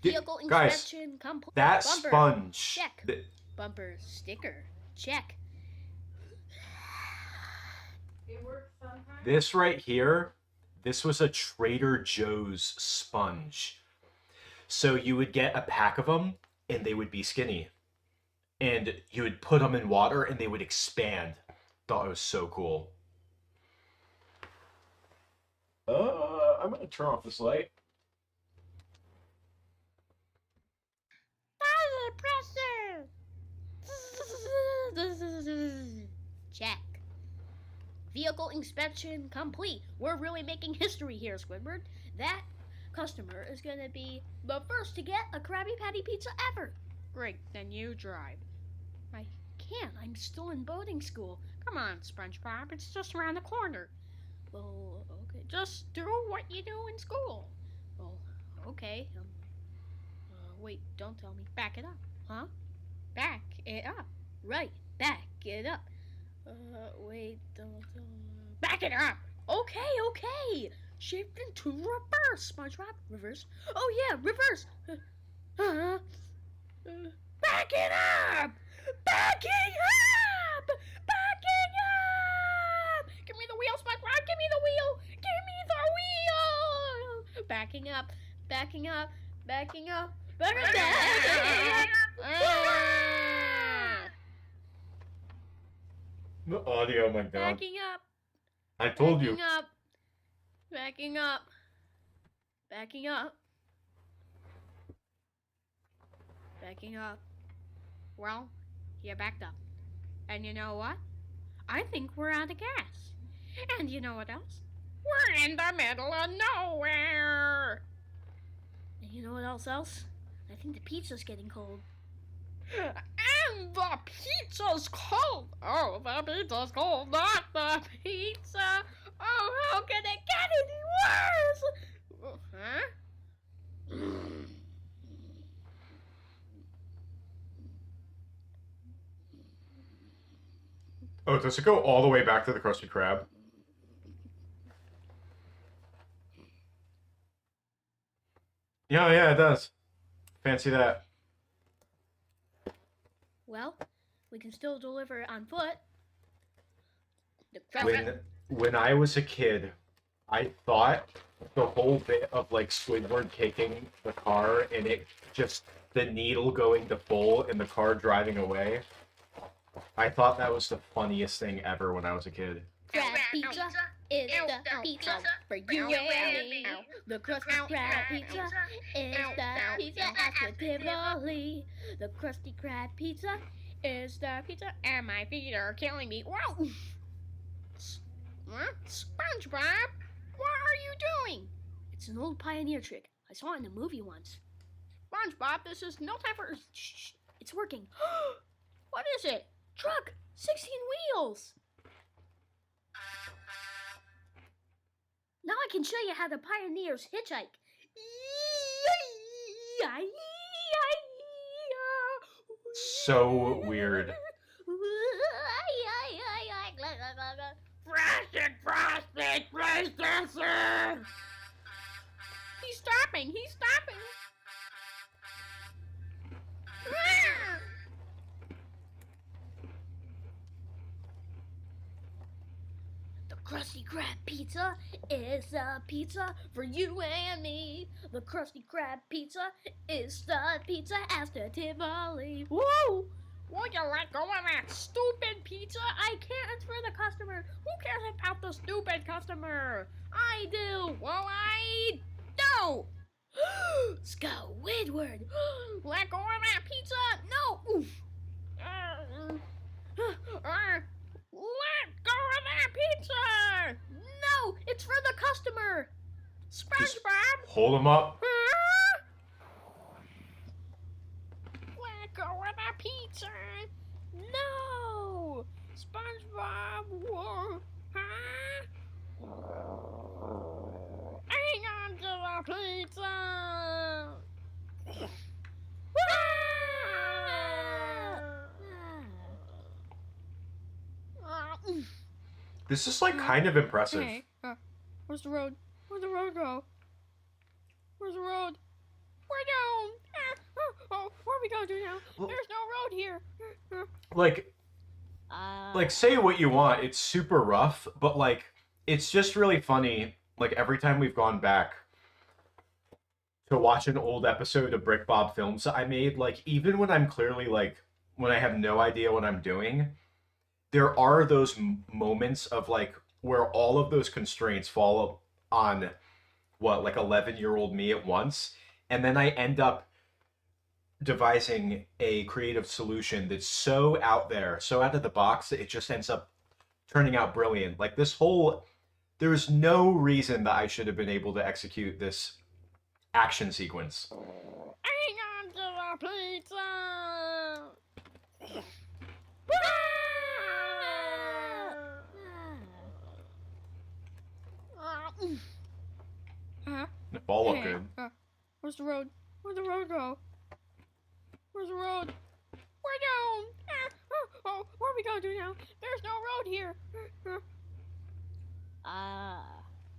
Di- Vehicle guys, inspection complete. That Bumper, sponge. check. th- Bumper sticker, check. It works sometimes. This right here, this was a Trader Joe's sponge. So you would get a pack of them, and they would be skinny. And you would put them in water, and they would expand. Thought it was so cool. I'm gonna turn off this light. Buzzer presser. Check. Vehicle inspection complete. We're really making history here, Squidward. That customer is gonna be the first to get a Krabby Patty pizza ever. Great, then you drive. I can't. I'm still in boating school. Come on, SpongeBob. It's just around the corner. Well, okay. Just do what you do in school. Well, okay. Wait, don't tell me. Back it up. Huh? Back it up. Right. Back it up. Wait, don't. Back it up. Okay. Shift into reverse, SpongeBob. Reverse. Oh yeah, reverse. Back it up. Backing up. Backing up. Give me the wheel, SpongeBob. Give me the wheel. Give me the wheel. Backing up. Backing up. Backing up. Backing up. The audio, my god. Backing up. I told you. Backing up. Backing up. Backing up. Backing up. Well, you backed up. And you know what? I think we're out of gas. And you know what else? We're in the middle of nowhere. And you know what else? I think the pizza's getting cold. And the pizza's cold. Oh, the pizza's cold, not the pizza. Oh, how can it get any worse? Huh? Oh, does it go all the way back to the Krusty Krab? Yeah, it does. Fancy that. Well, we can still deliver on foot. When I was a kid, I thought the whole bit of like Squidward taking the car and it just the needle going to full and the car driving away. I thought that was the funniest thing ever when I was a kid. Crab pizza, is the pizza for you and me. The Krusty Krab pizza is the pizza positively. The Krusty Krab pizza is the pizza, and my feet are killing me. Whoa! SpongeBob, what are you doing? It's an old pioneer trick. I saw it in a movie once. SpongeBob, this is no time for. Shh, it's working. What is it? Truck, 16 wheels. Now I can show you how the pioneers hitchhike. So weird. Frosted, race dancer! He's stopping, he's stopping! The Krusty Krab pizza is a pizza for you and me. The Krusty Krab pizza is the pizza after Tivoli. Whoa! Will you let go of that stupid pizza? I can't. It's for the customer. Who cares about the stupid customer? I do. Well, I don't. Squidward. Let go of that pizza. No. Oof. Let go of that pizza. No, it's for the customer. SpongeBob. Hold him up. Let go of that pizza. No, SpongeBob. Whoa. Huh? Hang on to the pizza. This is like kind of impressive. Hey, where's the road? Where'd the road go? Where's the road? We're down. Oh, what are we gonna do now? Well, There's no road here. Like say what you want. It's super rough, but like it's just really funny. Like every time we've gone back to watch an old episode of BrickBob films I made, like even when I'm clearly like when I have no idea what I'm doing, there are those moments of like where all of those constraints fall on what like 11-year-old me at once, and then I end up devising a creative solution that's so out there, so out of the box that it just ends up turning out brilliant. Like this whole, there's no reason that I should have been able to execute this action sequence. Hang on to the pizza. The ball looked good. Where's the road? Where'd the road go? Where's the road? We're down. Oh, what are we gonna do now? There's no road here.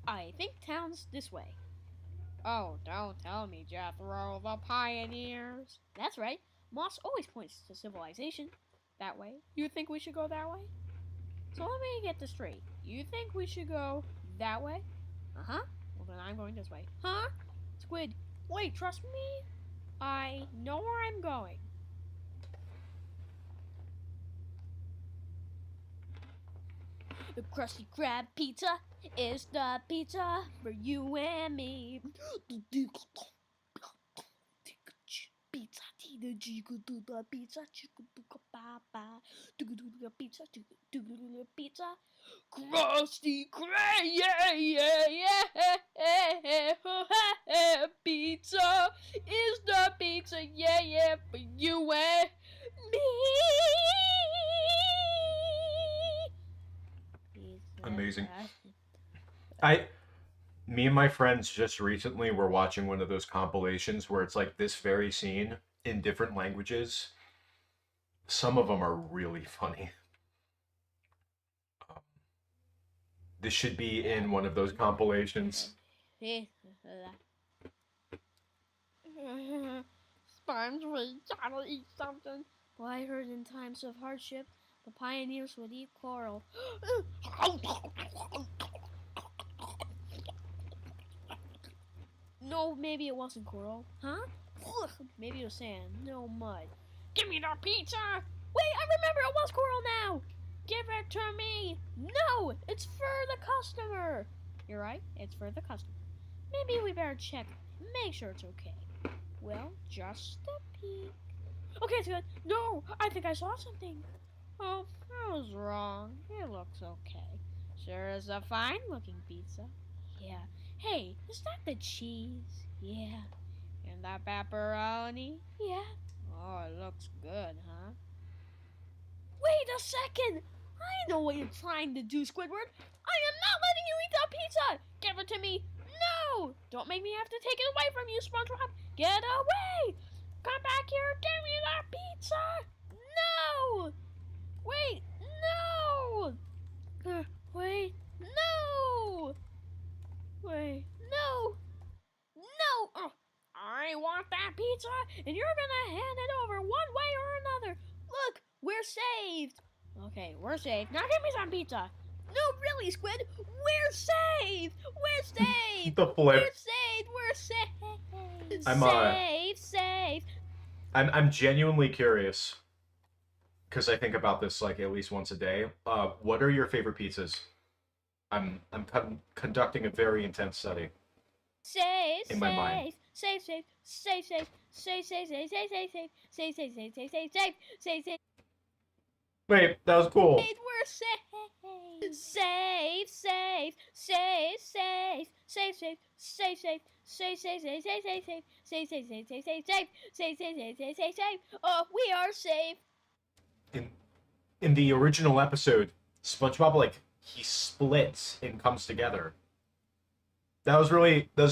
I think town's this way. Oh, don't tell me, Jethro, the pioneers. That's right. Moss always points to civilization. That way. You think we should go that way? So let me get this straight. You think we should go that way? Uh-huh. Well, then I'm going this way. Huh? Squid, wait, trust me? I know where I'm going. The Krusty Krab pizza is the pizza for you and me. Pizza. Krusty Krab, yeah. Pizza is the pizza, yeah, for you and me. Amazing. Me and my friends just recently were watching one of those compilations where it's like this very scene in different languages. Some of them are really funny. This should be in one of those compilations. Sponge, we gotta eat something. Well, I heard in times of hardship, the pioneers would eat coral. No, maybe it wasn't coral. Huh? Maybe it was sand. No mud. Give me the pizza! Wait, I remember it was coral now! Give it to me! No! It's for the customer! You're right, it's for the customer. Maybe we better check, make sure it's okay. Well, just a peek. Okay, it's good. No, I think I saw something. Oh, I was wrong. It looks okay. Sure is a fine looking pizza. Yeah. Hey, is that the cheese? Yeah. And that pepperoni? Yeah. Oh, it looks good, huh? Wait a second! I know what you're trying to do, Squidward. I am not letting you eat that pizza! Give it to me! No! Don't make me have to take it away from you, SpongeBob! Get away! Come back here! Give me that pizza! No! Wait! No! Wait! No! Wait! No! No! Oh, I want that pizza, and you're gonna hand it over one way or another. Look, we're saved. Okay, we're saved. Now give me some pizza. No, really, Squid. We're saved. We're saved. The flip. We're saved. We're saved. Save. I'm genuinely curious because I think about this like at least once a day. What are your favorite pizzas? I'm conducting a very intense study. Save. In my mind. Save. Wait, that was cool. We're safe. Safe. Oh, we are safe. In the original episode, SpongeBob like he splits and comes together. That was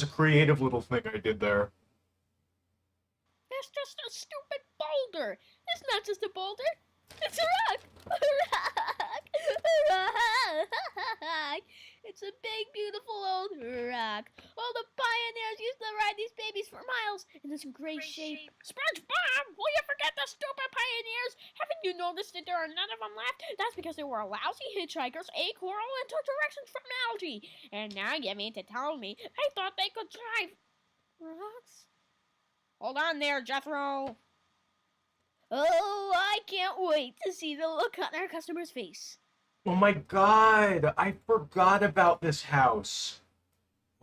a creative little thing I did there. That's just a stupid boulder. It's not just a boulder. It's a rock. A rock. It's a big, beautiful old rock. All the pioneers used to ride these babies for miles, and it's in great shape. SpongeBob, will you forget the stupid pioneers? Haven't you noticed that there are none of them left? That's because they were lousy hitchhikers, ate coral, and took directions from algae. And now you mean to tell me I thought they could drive rocks? Hold on there, Jethro. Oh, I can't wait to see the look on our customer's face. Oh my god, I forgot about this house.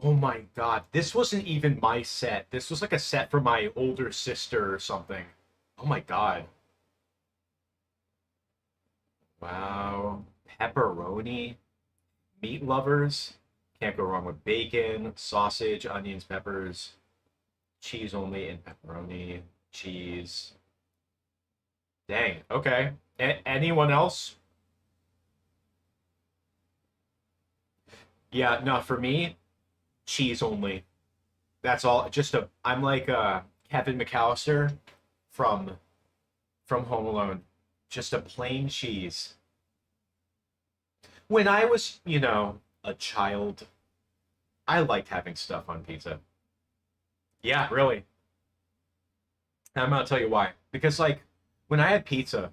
Oh my god, this wasn't even my set. This was like a set for my older sister or something. Oh my god. Wow. Pepperoni. Meat lovers. Can't go wrong with bacon, sausage, onions, peppers. Cheese only and pepperoni. Cheese. Dang, okay. Anyone else? Yeah, no, for me, cheese only. That's all. I'm like Kevin McAllister from Home Alone. Just a plain cheese. When I was, a child, I liked having stuff on pizza. Yeah, really. And I'm gonna tell you why. Because like when I had pizza,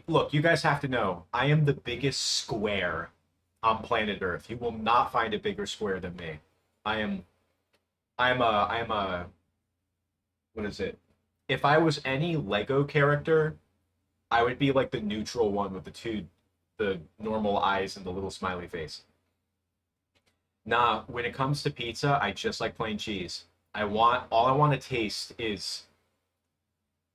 look, you guys have to know, I am the biggest square on planet Earth. You will not find a bigger square than me. I am a what is it? If I was any Lego character, I would be like the neutral one with the normal eyes and the little smiley face. Nah, when it comes to pizza, I just like plain cheese. All I want to taste is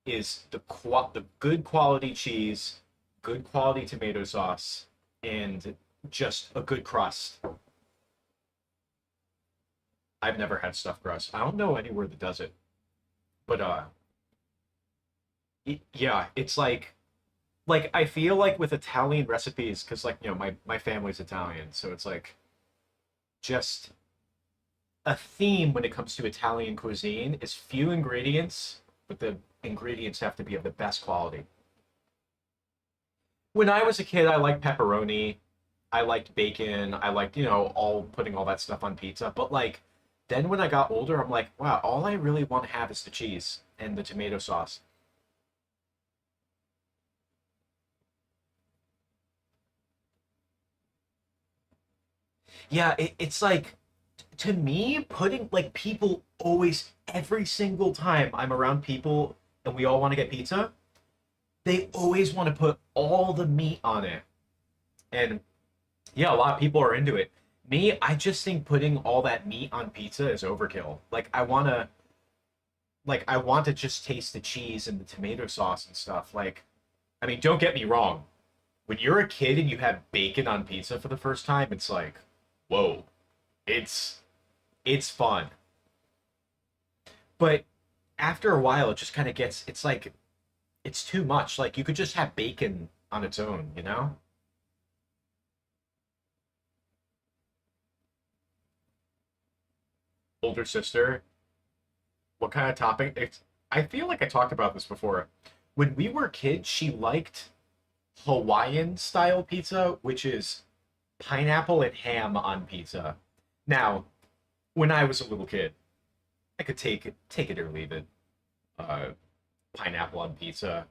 the good quality cheese, good quality tomato sauce, and just a good crust. I've never had stuffed crust. I don't know anywhere that does it. But yeah, it's like I feel like with Italian recipes, because like my family's Italian, so it's like just a theme when it comes to Italian cuisine is few ingredients, but the ingredients have to be of the best quality. When I was a kid, I liked pepperoni, I liked bacon, I liked, all putting all that stuff on pizza. But like then when I got older, I'm like, wow, all I really want to have is the cheese and the tomato sauce. Yeah, it's like to me, putting like people always every single time I'm around people and we all want to get pizza, They always want to put all the meat on it. And yeah, a lot of people are into it. Me, I just think putting all that meat on pizza is overkill. I want to just taste the cheese and the tomato sauce and stuff. Like, I mean, don't get me wrong. When you're a kid and you have bacon on pizza for the first time, it's like, whoa. It's fun. But after a while it just kind of gets it's like it's too much. Like you could just have bacon on its own, you know? Older sister, what kind of topping? I feel like I talked about this before. When we were kids, she liked Hawaiian style pizza, which is pineapple and ham on pizza. Now, when I was a little kid, I could take it or leave it. Uh, Pineapple on pizza.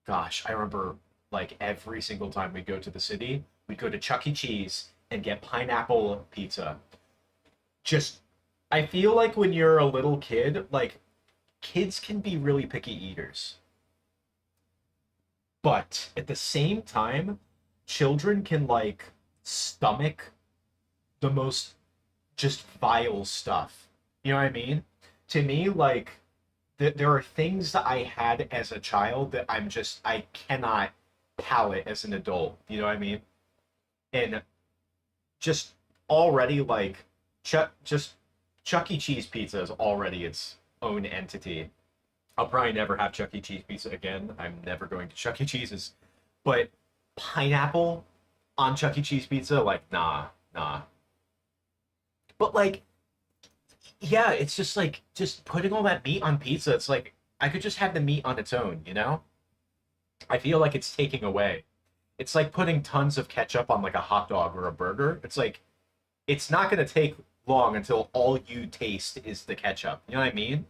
Gosh, I remember like every single time we'd go to the city, we'd go to Chuck E. Cheese and get pineapple pizza. Just, I feel like when you're a little kid, like kids can be really picky eaters. But at the same time, children can like stomach the most just vile stuff. You know what I mean? To me, like there are things that I had as a child that I cannot palate as an adult. You know what I mean? And just already like just Chuck E. Cheese pizza is already its own entity. I'll probably never have Chuck E. Cheese pizza again. I'm never going to Chuck E. Cheese's. But pineapple on Chuck E. Cheese pizza, like, nah, nah. But like, yeah, it's just like just putting all that meat on pizza. It's like I could just have the meat on its own, you know? I feel like it's taking away. It's like putting tons of ketchup on like a hot dog or a burger. It's like it's not gonna take long until all you taste is the ketchup. You know what I mean?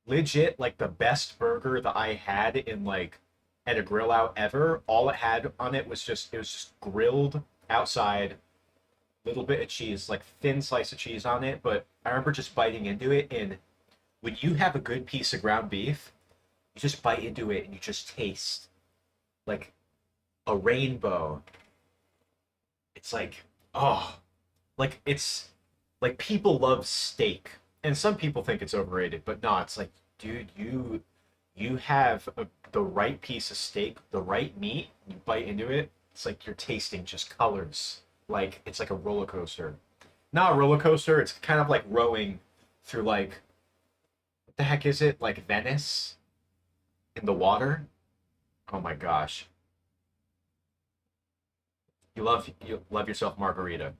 Legit, like the best burger that I had in like at a grill out ever, all it had on it was just grilled outside, little bit of cheese, like thin slice of cheese on it. But I remember just biting into it, and when you have a good piece of ground beef, you just bite into it and you just taste like a rainbow. It's like, oh, like it's like people love steak, and some people think it's overrated, but no, it's like, dude, you have the right piece of steak, the right meat, you bite into it, it's like you're tasting just colors. Like it's like a roller coaster. Not a roller coaster, it's kind of like rowing through like what the heck is it? Like Venice in the water? Oh my gosh. You love yourself margarita.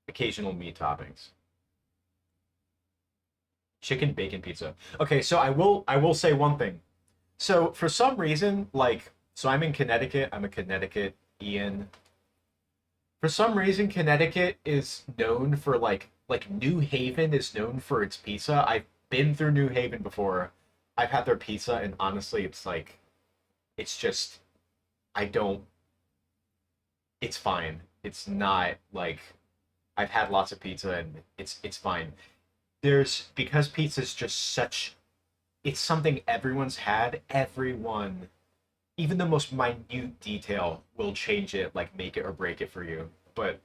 Occasional meat toppings. Chicken bacon pizza. Okay, so I will say one thing. So for some reason, like so I'm in Connecticut, I'm a Connecticut Ian. For some reason, Connecticut is known for like New Haven is known for its pizza. I've been through New Haven before. I've had their pizza, and honestly, it's like it's just I don't it's fine. It's not like I've had lots of pizza and it's fine. There's because pizza's just such it's something everyone's had. Everyone, even the most minute detail will change it, like make it or break it for you. But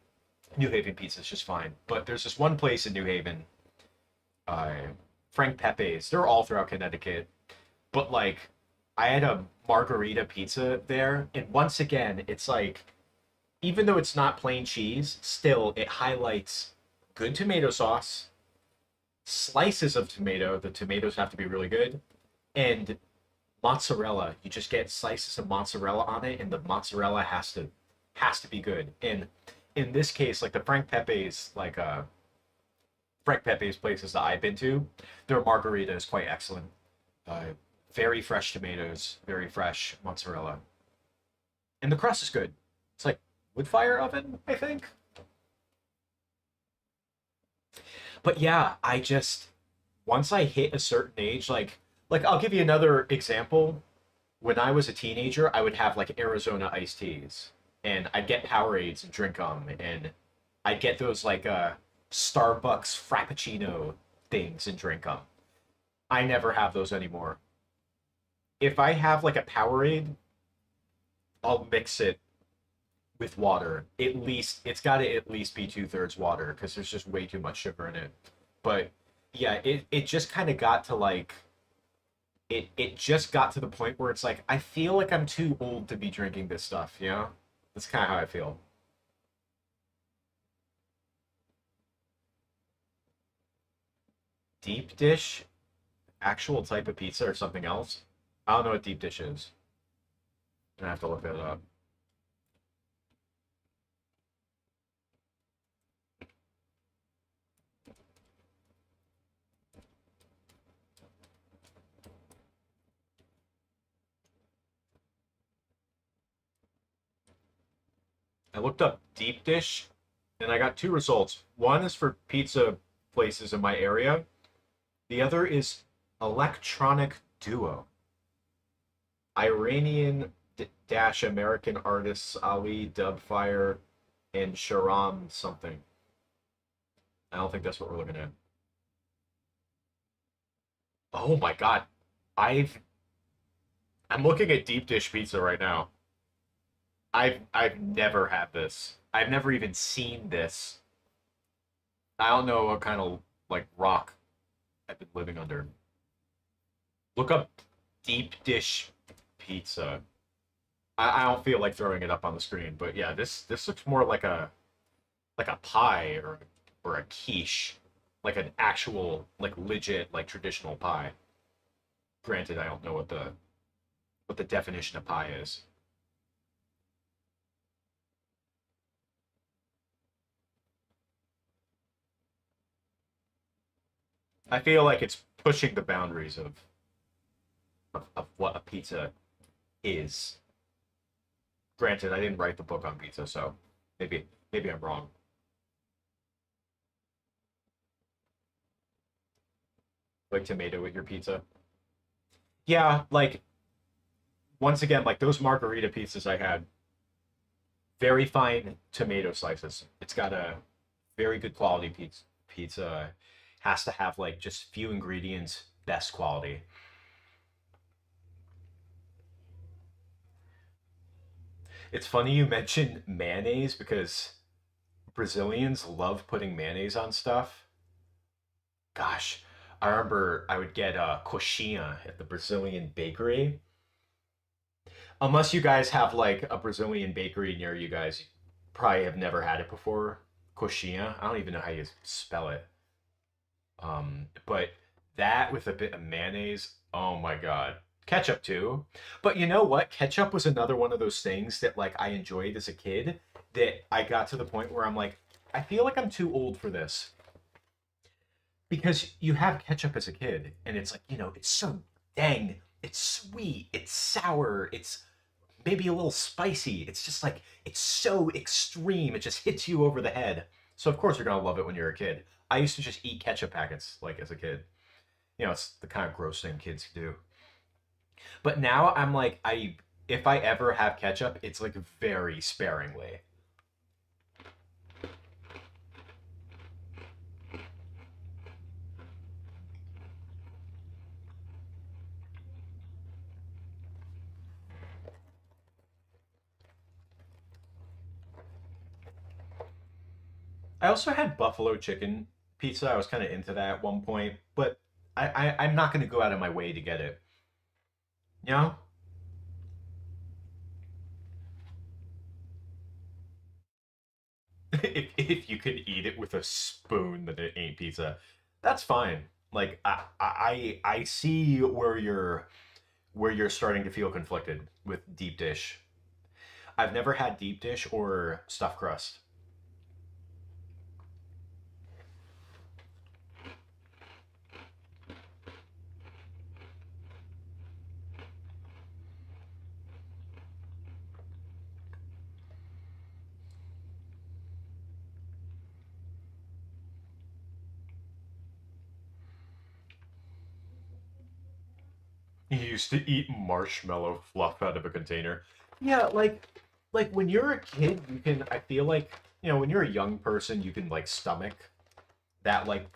New Haven pizza is just fine. But there's this one place in New Haven, uh, Frank Pepe's. They're all throughout Connecticut. But like, I had a margarita pizza there, and once again, it's like, even though it's not plain cheese, still it highlights good tomato sauce, slices of tomato. The tomatoes have to be really good, and mozzarella. You just get slices of mozzarella on it, and the mozzarella has to be good. And in this case, like the Frank Pepe's places that I've been to, their margarita is quite excellent. Very fresh tomatoes, very fresh mozzarella, and the crust is good. It's like wood fire oven, I think. But yeah, I just once I hit a certain age, like I'll give you another example. When I was a teenager, I would have like Arizona iced teas, and I'd get Powerades and drink them, and I'd get those like Starbucks Frappuccino things and drink them. I never have those anymore. if I have like a Powerade, I'll mix it with water. At least it's got to at least be 2/3 water because there's just way too much sugar in it. But yeah, it just kind of got to like it just got to the point where it's like I feel like I'm too old to be drinking this stuff. You know, that's kind of how I feel. Deep dish, actual type of pizza or something else? I don't know what deep dish is. I have to look that up. I looked up deep dish and I got two results. One is for pizza places in my area. The other is electronic duo. Iranian dash American artists Ali Dubfire and Sharam something. I don't think that's what we're looking at. Oh my god. I've I'm looking at deep dish pizza right now. I've never had this. I've never even seen this. I don't know what kind of like rock I've been living under. Look up deep dish pizza. I don't feel like throwing it up on the screen, but yeah, this looks more like a pie or a quiche, like an actual like legit like traditional pie. Granted, I don't know what the definition of pie is. I feel like it's pushing the boundaries of what a pizza is. Granted, I didn't write the book on pizza, so maybe I'm wrong. Like tomato with your pizza. Yeah, like once again, like those margarita pizzas I had, very fine tomato slices. It's got a very good quality pizza. Pizza has to have like just few ingredients, best quality. It's funny you mentioned mayonnaise because Brazilians love putting mayonnaise on stuff. Gosh, I remember I would get coxinha at the Brazilian bakery. Unless you guys have like a Brazilian bakery near you guys, you probably have never had it before. Coxinha. I don't even know how you spell it. But that with a bit of mayonnaise, oh my god. Ketchup too. But you know what? Ketchup was another one of those things that like I enjoyed as a kid that I got to the point where I'm like, I feel like I'm too old for this. Because you have ketchup as a kid, and it's like, it's so dang, it's sweet, it's sour, it's maybe a little spicy. It's just like, it's so extreme, it just hits you over the head. So of course you're gonna love it when you're a kid. I used to just eat ketchup packets like as a kid. It's the kind of gross thing kids do. But now I'm like, if I ever have ketchup, it's like very sparingly. I also had buffalo chicken pizza. I was kind of into that at one point, but I'm not going to go out of my way to get it. You know? If you can eat it with a spoon, then it ain't pizza. That's fine. Like I see where you're starting to feel conflicted with deep dish. I've never had deep dish or stuffed crust. You used to eat marshmallow fluff out of a container. Yeah, like when you're a kid, you can I feel like, when you're a young person, you can like stomach that like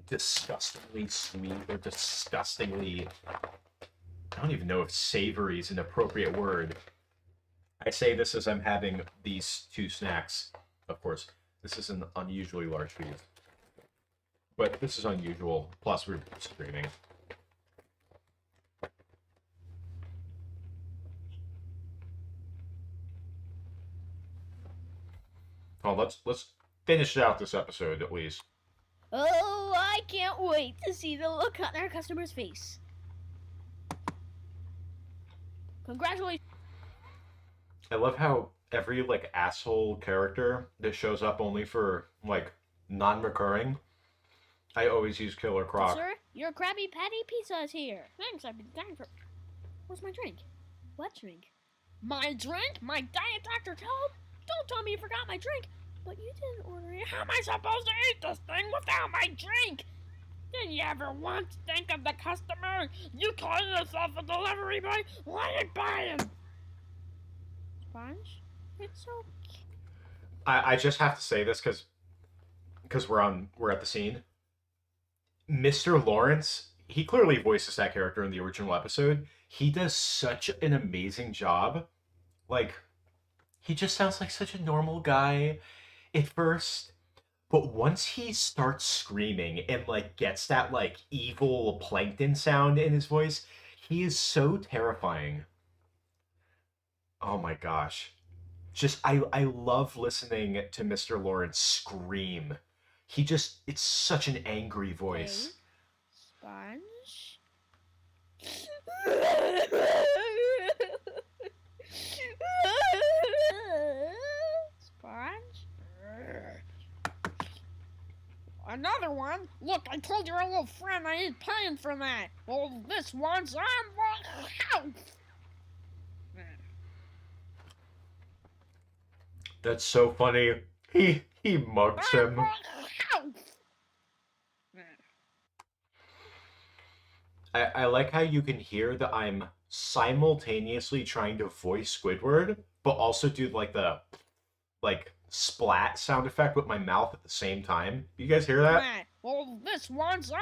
disgustingly sweet or disgustingly I don't even know if savory is an appropriate word. I say this as I'm having these two snacks. Of course, this is an unusually large piece. But this is unusual, plus we're streaming. Oh, let's finish out this episode at least. Oh, I can't wait to see the look on our customer's face. Congratulations. I love how every like asshole character that shows up only for like non-recurring, I always use Killer Croc. Sir, your Krabby Patty pizza is here. Thanks, I've been dying for... Where's my drink? What drink? My drink? My Diet Dr. Toad? Don't tell me you forgot my drink. But you didn't order it. How am I supposed to eat this thing without my drink? Did you ever once think of the customer? You call yourself a delivery boy? Why ain't buying? Sponge? It's okay. I just have to say this because we're at the scene. Mr. Lawrence, he clearly voices that character in the original episode. He does such an amazing job. Like, he just sounds like such a normal guy at first, but once he starts screaming and like gets that like evil plankton sound in his voice, he is so terrifying. Oh my gosh. Just I love listening to Mr. Lawrence scream. It's such an angry voice. Okay. Sponge? Sponge? Another one? Look, I told your little friend I ain't paying for that. Well, this one's on... That's so funny. He mugs him. I like how you can hear that I'm simultaneously trying to voice Squidward, but also do like the splat sound effect with my mouth at the same time. You guys hear that? Well, this one's on...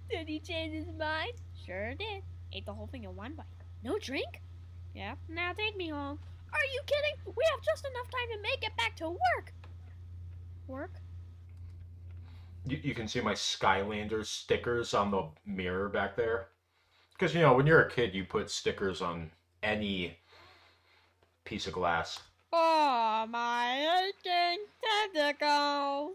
Did he change his mind? Sure did. Ate the whole thing in one bite. No drink? Yeah, now take me home. Are you kidding? We have just enough time to make it back to work. Work? You can see my Skylanders stickers on the mirror back there. Because, you know, when you're a kid, you put stickers on any piece of glass. Oh, my aching tentacles.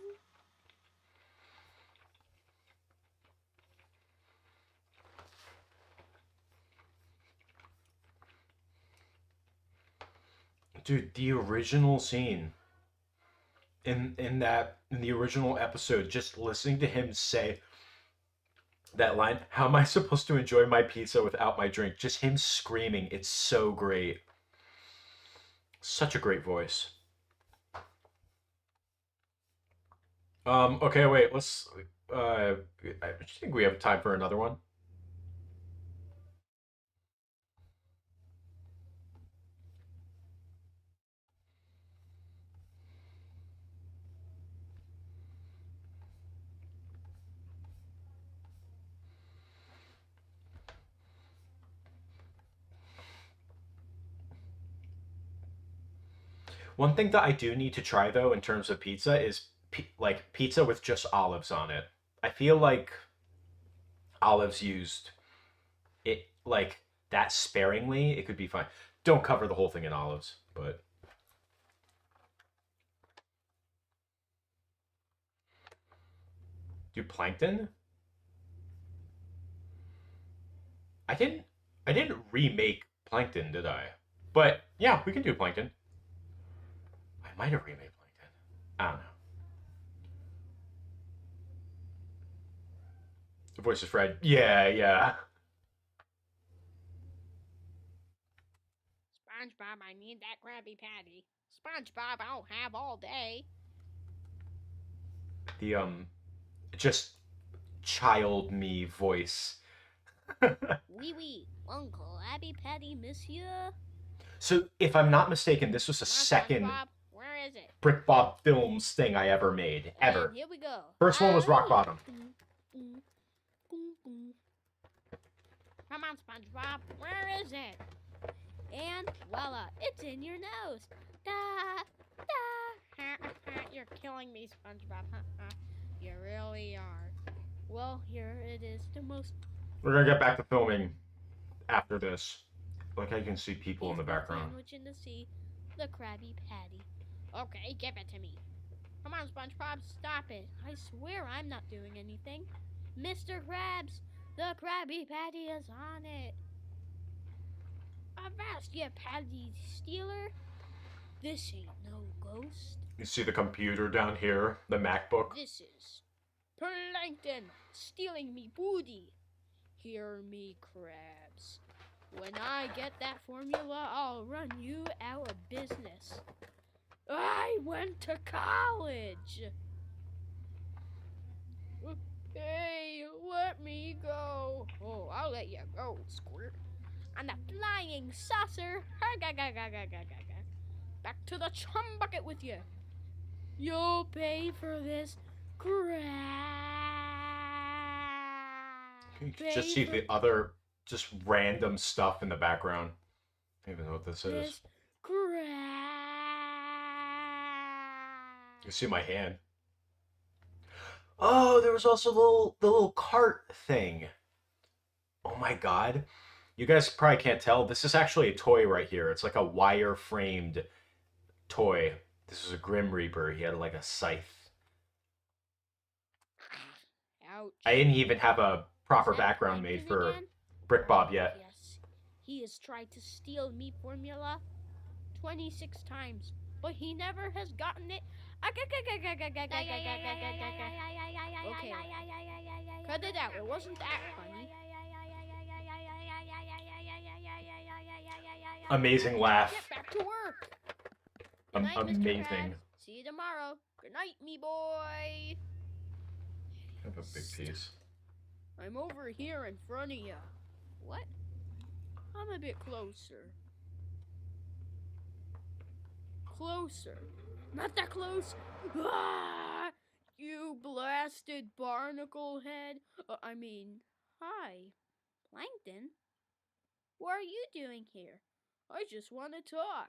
Dude, the original scene in the original episode, just listening to him say that line, how am I supposed to enjoy my pizza without my drink? Just him screaming, it's so great. Such a great voice. Okay, wait, let's I think we have time for another one. One thing that I do need to try though in terms of pizza is like pizza with just olives on it. I feel like olives used it like that sparingly, it could be fine. Don't cover the whole thing in olives, but do plankton? I didn't remake plankton, did I? But yeah, we can do plankton. I might have remade plankton. I don't know. The voice of Fred. Yeah. SpongeBob, I need that Krabby Patty. SpongeBob, I'll have all day. The just child me voice. Oui, one Krabby Patty, monsieur. So if I'm not mistaken, this was a Come on, second. SpongeBob, where is it? BrickBob Films thing I ever made. Ever. And here we go. First one was Rock Bottom. Come on, SpongeBob. Where is it? And voila, it's in your nose. Da, da. You're killing me, SpongeBob. You really are. Well, here it is. The most. We're gonna get back to filming after this. Like I can see people in the background. Sandwich in the sea, the Krabby Patty. Okay, give it to me. Come on, SpongeBob, stop it. I swear I'm not doing anything. Mr. Krabs, the Krabby Patty is on it. Avast, you patty stealer. This ain't no ghost. You see the computer down here, the MacBook. This is Plankton stealing me booty. Hear me, Krabs. When I get that formula, I'll run you out of business. I went to college. Hey, let me go. Oh, I'll let you go, Squirt. I'm the flying saucer. Back to the chum bucket with you. You'll pay for this, Krabs. You can just see the other, just random stuff in the background. I don't even know what this is. You see my hand. Oh, there was also the little cart thing. Oh my god. You guys probably can't tell. This is actually a toy right here. It's like a wire framed toy. This is a Grim Reaper. He had like a scythe. Ouch. I didn't even have a proper Is that background made Plankton for again? BrickBob yet. Yes. He has tried to steal meat formula 26 times, but he never has gotten it. Okay. Cut it out. It wasn't that funny. Amazing laugh. Get back to work. Good night, Mr. Amazing. Krabs. See you tomorrow. Good night, me boy. Have a big piece. I'm over here in front of you. What? I'm a bit closer. Closer. Not that close. Ah! You blasted barnacle head. Hi. Plankton? What are you doing here? I just want to talk.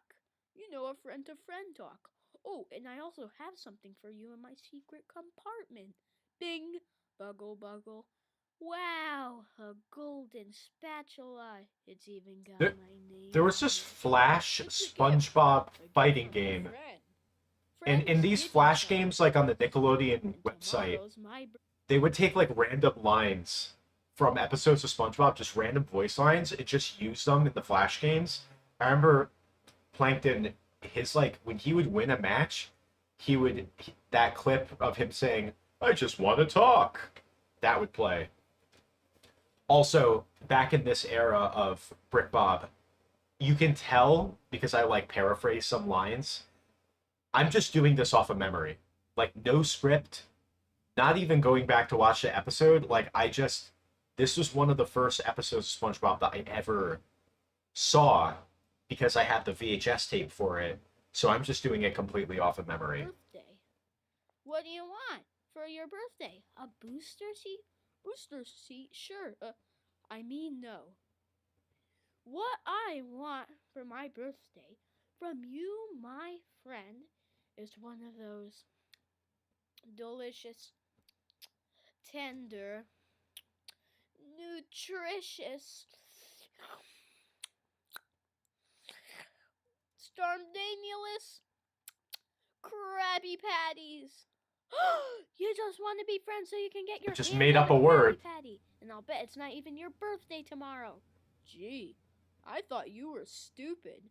You know, a friend to friend talk. Oh, and I also have something for you in my secret compartment. Bing, buggle, buggle. Wow, a golden spatula. It's even got There- my name. There was this on it. Flash It's a gift. SpongeBob A gift fighting from a game. friend. And in Friends these give Flash each other. games, like on the Nickelodeon website, Tomorrow's my they would take like random lines from episodes of SpongeBob, just random voice lines, and just use them in the Flash games. I remember Plankton, his like when he would win a match, that clip of him saying, "I just want to talk," that would play. Also, back in this era of BrickBob, you can tell because I like paraphrase some lines. I'm just doing this off of memory, like no script, not even going back to watch the episode. Like this was one of the first episodes of SpongeBob that I ever saw because I had the VHS tape for it. So I'm just doing it completely off of memory. birthday. What do you want for your birthday? A booster seat? Booster seat? Sure. No. What I want for my birthday from you, my friend, is one of those delicious, tender, nutritious, Starmdanielous Krabby Patties. You just want to be friends so you can get your Just hands made on up a Krabby word. Patty. And I'll bet it's not even your birthday tomorrow. Gee, I thought you were stupid.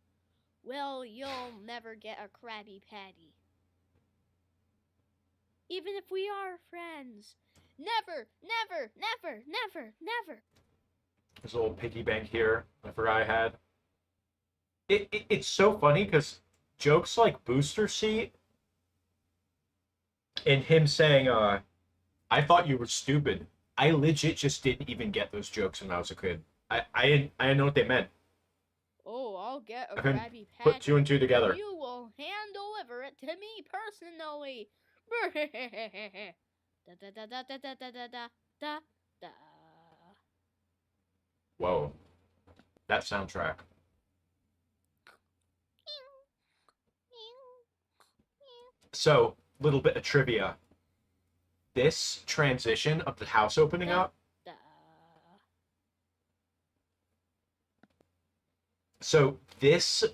Well, you'll never get a Krabby Patty. Even if we are friends. Never, never, never, never, never. There's a little piggy bank here. I forgot I had. It's so funny because jokes like Booster Seat and him saying, I thought you were stupid. I legit just didn't even get those jokes when I was a kid. I didn't know what they meant. Oh, I'll get a I couldn't Krabby Patty. put two and two together. You will hand deliver it to me personally. Da da da da da da da da da da da. Whoa. That soundtrack. So, little bit of trivia. This transition of the house opening up. Da. So, this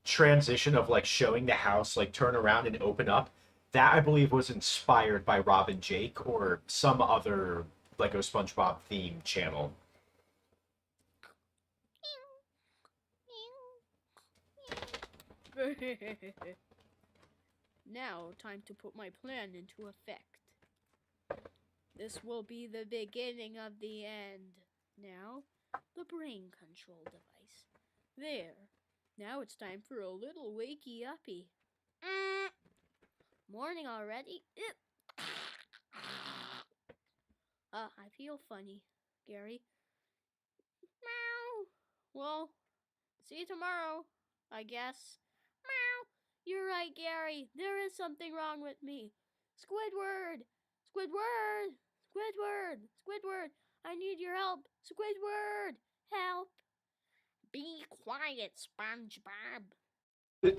transition of like showing the house like turn around and open up, that I believe was inspired by Rob and Jake or some other Lego SpongeBob theme channel. Now, time to put my plan into effect. This will be the beginning of the end. Now, the brain control device. There. Now it's time for a little wakey uppy. Morning already? I feel funny, Gary. Meow. Well, see you tomorrow, I guess. Meow. You're right, Gary. There is something wrong with me. Squidward! Squidward! Squidward! Squidward! I need your help! Squidward! Help! Be quiet, SpongeBob.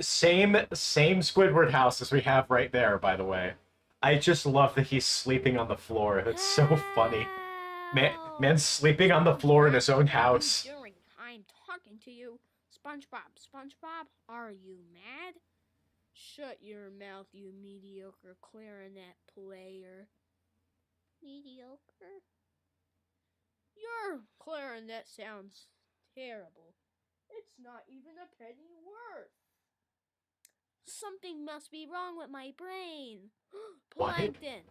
Same Squidward house as we have right there, by the way. I just love that he's sleeping on the floor. That's so funny. Man's sleeping on the floor in his own house. Doing? I'm talking to you. SpongeBob, SpongeBob, are you mad? Shut your mouth, you mediocre clarinet player. Mediocre? Your clarinet sounds terrible. It's not even a penny worth. Something must be wrong with my brain. What? Plankton!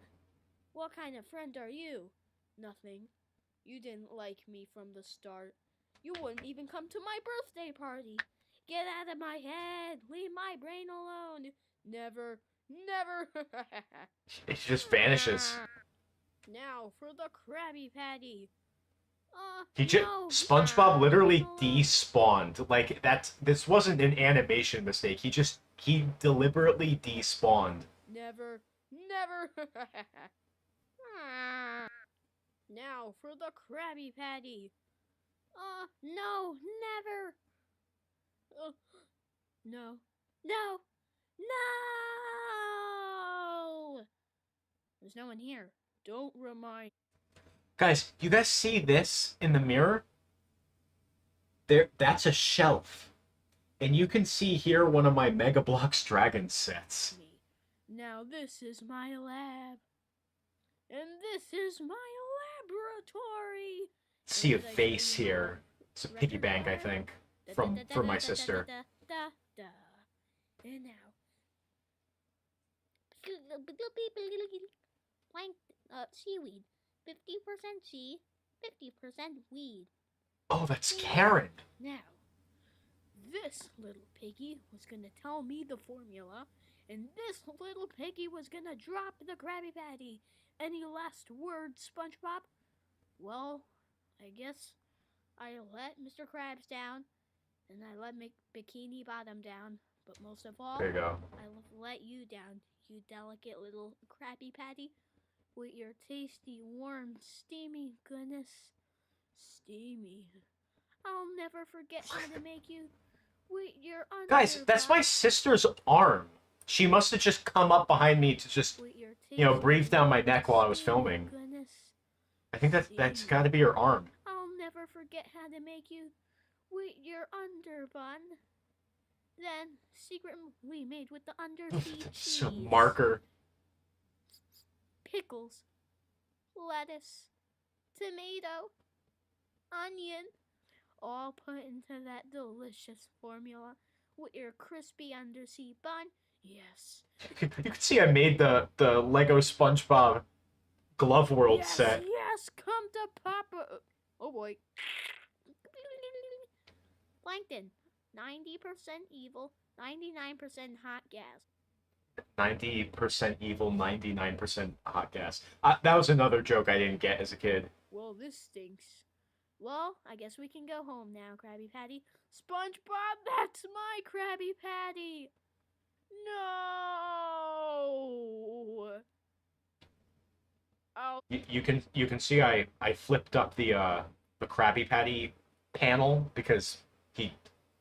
What kind of friend are you? Nothing. You didn't like me from the start. You wouldn't even come to my birthday party. Get out of my head. Leave my brain alone. Never, never. It just vanishes. Now for the Krabby Patty. SpongeBob literally despawned. Like this wasn't an animation mistake. He deliberately despawned. Never, never. Now for the Krabby Patty. No, never. No, no, no. There's no one here. Don't remind. Guys, you guys see this in the mirror? That's a shelf. And you can see here one of my Mega Bloks Dragon sets. Me. Now this is my lab. And this is my laboratory. See a face here. It's a piggy bank, I think, from my sister. And now, seaweed, 50% sea, 50% weed. Oh, that's Karen. Now, this little piggy was gonna tell me the formula, and this little piggy was gonna drop the Krabby Patty. Any last words, SpongeBob? Well, I guess I let Mr. Krabs down, and I let Bikini Bottom down, but most of all, There you go. I let you down, you delicate little Krabby Patty, with your tasty, warm, steamy goodness. Steamy. I'll never forget how to make you with your Guys, that's my sister's arm. She must have just come up behind me to just, breathe down my neck while I was filming. Goodness. I think that's got to be her arm. I'll never forget how to make you with your underbun. Then, secretly made with the underfeet cheese. So marker. Pickles. Lettuce. Tomato. Onion. All put into that delicious formula with your crispy undersea bun. Yes. You can see I made the Lego SpongeBob Glove World set. Yes, come to Papa. Oh boy. Plankton, 90% evil, 99% hot gas. 90% evil, 99% hot gas. That was another joke I didn't get as a kid. Well, this stinks. Well, I guess we can go home now, Krabby Patty. SpongeBob, that's my Krabby Patty. No. you can see I flipped up the Krabby Patty panel because he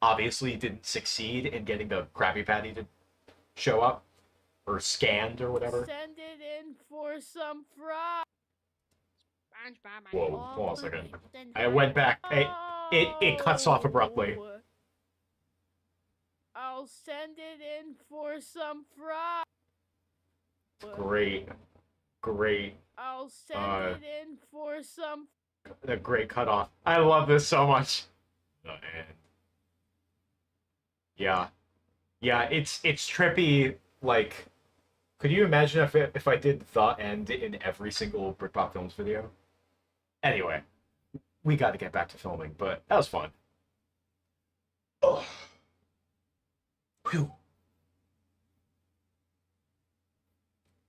obviously didn't succeed in getting the Krabby Patty to show up or scanned or whatever. Send it in for some fries. SpongeBob, I Whoa, hold on a second. often I went back. It cuts off abruptly. Oh, I'll send it in for some fries. Great, great, I'll send it in for some. a great cutoff. I love this so much. And yeah, yeah, it's trippy. Like, could you imagine if I did the end in every single BrickBob Films video? Anyway, we got to get back to filming, but that was fun. Oh. Whew.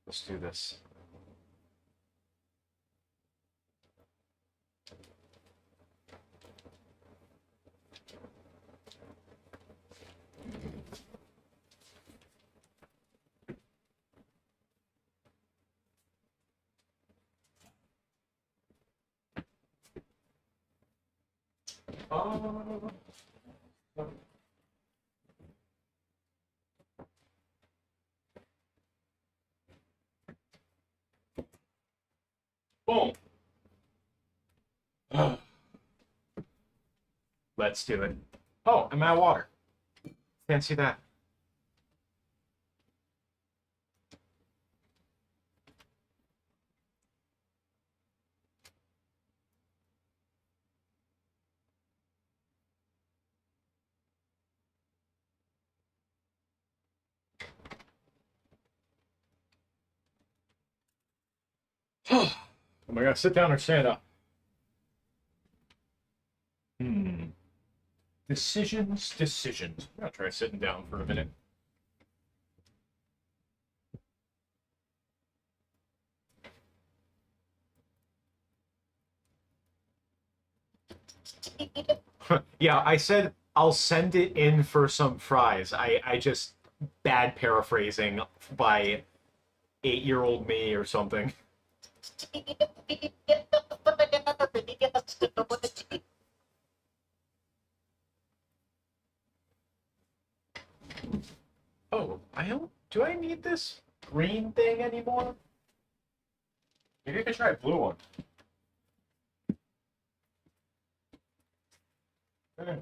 Let's do this. Boom. Let's do it. Oh, I'm out of water. Can't see that. Am I gonna sit down or stand up? Decisions. I'm gonna try sitting down for a minute. Yeah, I said I'll send it in for some fries. I just bad paraphrasing by 8-year-old me or something. Oh, I don't. Do I need this green thing anymore? Maybe I could try a blue one. Eh.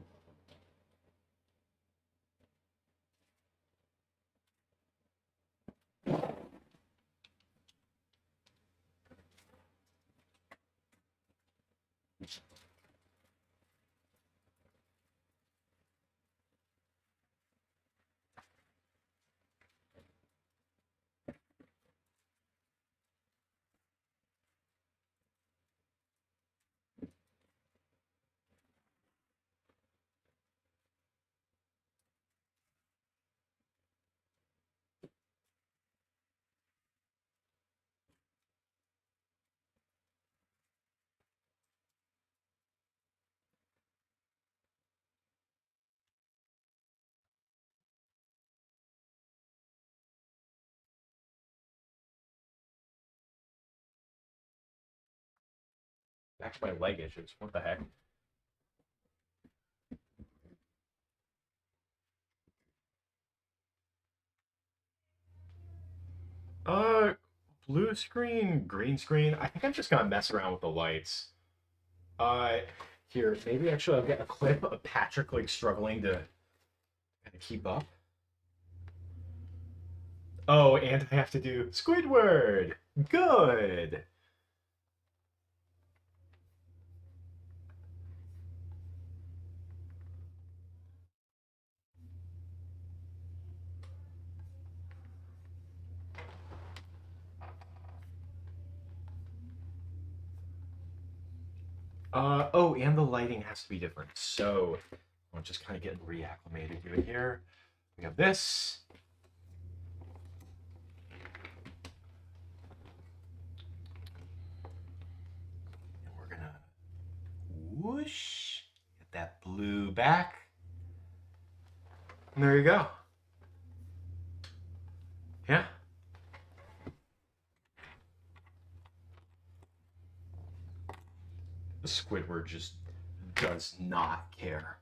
Back to my leg issues. What the heck? Uh, blue screen, green screen. I think I'm just gonna mess around with the lights. Here, maybe actually I'll get a clip of Patrick like struggling to kind of keep up. Oh, and I have to do Squidward. Good. Oh, and the lighting has to be different. So I'm just kind of getting reacclimated to it here. We have this. And we're gonna whoosh, get that blue back. And there you go. Yeah. Squidward just does not care.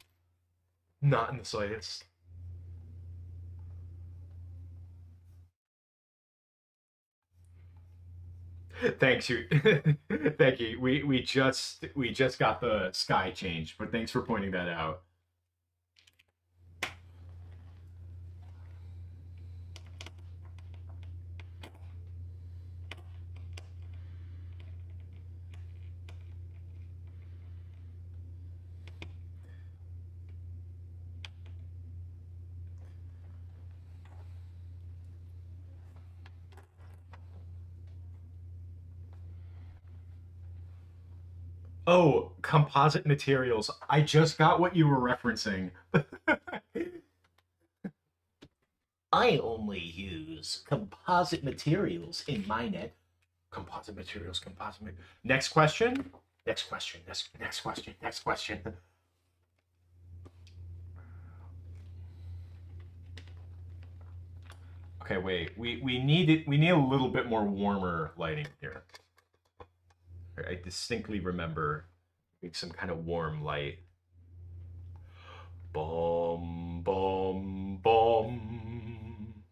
Not in the slightest. Thanks you. Thank you. We just got the sky changed, but thanks for pointing that out. Oh, composite materials. I just got what you were referencing. I only use composite materials in my net. Composite materials, Next question. Next question. Next question. Okay, wait. We need a little bit more warmer lighting here. I distinctly remember some kind of warm light. Bum bum bum.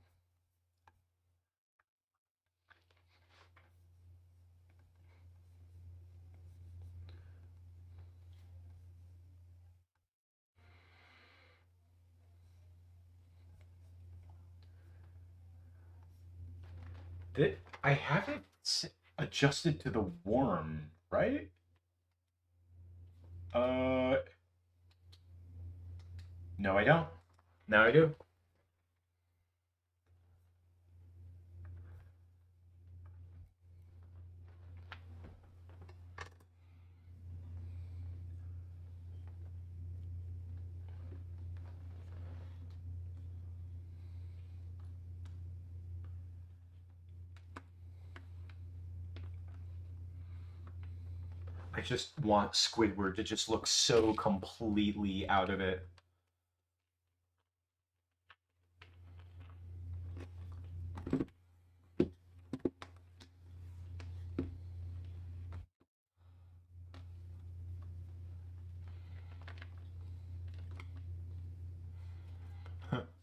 I have it adjusted to the warm, right? No, I don't. Now I do. I just want Squidward to just look so completely out of it.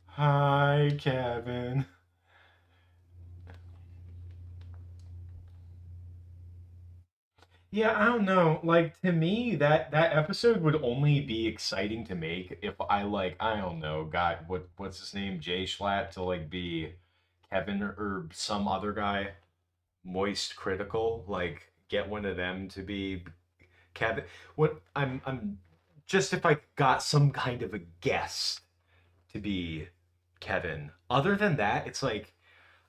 Hi, Kevin. Yeah, I don't know. Like to me, that episode would only be exciting to make if I don't know, got what's his name, Jay Schlatt to like be Kevin or some other guy, Moist Critical, like get one of them to be Kevin. What I'm just if I got some kind of a guess to be Kevin. Other than that, it's like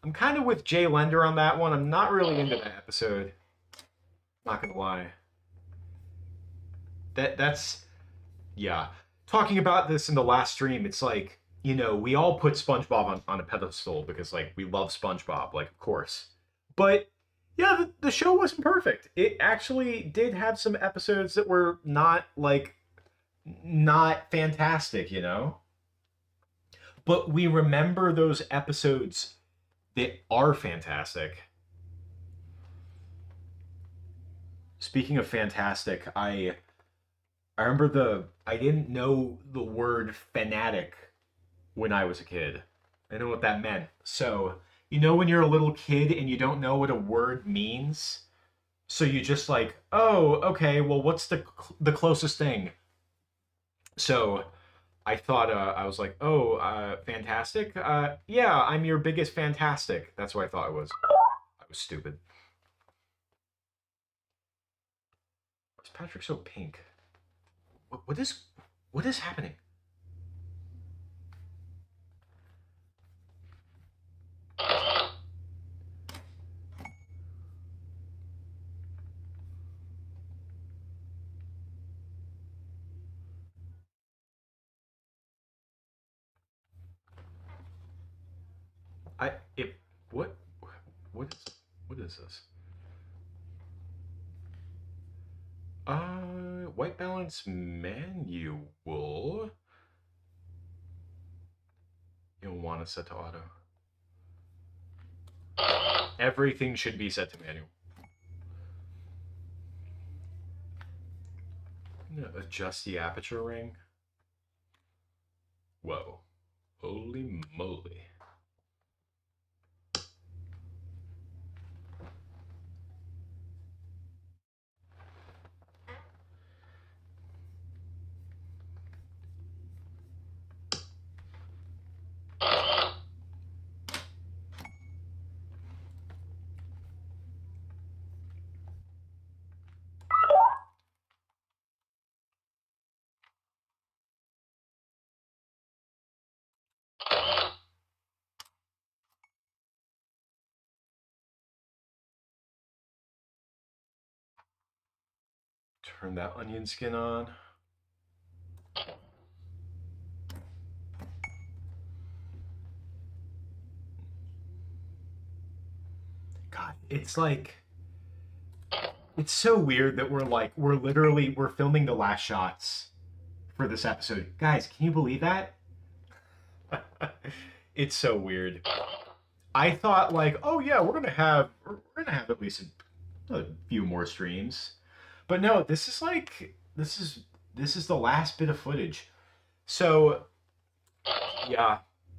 I'm kind of with Jay Lender on that one. I'm not really into that episode. Not gonna lie. That's yeah. Talking about this in the last stream, it's like, we all put SpongeBob on a pedestal because like we love SpongeBob, like of course. But yeah, the show wasn't perfect. It actually did have some episodes that were not fantastic, But we remember those episodes that are fantastic. Speaking of fantastic, I remember I didn't know the word fanatic when I was a kid. I didn't know what that meant. So, when you're a little kid and you don't know what a word means, so you just like, oh, okay, well, what's the closest thing? So I thought I was like, oh, fantastic. Yeah, I'm your biggest fantastic. That's what I thought it was. I was stupid. Why is Patrick so pink? What is happening? I if what what is what is this? White balance manual. You'll want to set to auto. Everything should be set to manual. Adjust the aperture ring. Whoa. Holy moly. Turn that onion skin on. God, it's like, it's so weird that we're filming the last shots for this episode. Guys, can you believe that? It's so weird. I thought like, oh yeah, we're gonna have at least a few more streams, but no, this is the last bit of footage. So yeah,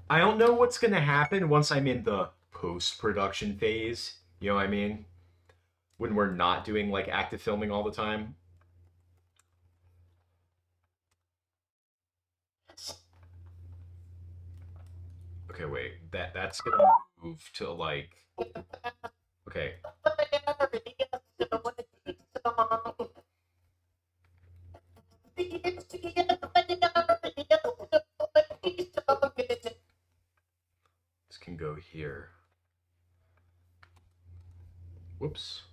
I don't know what's gonna happen once I'm in the post-production phase. You know what I mean? When we're not doing like active filming all the time. Okay, wait. That's gonna move to like. Okay. This can go here. Whoops.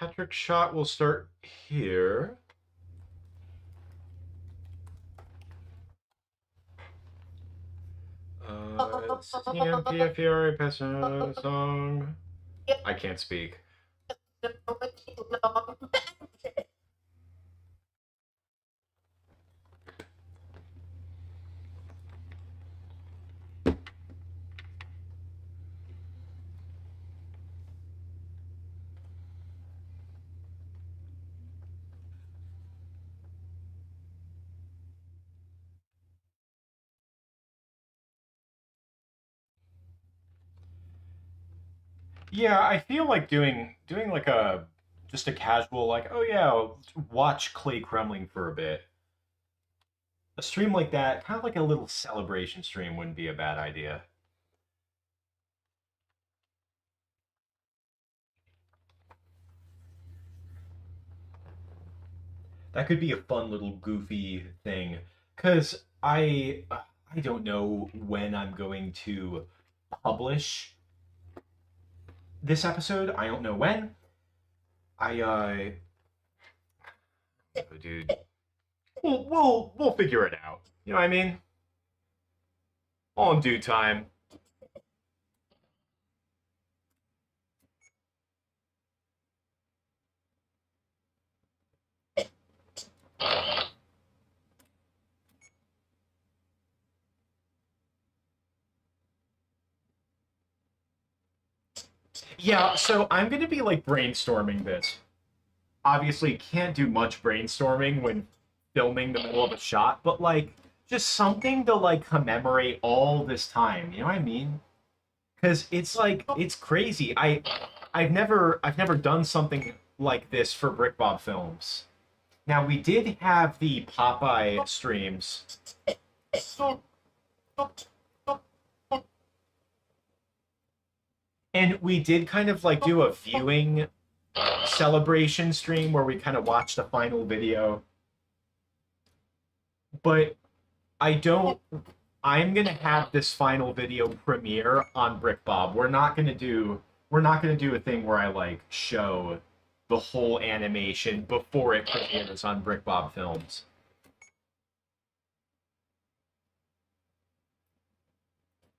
Patrick shot will start here. TMPFERA Peso song. I can't speak. Yeah, I feel like doing like a just a casual like, oh yeah, I'll watch Clay Kremling for a bit. A stream like that, kind of like a little celebration stream, wouldn't be a bad idea. That could be a fun little goofy thing, cause I don't know when I'm going to publish this episode. I don't know when. Oh, dude, we'll figure it out. You know what I mean? All in due time. Yeah, so I'm gonna be like brainstorming this. Obviously, can't do much brainstorming when filming the middle of a shot, but like just something to like commemorate all this time. You know what I mean? Because it's like it's crazy. I've never done something like this for BrickBob Films. Now we did have the Popeye streams. And we did kind of like do a viewing celebration stream where we kind of watched the final video. But I'm gonna have this final video premiere on BrickBob. We're not gonna do a thing where I like show the whole animation before it premieres on BrickBob Films.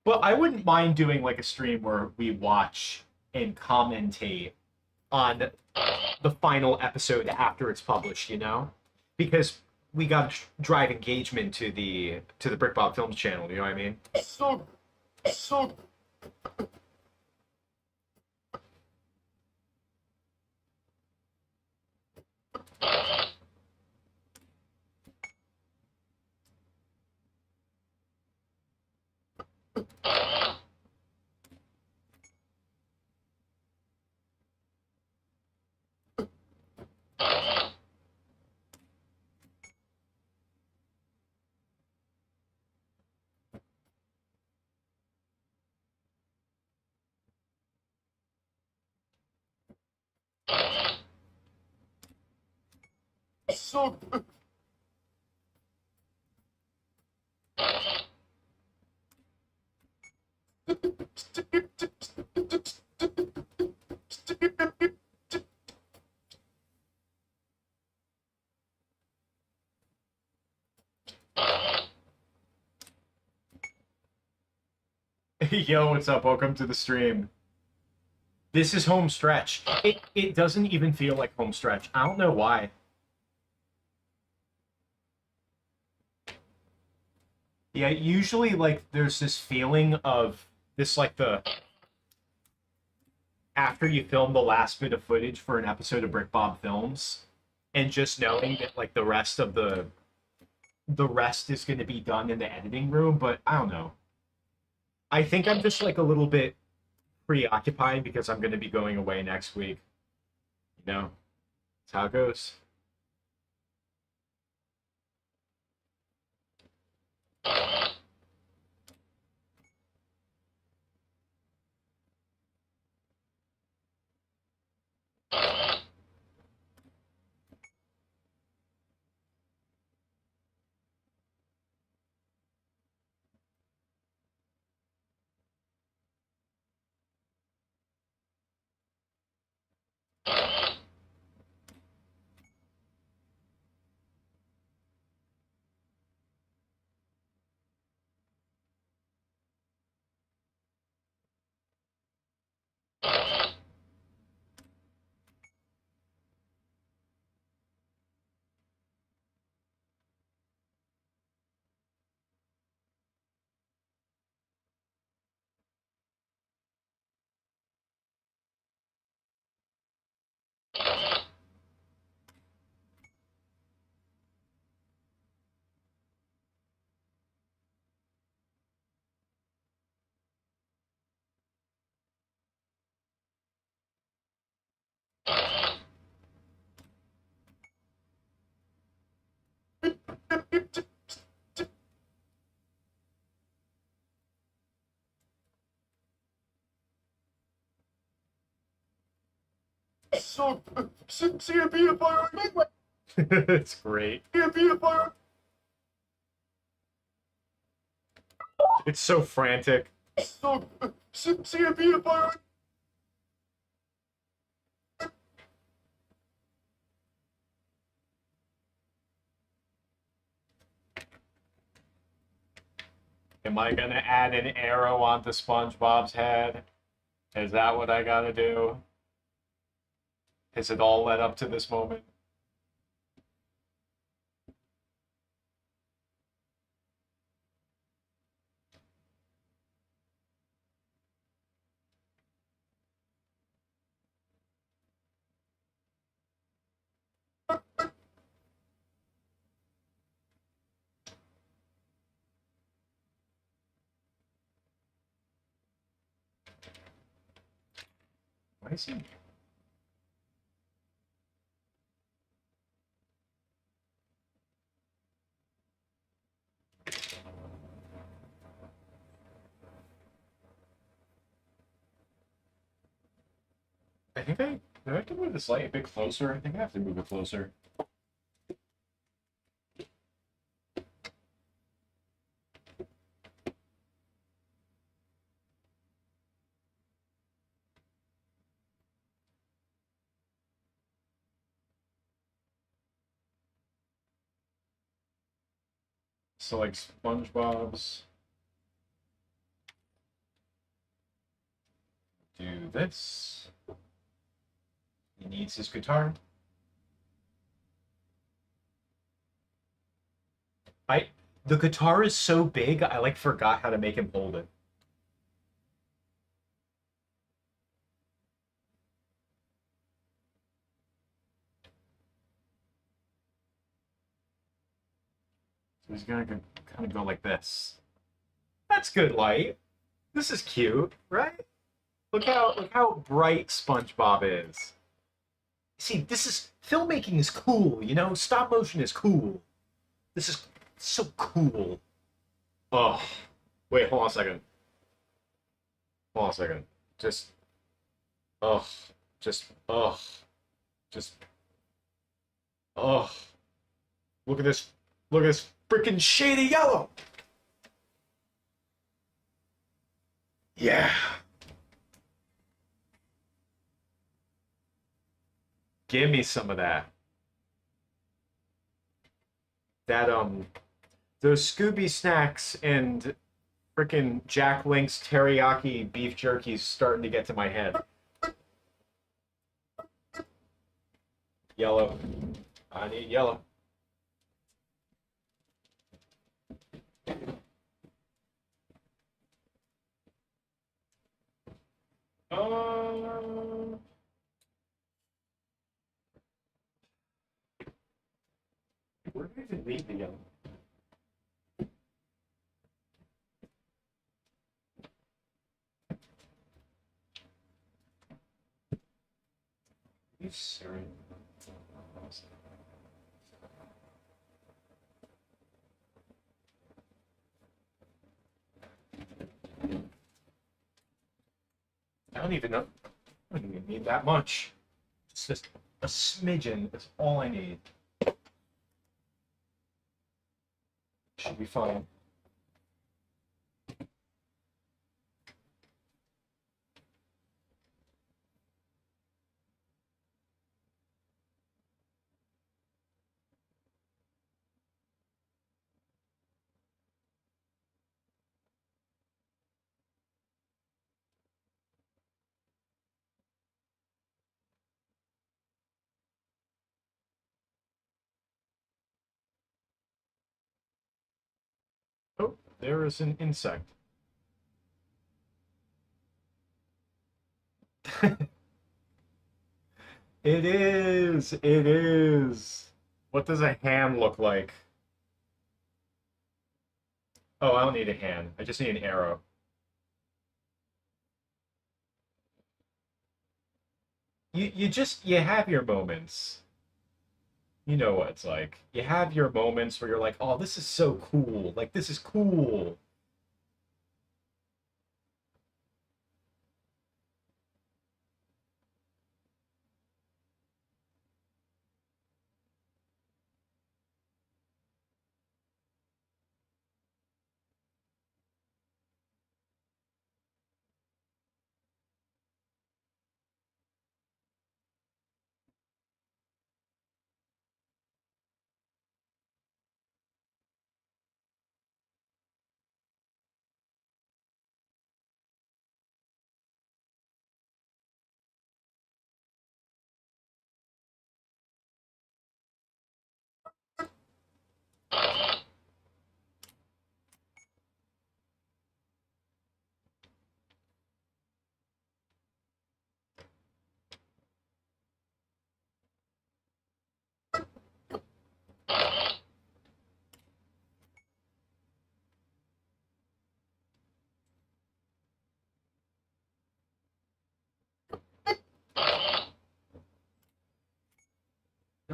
But I wouldn't mind doing like a stream where we watch and commentate on the final episode after it's published, you know? Because we got to drive engagement to the BrickBob Films channel, you know what I mean? So so Yo, what's up? Welcome to the stream. This is home stretch. It doesn't even feel like home stretch. I don't know why. Yeah, usually like there's this feeling of this like the after you film the last bit of footage for an episode of BrickBob Films and just knowing that like the rest is going to be done in the editing room, but I don't know. I think I'm just like a little bit preoccupied because I'm going to be going away next week. You know, that's how it goes. It's great. It's so frantic. Am I gonna add an arrow onto SpongeBob's head? Is that what I gotta do? Has it all led up to this moment? Why is he? I think do I have to move this light a bit closer? I think I have to move it closer. So like SpongeBob's do this. He needs his guitar. The guitar is so big, I like forgot how to make him hold it. So he's gonna kind of go like this. That's good light. This is cute, right? Look how bright SpongeBob is. See, this is filmmaking is cool, you know? Stop motion is cool. This is so cool. Oh. Wait, hold on a second. Hold on a second. Just ugh. Just ugh. Just ugh. Look at this. Look at this freaking shady yellow. Yeah. Give me some of that. That those Scooby snacks and frickin' Jack Link's teriyaki beef jerky's starting to get to my head. Yellow. I need yellow. Where did I even leave the yellow? You serious? I don't even know. I don't even need that much. It's just a smidgen. That's all I need. Should be fine. Oh, there is an insect. It is. It is. What does a hand look like? Oh, I don't need a hand. I just need an arrow. You have your moments. You know what it's like. You have your moments where you're like, "Oh, this is so cool. Like this is cool."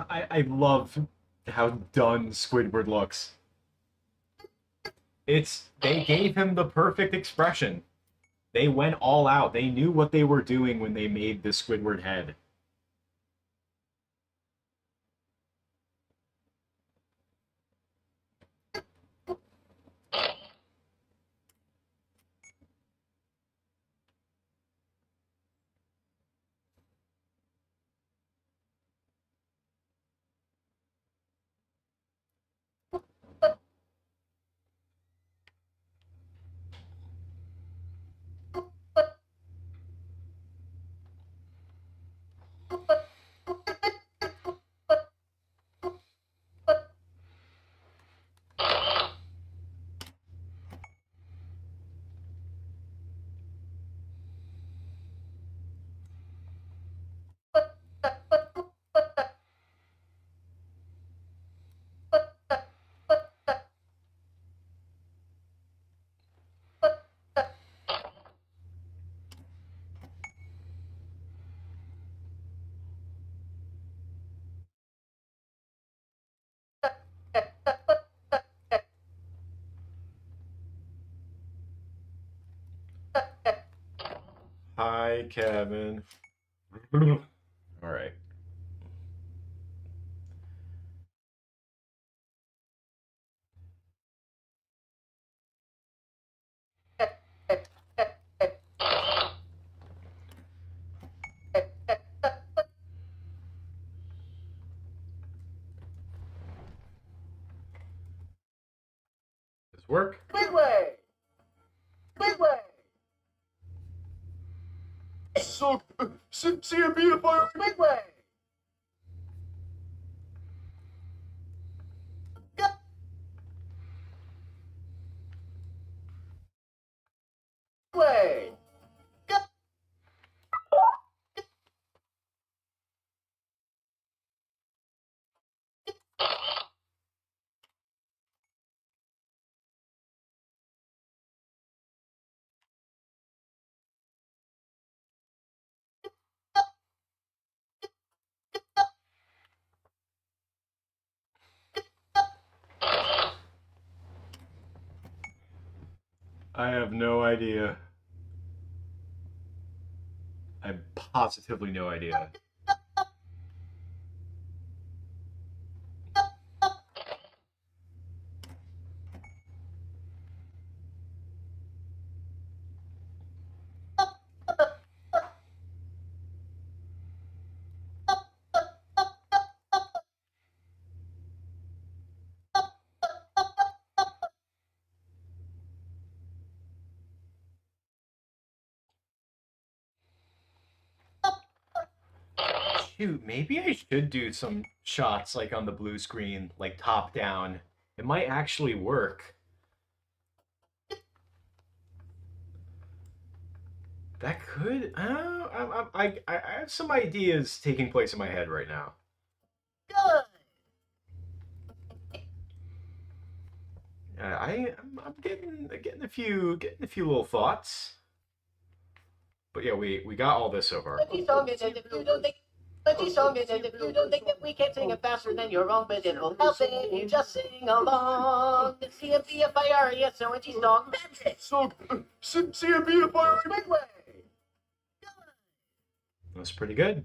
I love how done Squidward looks. They gave him the perfect expression. They went all out. They knew what they were doing when they made the Squidward head. Hi, Kevin. All right. Does this work? Midway! Midway! So, see a beautiful Midway! Midway! I have no idea. I have positively no idea. Shoot, maybe I should do some shots like on the blue screen, like top down. It might actually work. That could. I have some ideas taking place in my head right now. I'm getting a few little thoughts. But yeah, we got all this so far. But you don't think that we can sing it faster than your own, but it will help if you just sing along. CMBFIRES, so it's song magic. So, see a beautiful Midway! That's pretty good.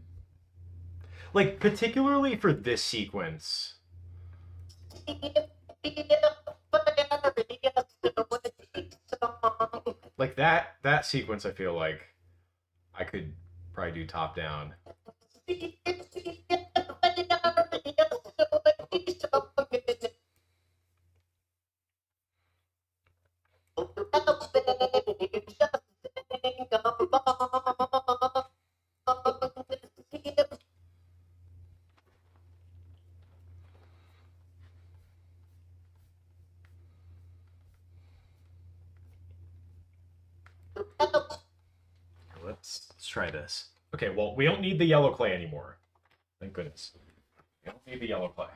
Like, particularly for this sequence. Like that sequence, I feel like I could probably do top down. Let's try this. Okay, well, we don't need the yellow clay anymore. Thank goodness. We don't need the yellow clay.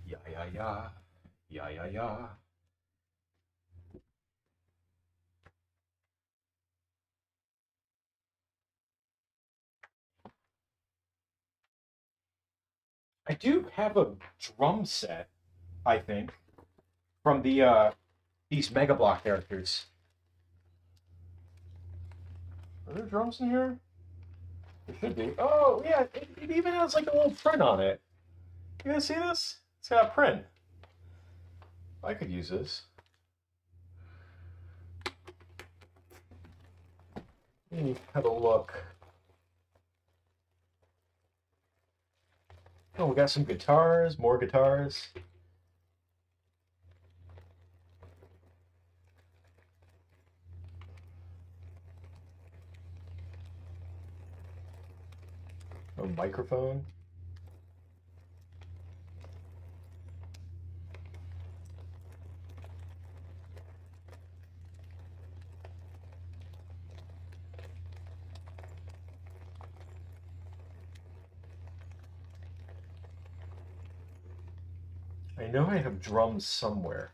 Yeah, yeah, yeah. Yeah, yeah, yeah. I do have a drum set, I think, from these Mega Block characters. Are there drums in here? There should be. Oh, yeah, it even has like a little print on it. You guys see this? It's got a print. I could use this. Let me have a look. Oh, we got some guitars, more guitars. A microphone. I know I have drums somewhere.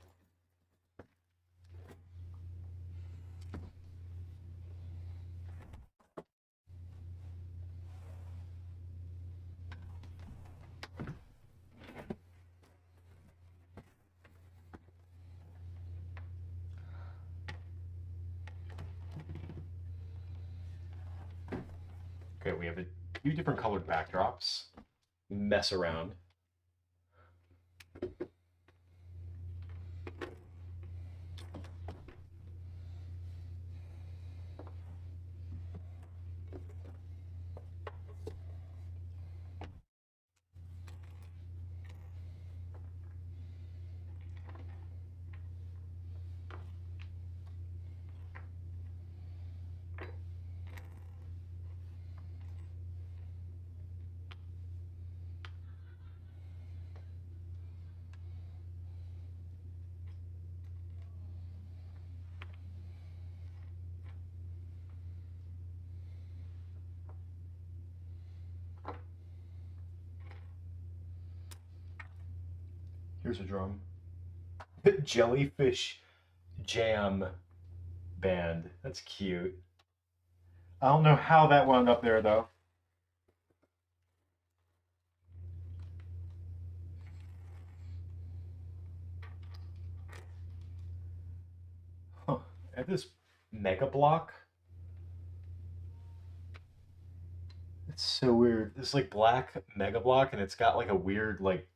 Okay, we have a few different colored backdrops. Mess around. Here's a drum. Jellyfish Jam Band. That's cute. I don't know how that wound up there, though. Huh. At this Mega Block. It's so weird. This like black Mega Block, and it's got like a weird like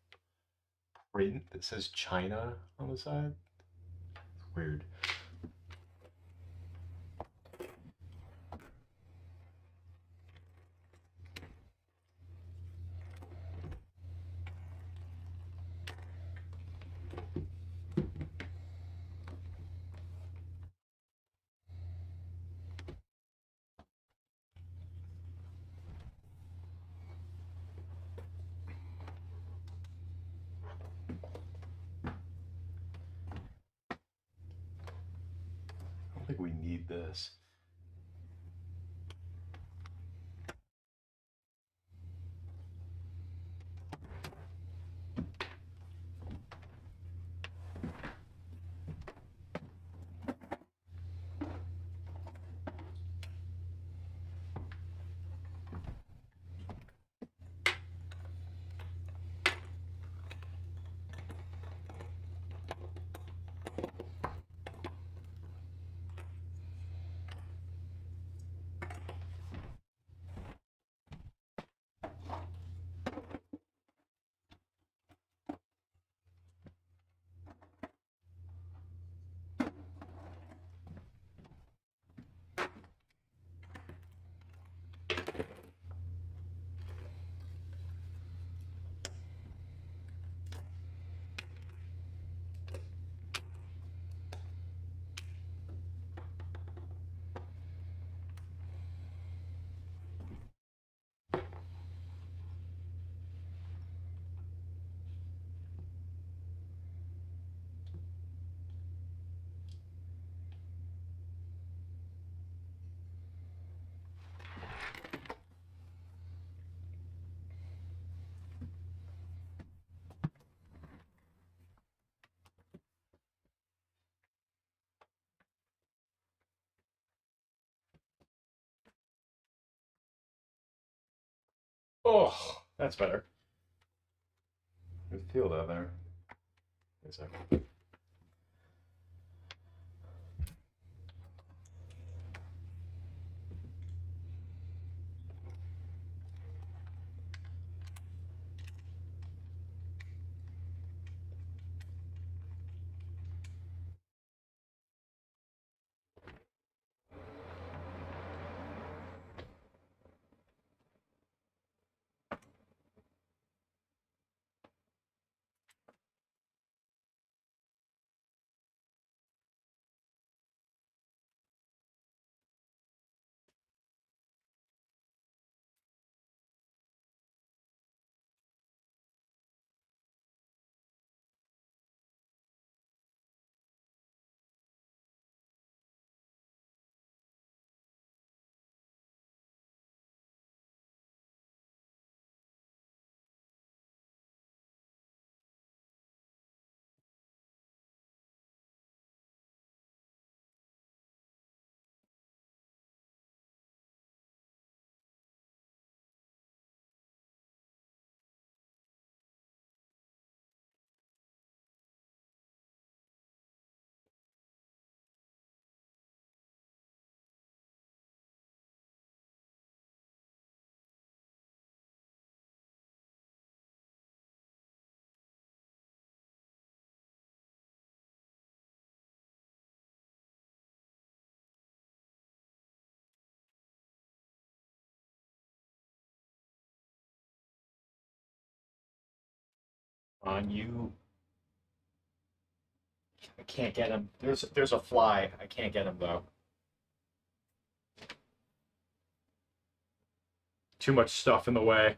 print that says China on the side. It's weird. I don't think we need this. Oh, that's better. I feel that there. Wait a second. On you. I can't get him. There's a fly. I can't get him though. Too much stuff in the way.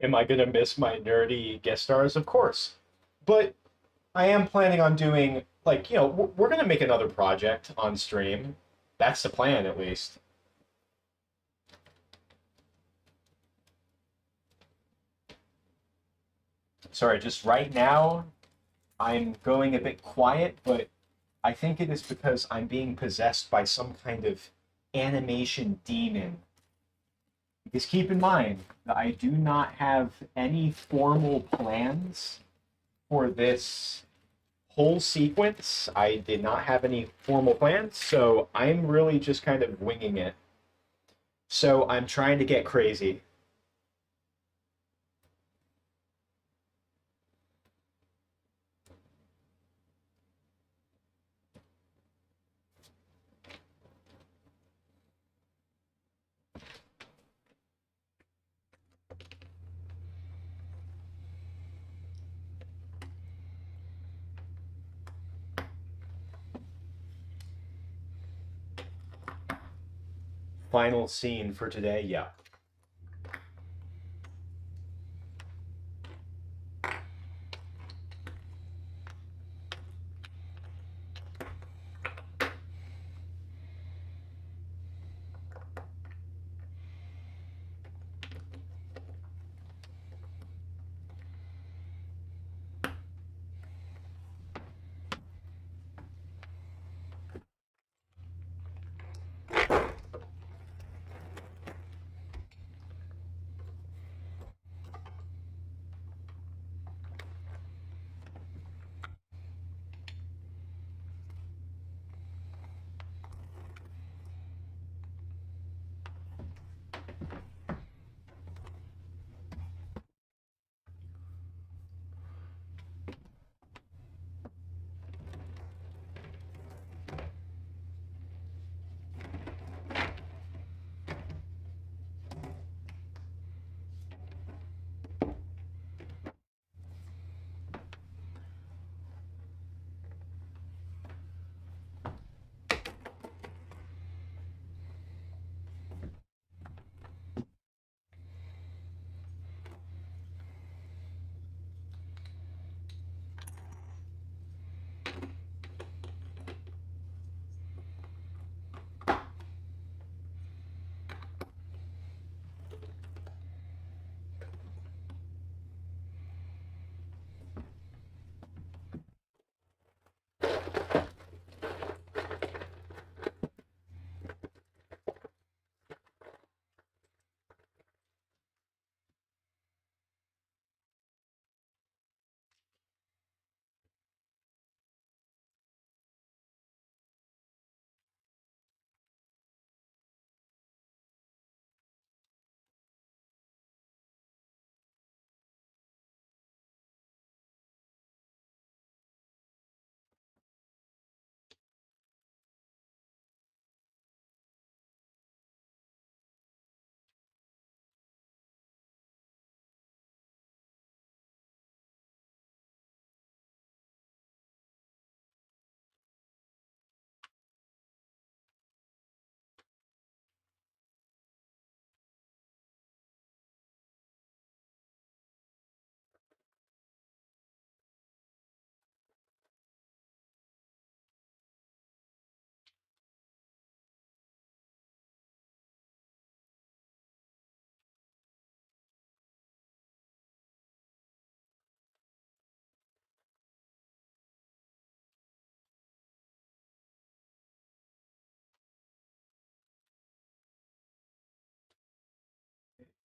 Am I gonna miss my nerdy guest stars? Of course. But I am planning on doing, like, we're gonna make another project on stream. That's the plan, at least. Sorry, just right now, I'm going a bit quiet, but I think it is because I'm being possessed by some kind of animation demon. Because keep in mind that I do not have any formal plans for this whole sequence. I did not have any formal plans, so I'm really just kind of winging it. So I'm trying to get crazy. Final scene for today, yeah.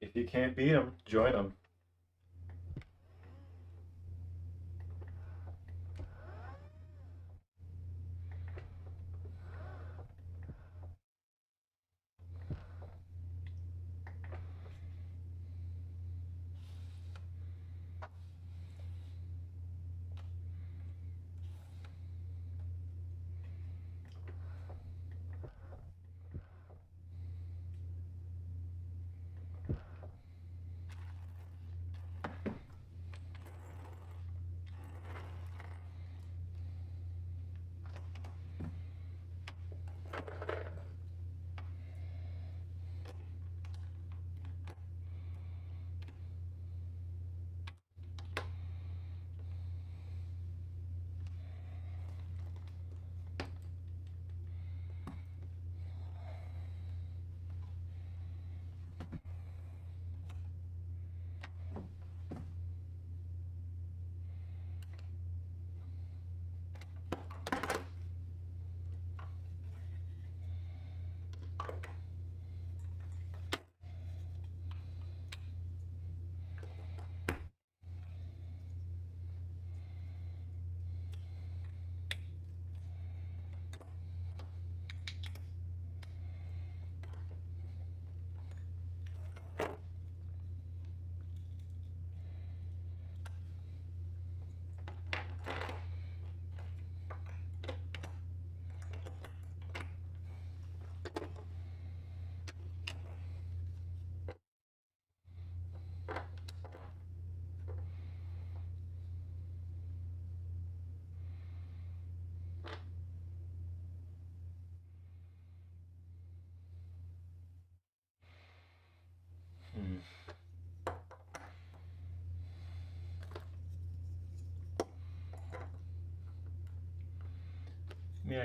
If you can't beat them, join them.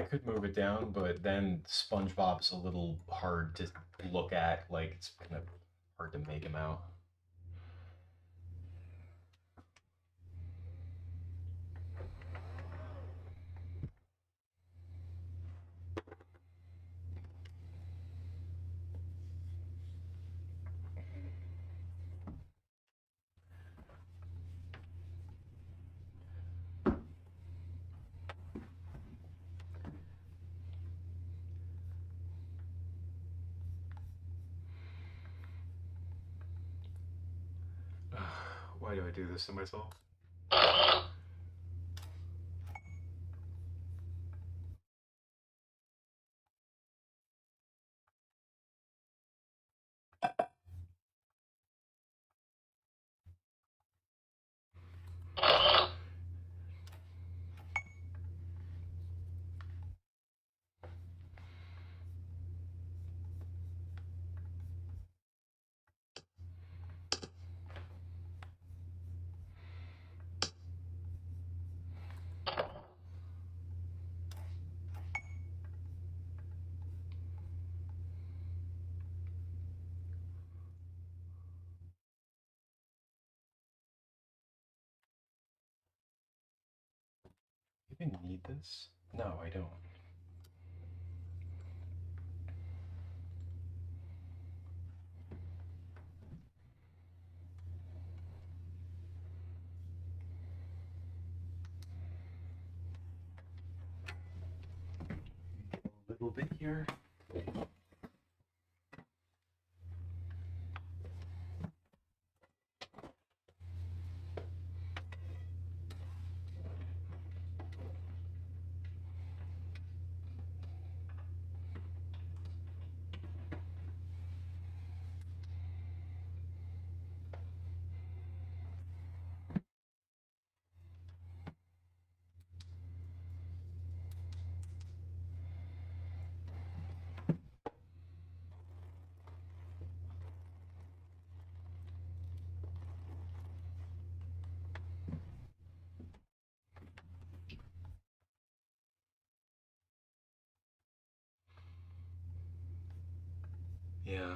I could move it down, but then SpongeBob's a little hard to look at. Like, it's kind of hard to make him out. Why do I do this to myself? You even need this? No, I don't. A little bit here. Yeah.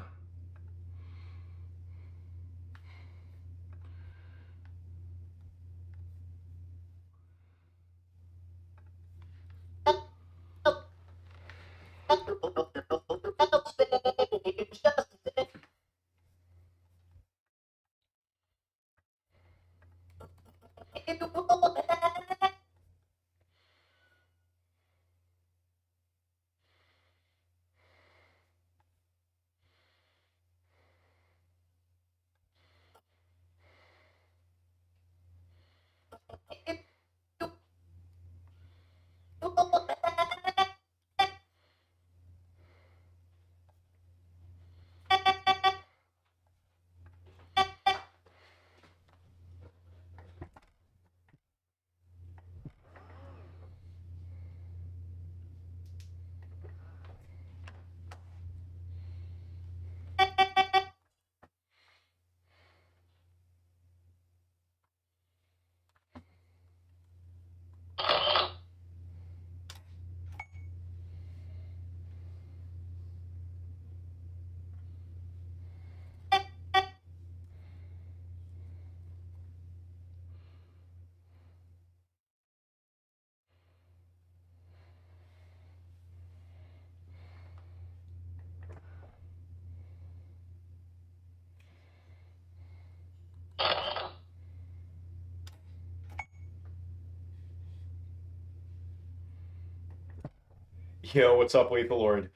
Yo, what's up, Lethal Lord?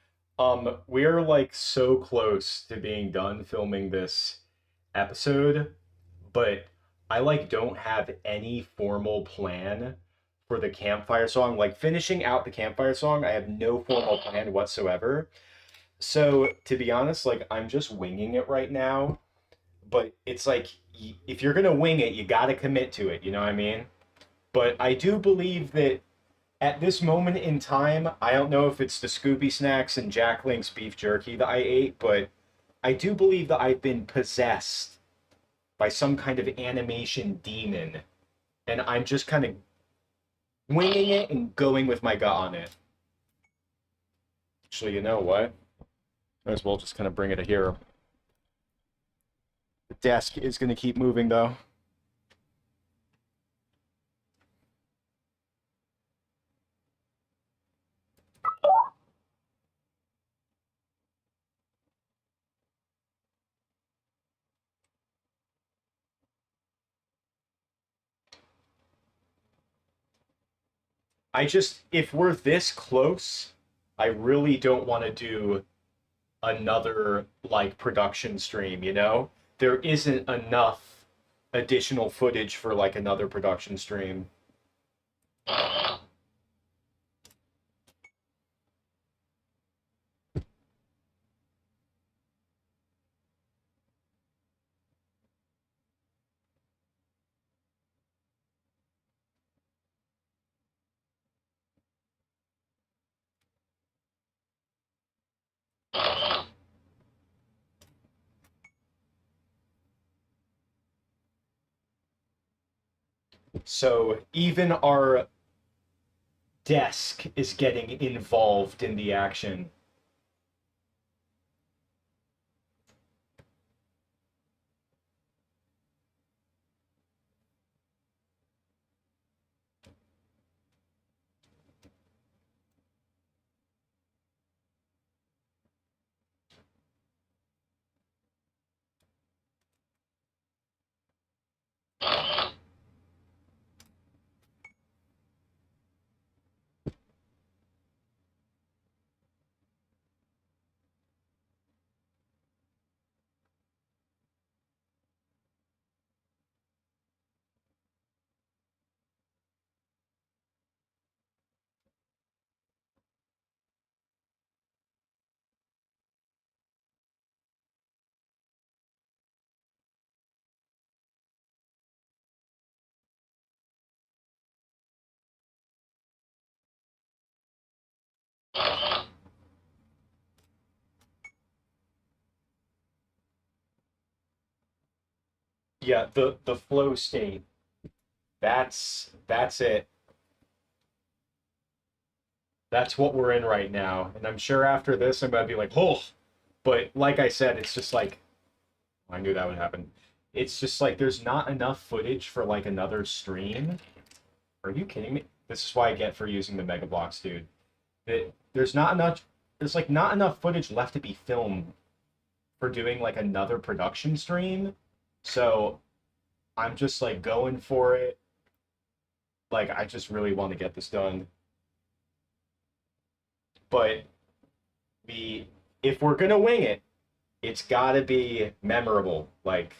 We're like so close to being done filming this episode, but I like don't have any formal plan for the campfire song. Like finishing out the campfire song, I have no formal plan whatsoever. So, to be honest, like I'm just winging it right now, but it's like if you're gonna wing it, you gotta commit to it, you know what I mean? But I do believe that at this moment in time, I don't know if it's the Scooby Snacks and Jack Link's beef jerky that I ate, but I do believe that I've been possessed by some kind of animation demon, and I'm just kind of winging it and going with my gut on it. Actually, you know what? Might as well just kind of bring it here. The desk is going to keep moving, though. If we're this close, I really don't want to do another, like, production stream, you know? There isn't enough additional footage for, like, another production stream. So even our desk is getting involved in the action. Yeah, the flow state. That's it. That's what we're in right now. And I'm sure after this I'm gonna be like, oh, but like I said, it's just like I knew that would happen. It's just like there's not enough footage for like another stream. Are you kidding me? This is why I get for using the Mega Bloks, dude. There's not enough there's like not enough footage left to be filmed for doing like another production stream. So I'm just like going for it. Like I just really want to get this done. But we if we're gonna wing it, it's gotta be memorable. Like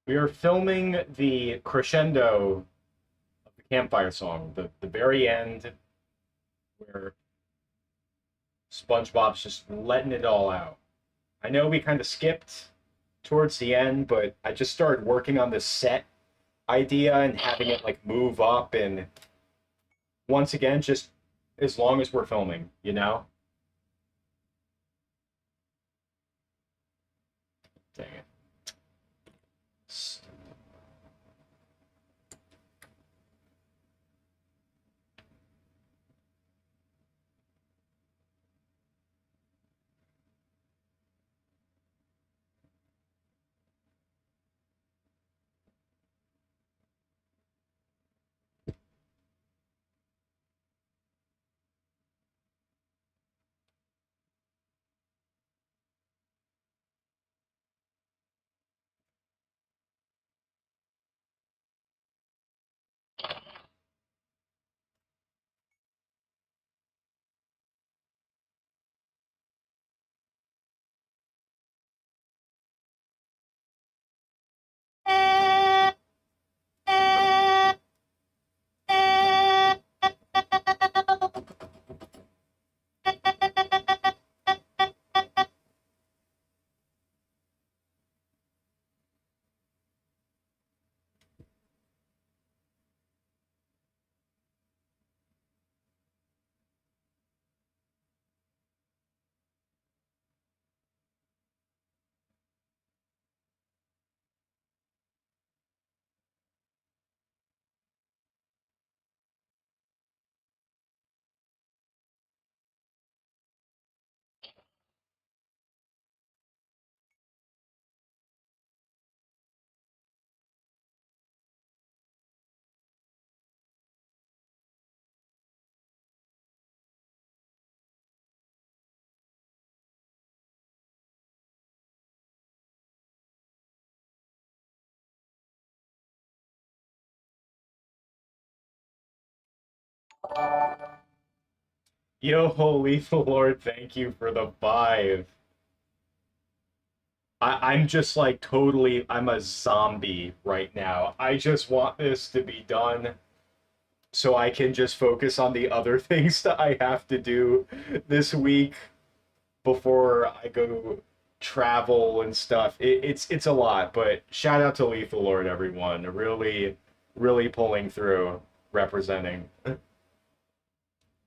we are filming the crescendo of the campfire song, the very end where SpongeBob's just letting it all out. I know we kind of skipped towards the end, but I just started working on this set idea and having it like move up and once again just as long as we're filming, you know? Dang it. Yo, Lethal Lord, thank you for the 5. I'm just like totally, I'm a zombie right now. I just want this to be done so I can just focus on the other things that I have to do this week before I go travel and stuff. It's a lot, but shout out to Lethal Lord, everyone. Really, really pulling through, representing.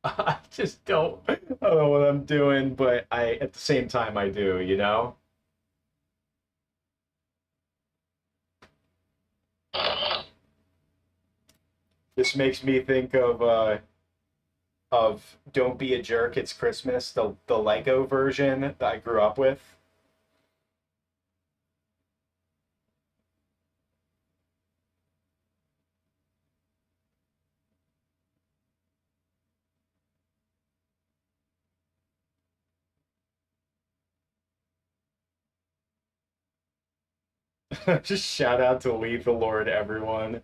I just I don't know what I'm doing, but I at the same time I do, you know? This makes me think of Don't Be a Jerk, It's Christmas, the Lego version that I grew up with. Just shout out to Lethal Lord, everyone.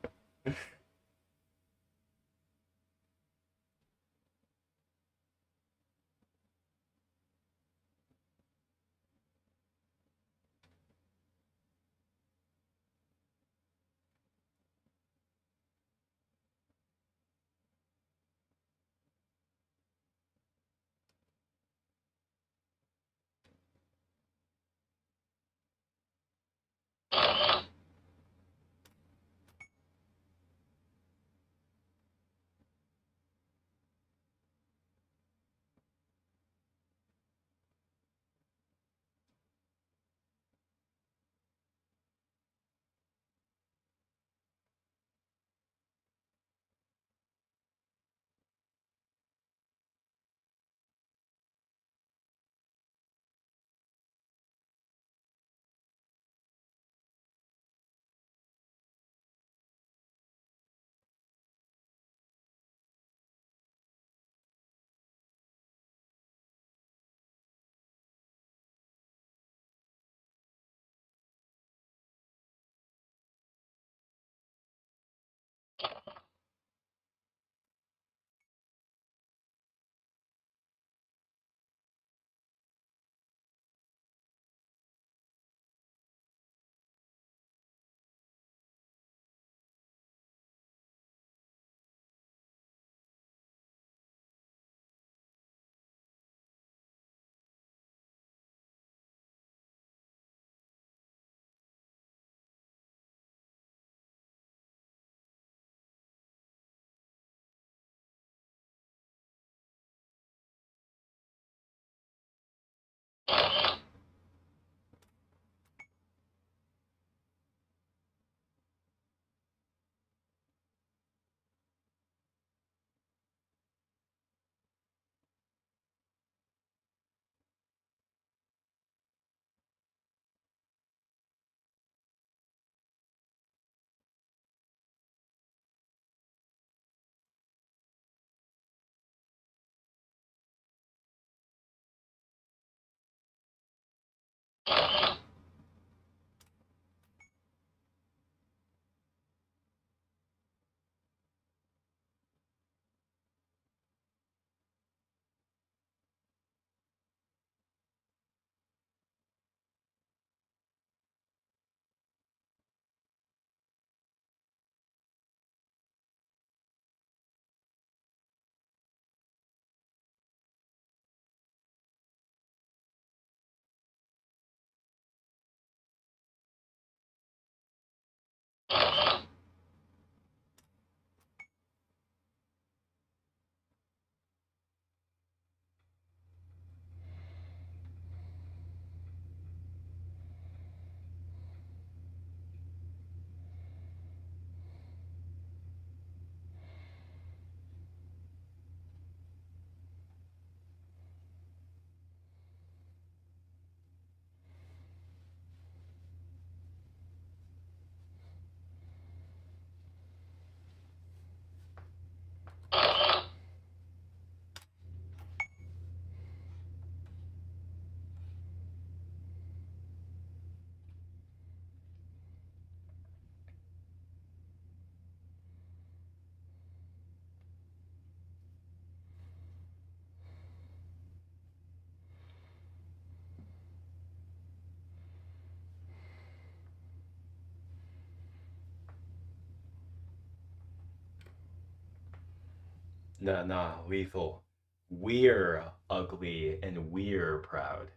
Nah, lethal. We're ugly and we're proud.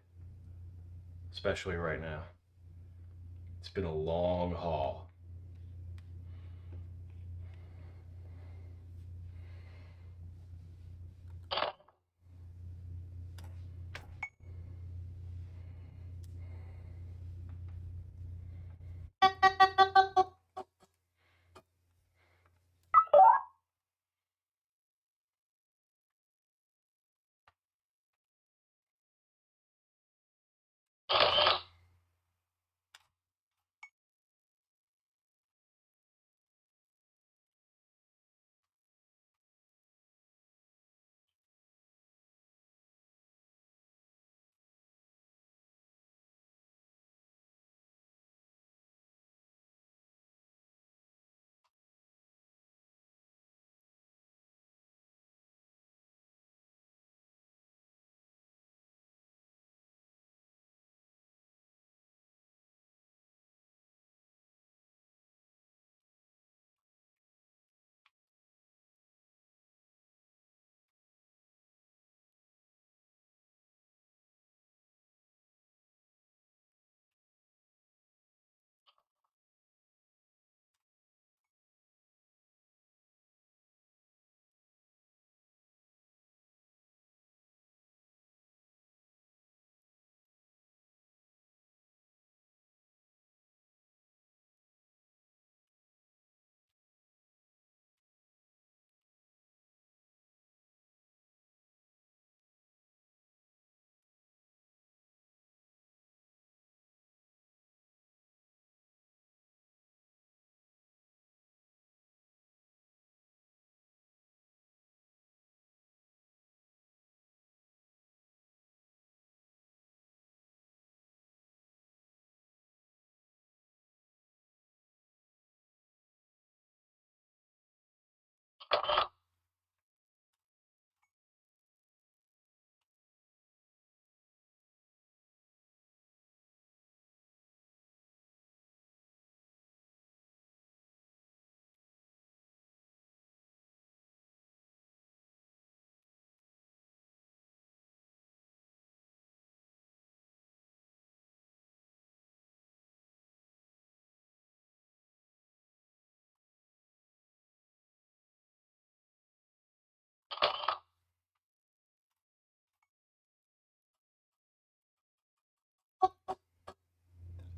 Especially right now. It's been a long haul.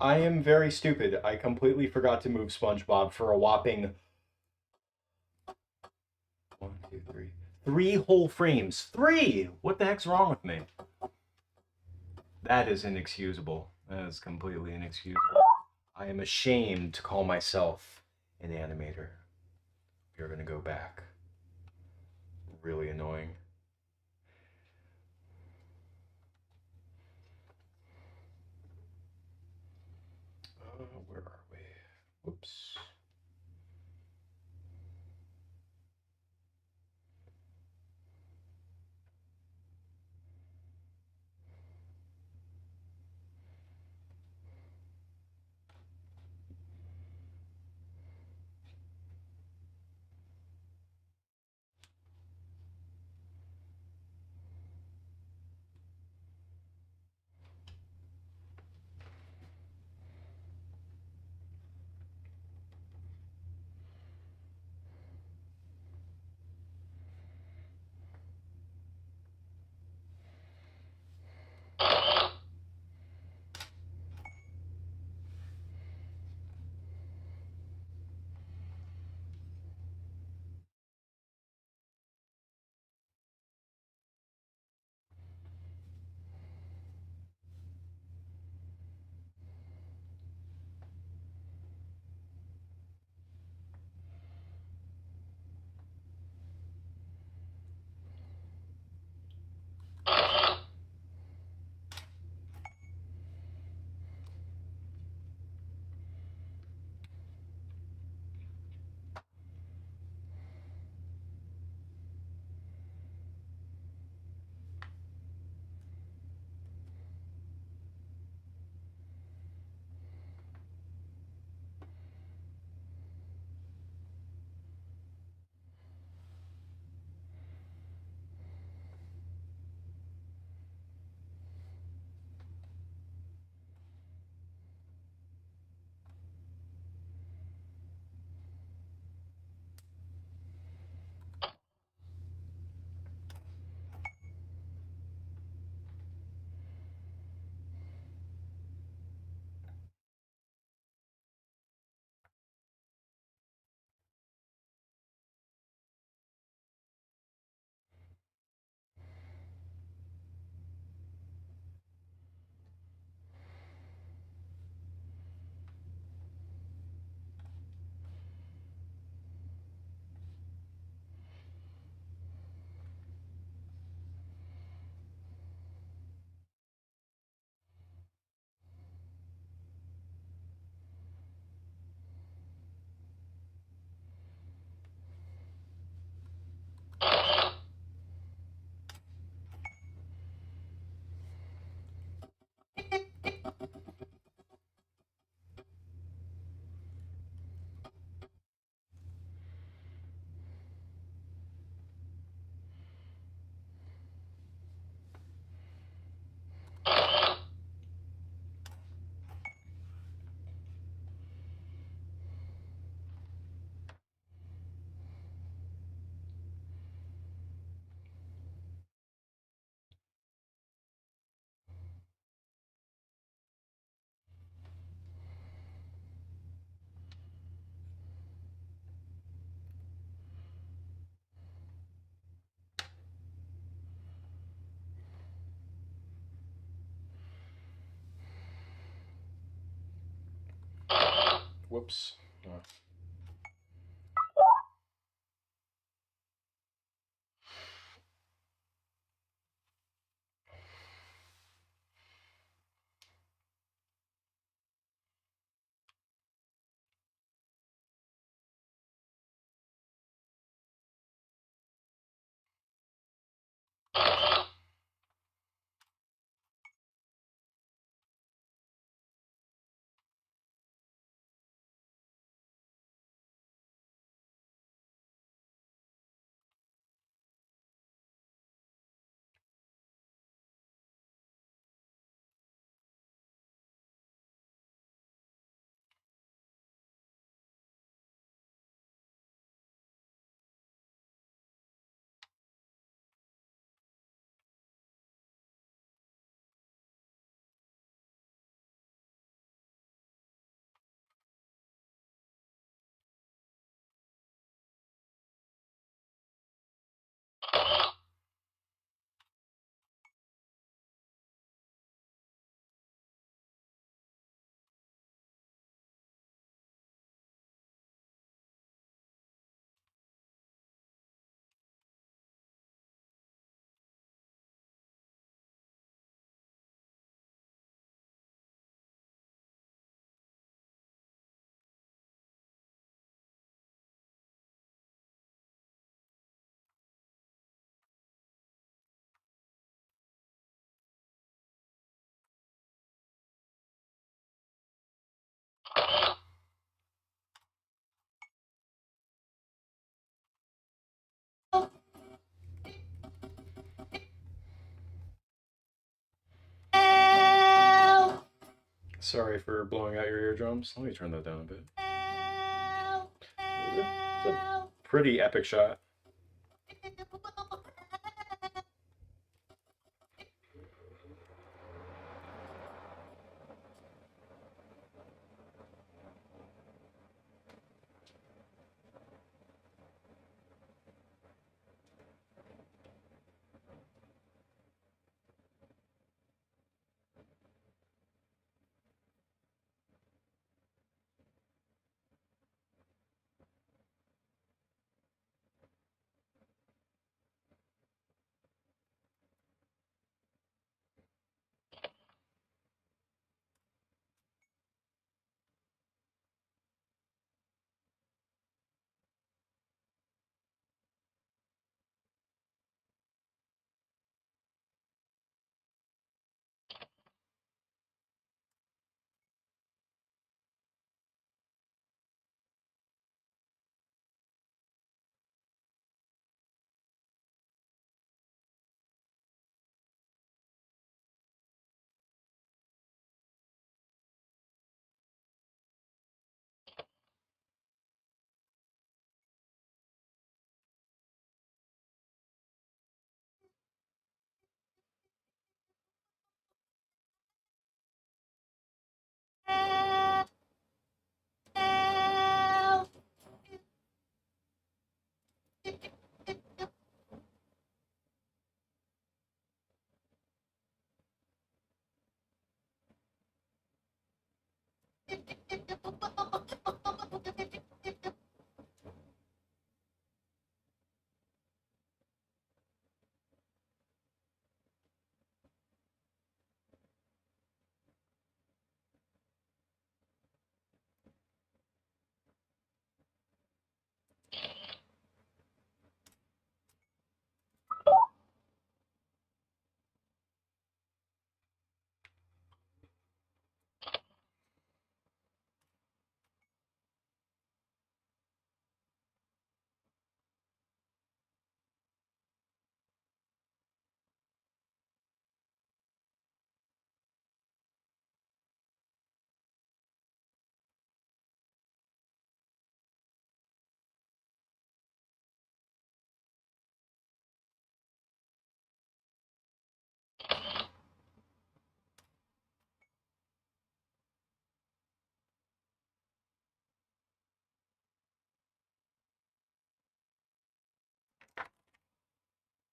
I am very stupid. I completely forgot to move SpongeBob for a whopping 3 whole frames. 3! What the heck's wrong with me? That is inexcusable. That is completely inexcusable. I am ashamed to call myself an animator. We are going to go back. Really annoying. Where are we? Whoops. Whoops. Sorry for blowing out your eardrums. Let me turn that down a bit. It's a pretty epic shot.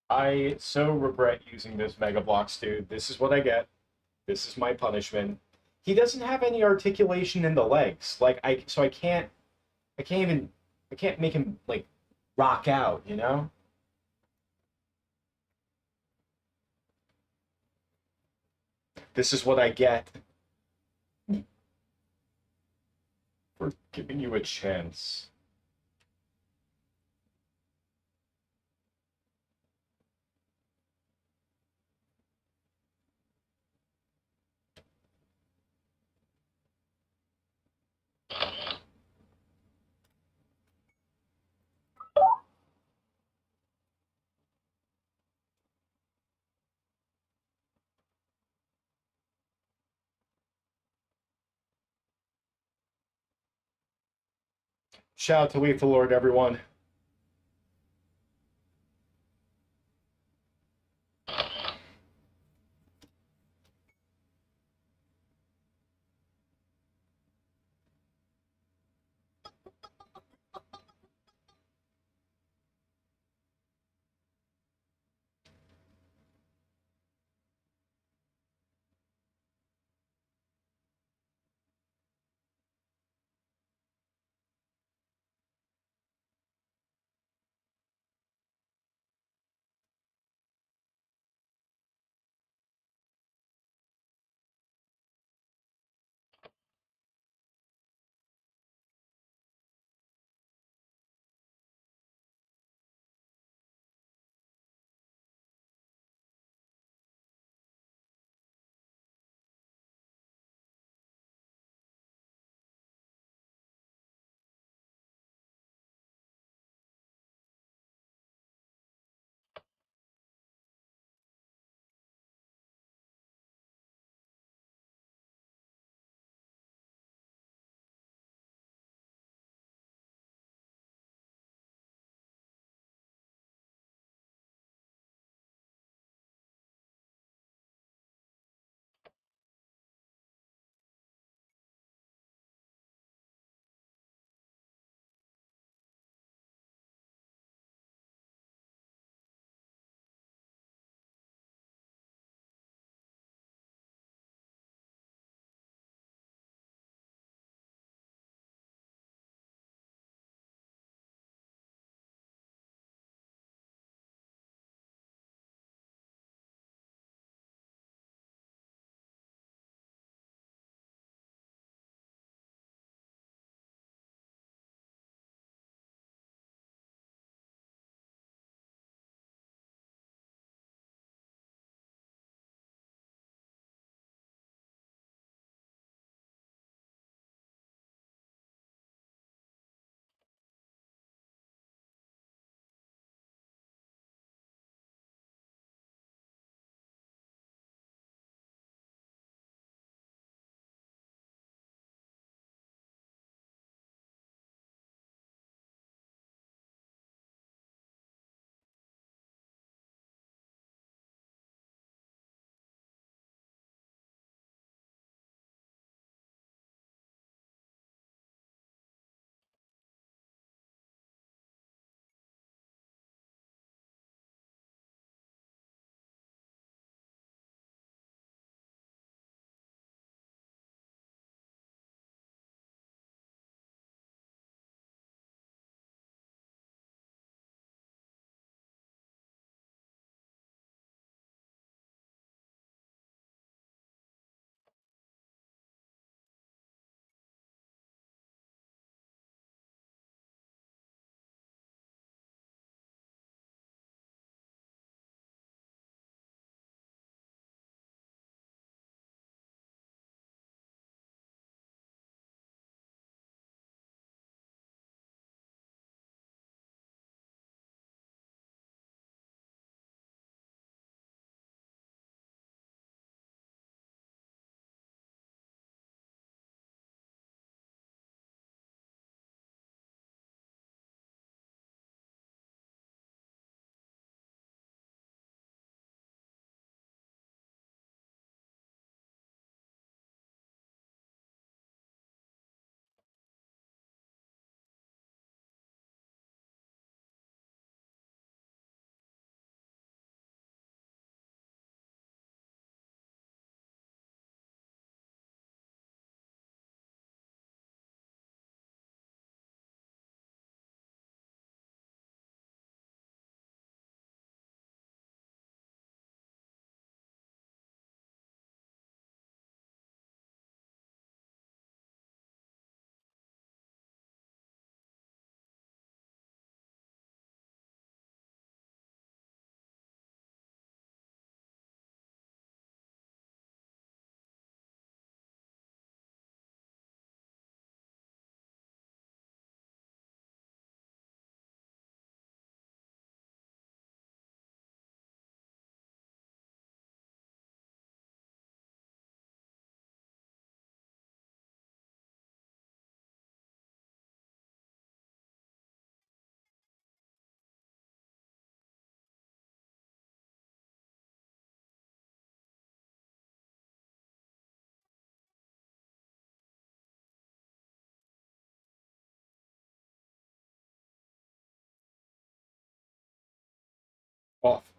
I so regret using those Mega Blocks, dude. This is what I get. This is my punishment. he doesn't have any articulation in the legs. Like I can't make him like rock out, you know? This is what I get for giving you a chance. Shout out to Lethal Lord, everyone.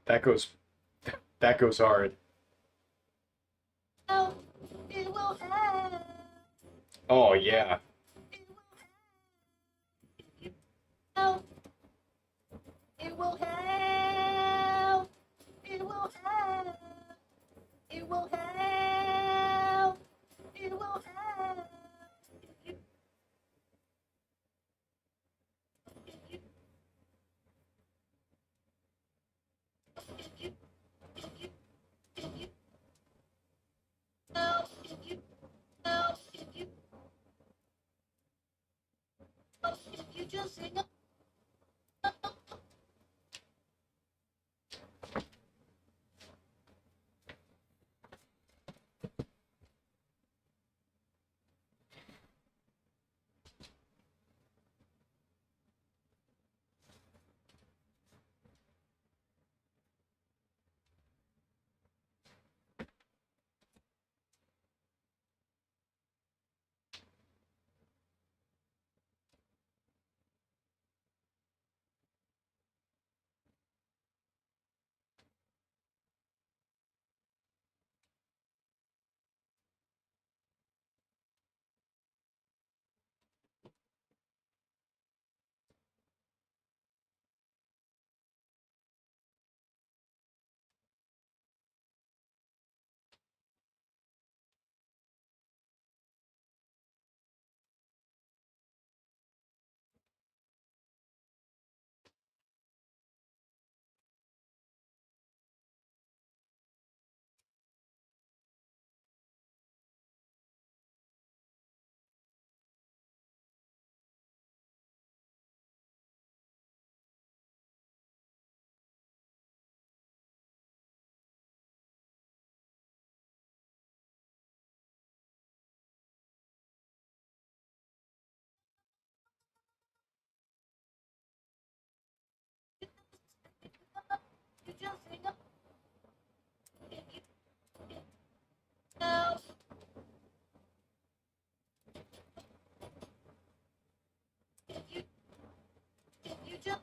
That goes hard. It will help. Oh yeah. Help. It will help. It will help. It will help. It will help. Help. Help. You just sing a you just sing a help. You just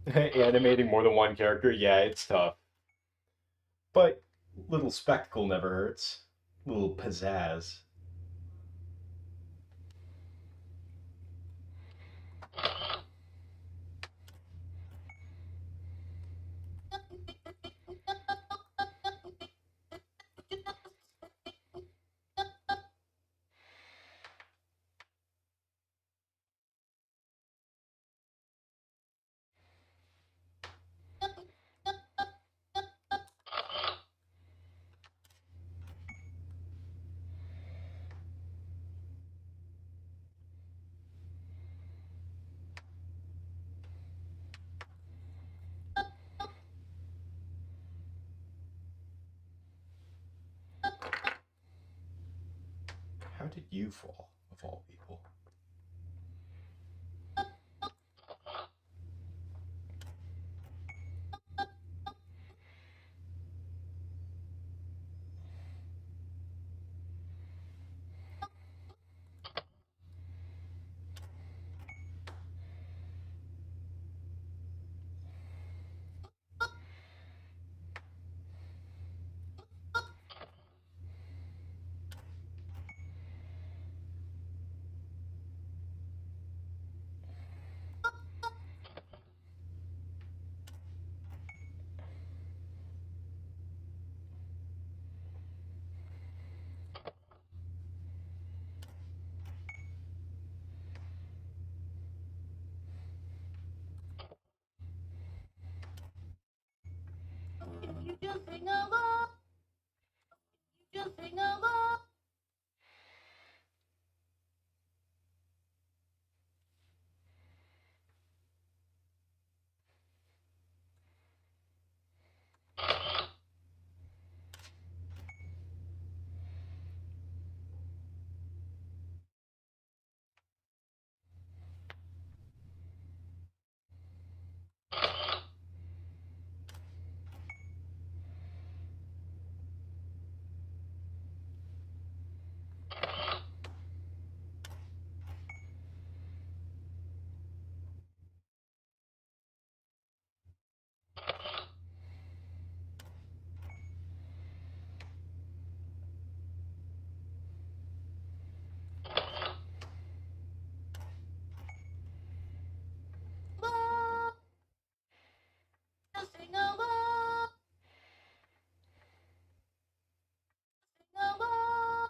Animating more than one character, yeah, it's tough. But little spectacle never hurts. Little pizzazz. How did you fall, of all people? sing along. Just sing along. Just sing along. Sing along.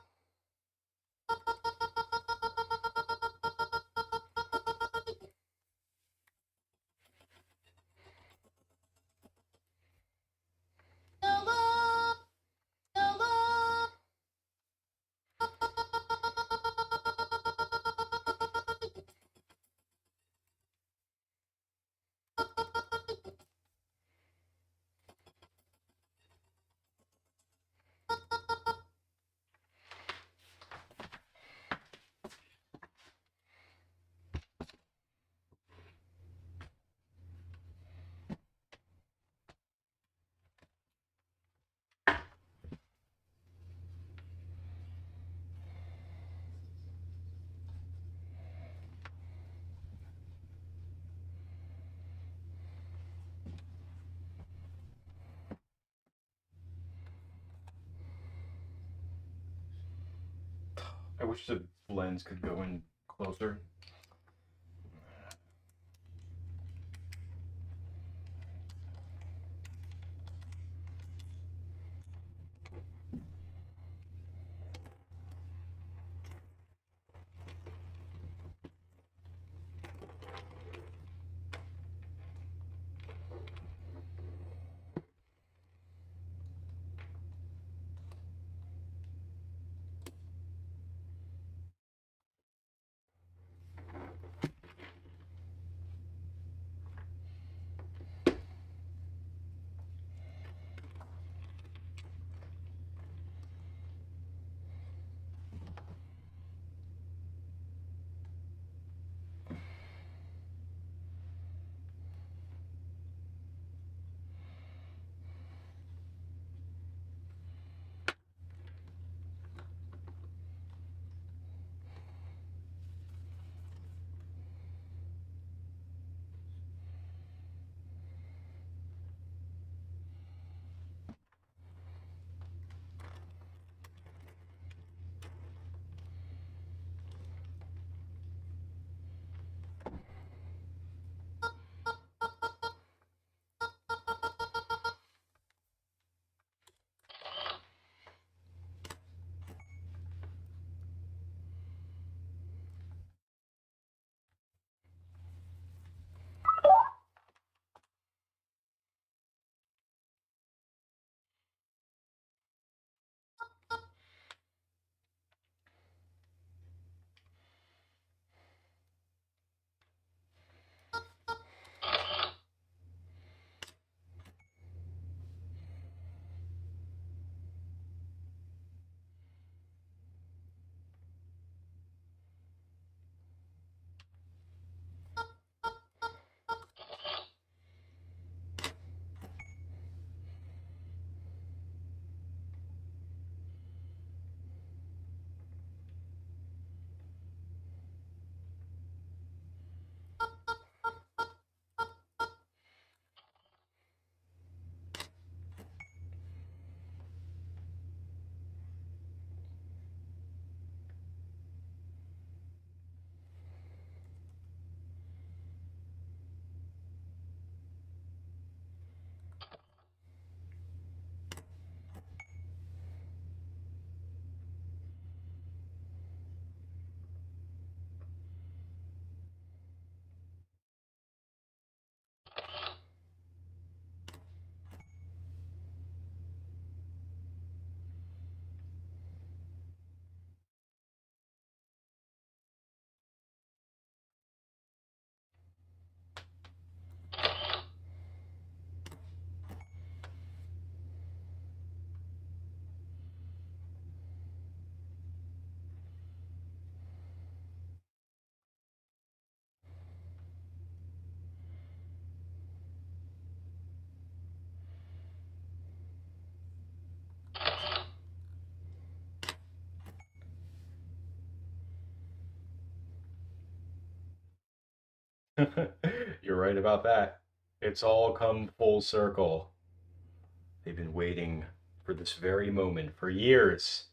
Along. Along. I wish the lens could go in closer. You're right about that. It's all come full circle. They've been waiting for this very moment for years.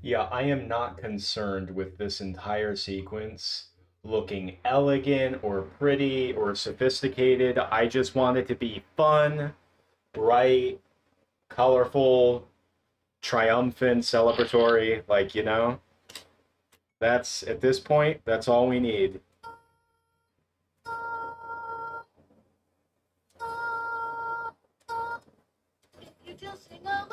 Yeah, I am not concerned with this entire sequence looking elegant or pretty or sophisticated. I just want it to be fun, bright, colorful, triumphant, celebratory. Like, that's at this point, that's all we need. You just sing along.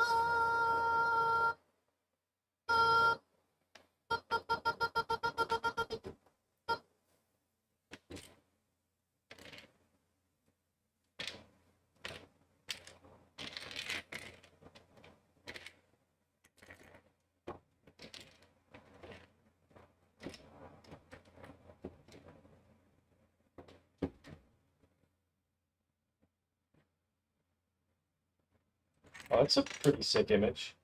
Oh, that's a pretty sick image.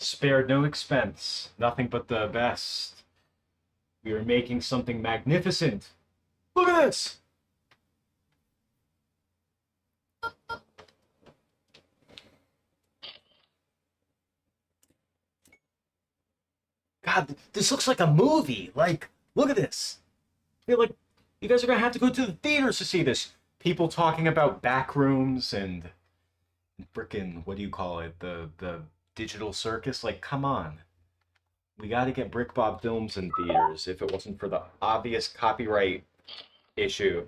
Spared no expense, nothing but the best. We are making something magnificent. Look at this! God, this looks like a movie. Like, look at this. I feel like you guys are gonna have to go to the theaters to see this. People talking about back rooms and frickin' what do you call it? The digital circus. Like, come on. We got to get BrickBob films in theaters. If it wasn't for the obvious copyright issue.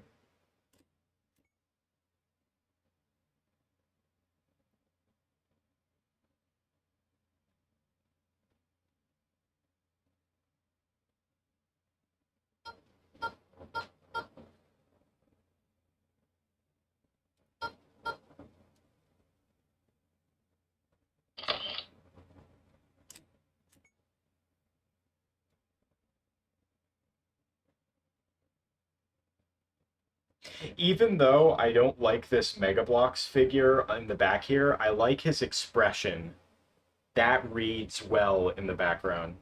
Even though I don't like this Mega Bloks figure in the back here, I like his expression. That reads well in the background.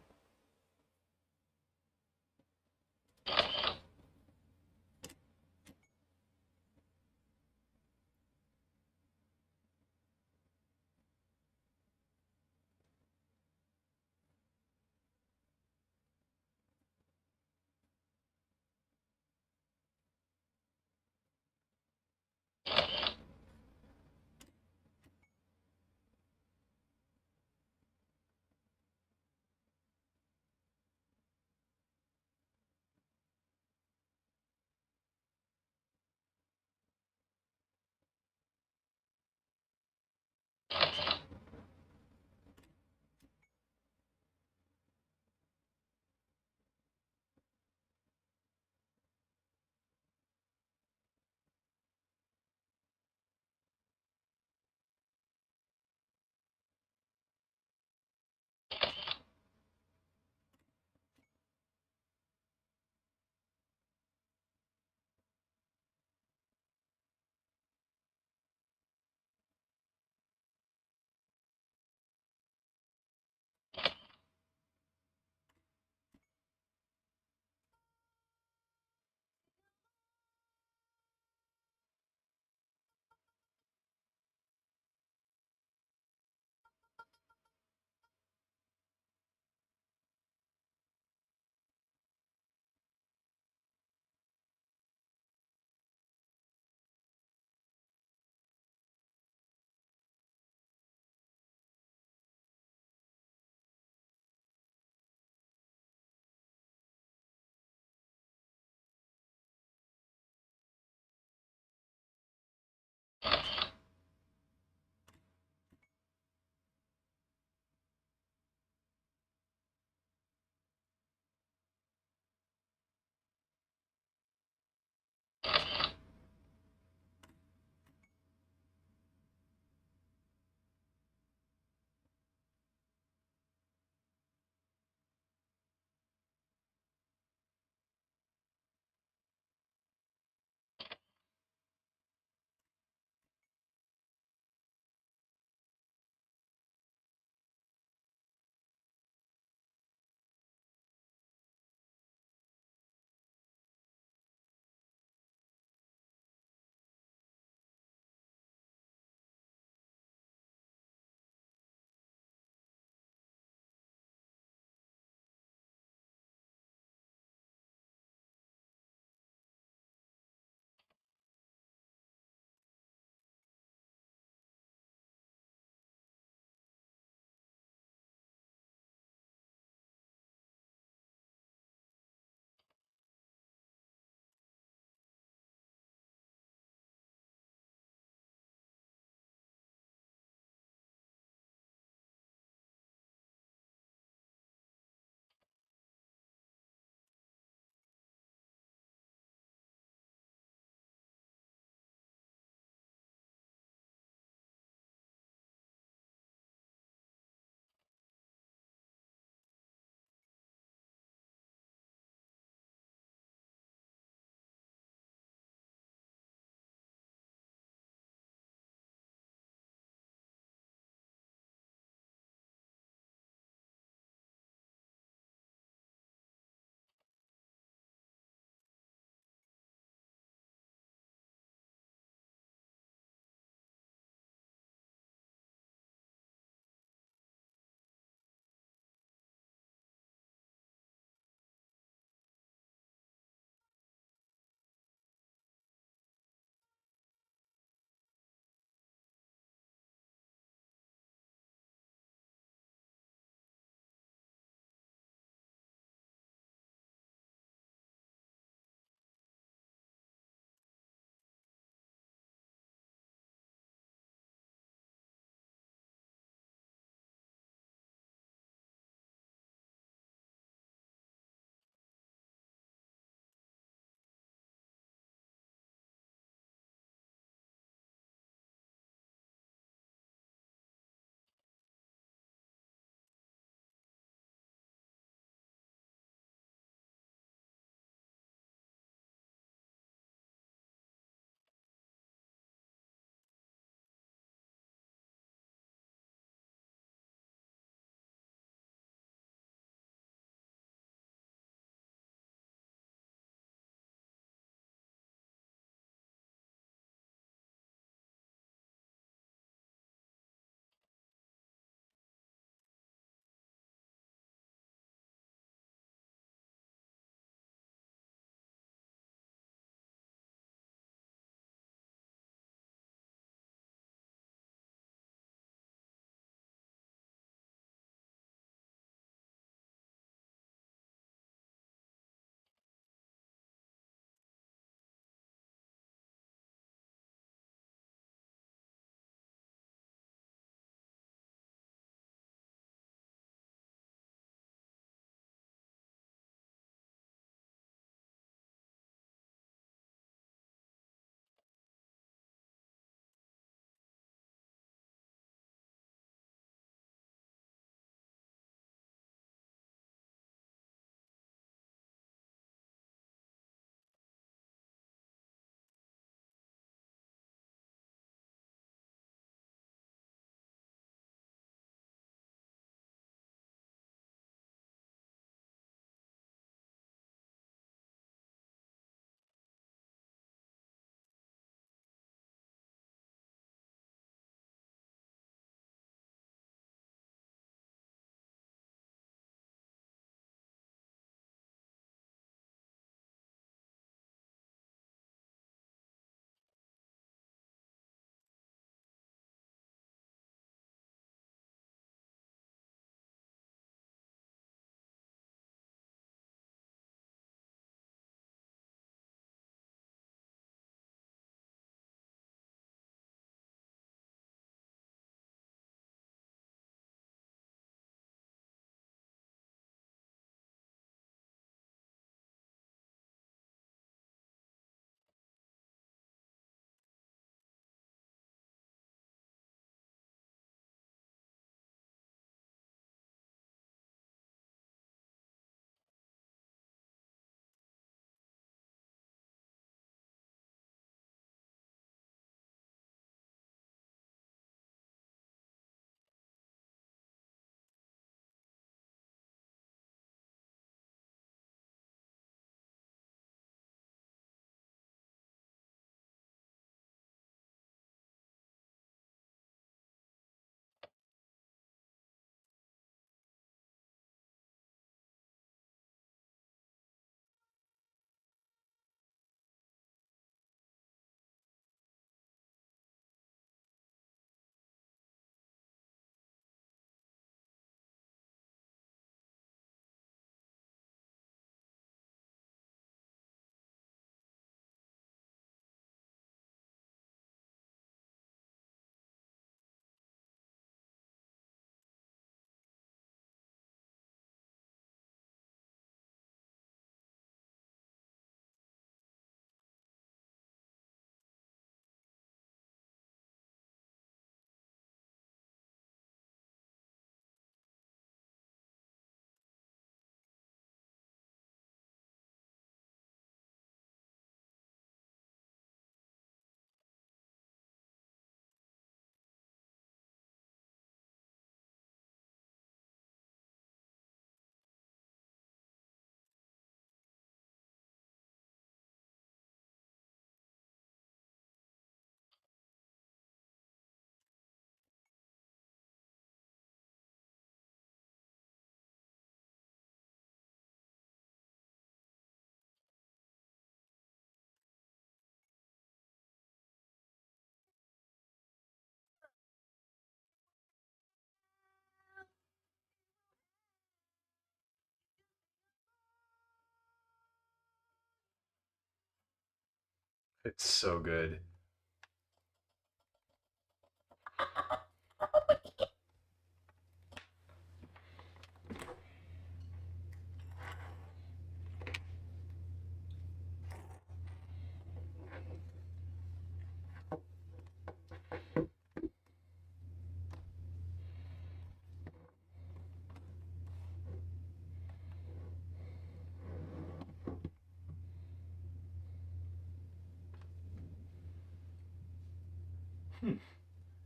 It's so good.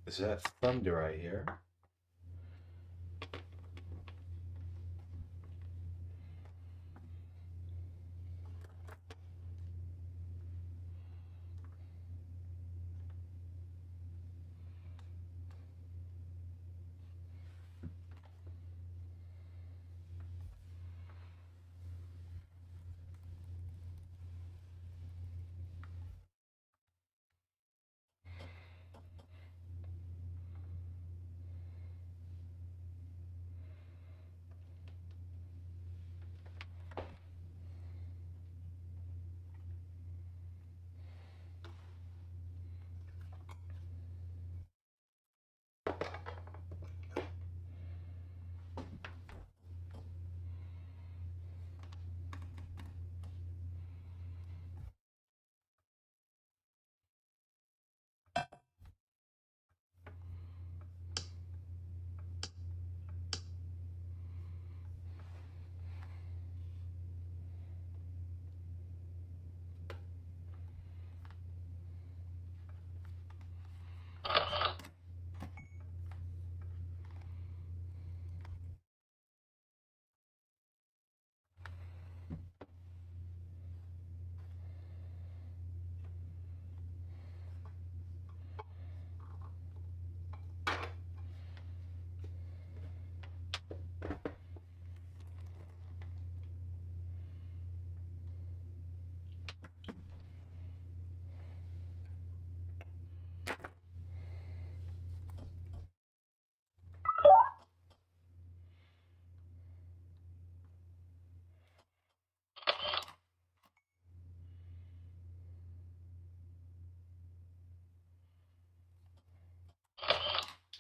Is that thunder I hear?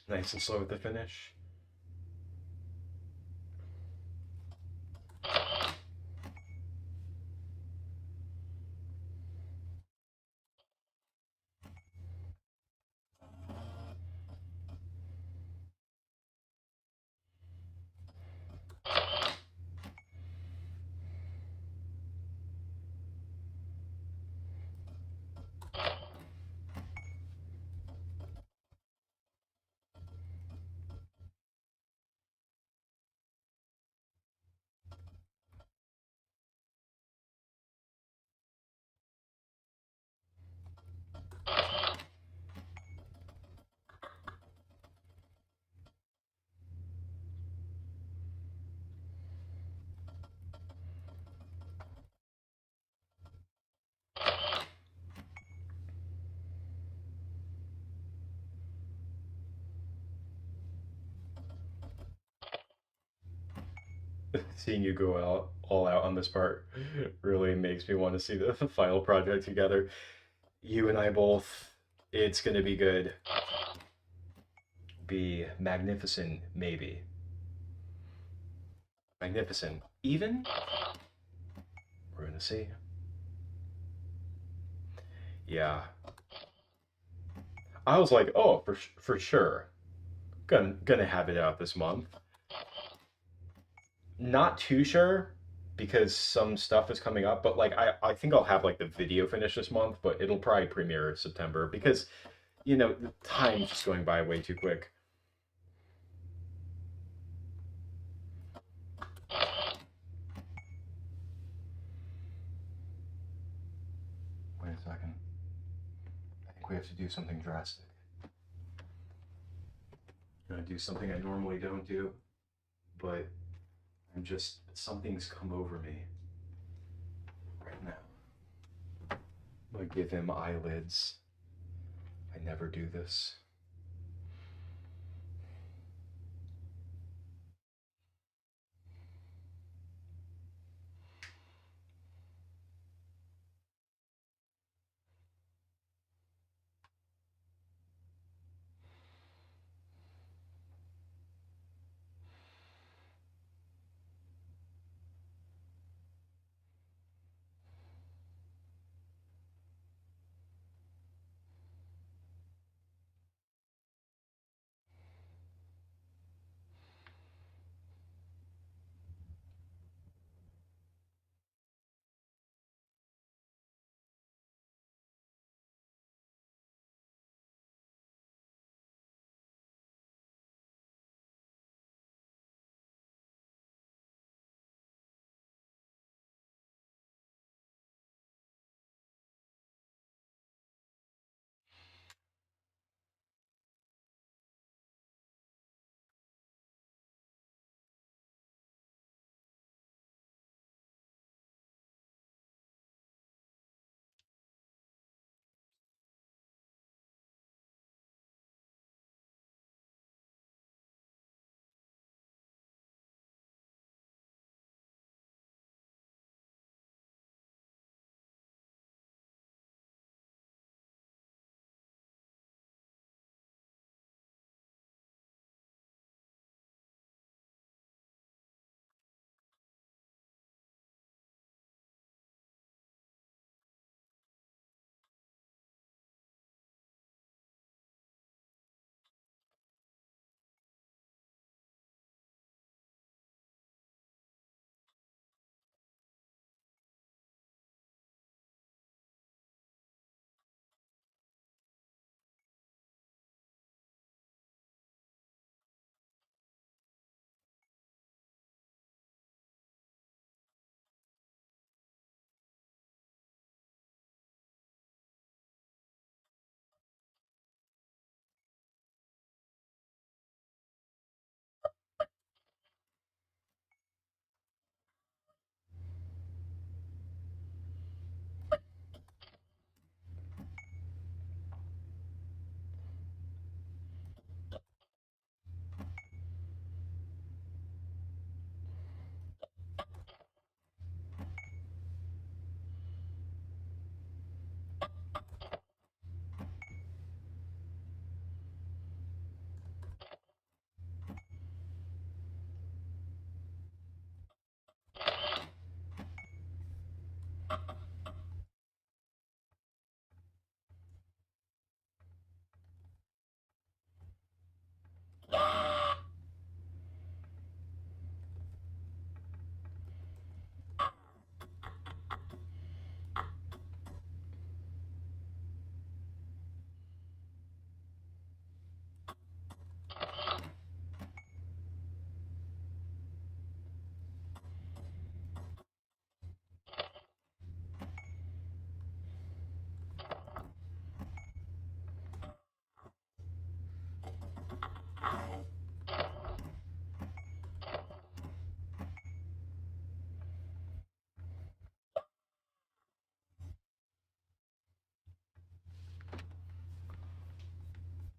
Nice and slow at the finish. Seeing you go out all out on this part really makes me want to see the final project together. You and I both. It's gonna be good. Be magnificent, maybe. Magnificent. Even? We're gonna see. Yeah. I was like, oh, for sure. Gonna have it out this month. Not too sure because some stuff is coming up, but like I think I'll have like the video finished this month, but it'll probably premiere September because the time's just going by way too quick. Wait a second. I think we have to do something drastic. I'm gonna do something I normally don't do, but something's come over me right now. I'm gonna give him eyelids. I never do this.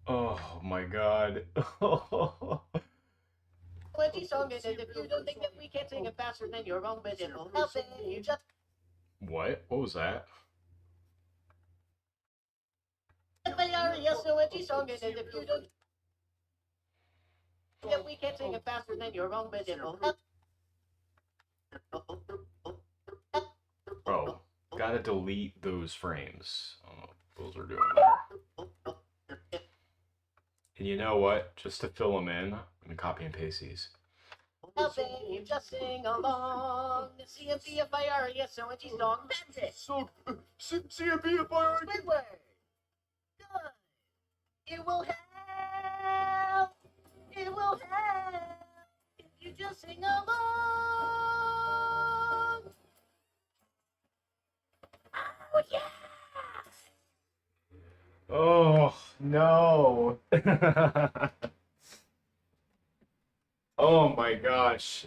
Oh my god. Wendy's song, and if you don't think that we can't sing it faster than you're wrong, but it won't help it. You just What? What was that? yes, so Wendy's song, and if you don't think that we can't sing it faster than you're wrong, but it won't help. Oh, gotta delete those frames. I don't know what those are doing there. And you know what? Just to fill them in, I'm gonna copy and paste these. Helping you just sing along. CMBFIRES, so Wendy's song. That's it. So, CMBFIR. Squidward. Good. It will help. It will help if you just sing along. Oh yeah. Oh, no. Oh my gosh.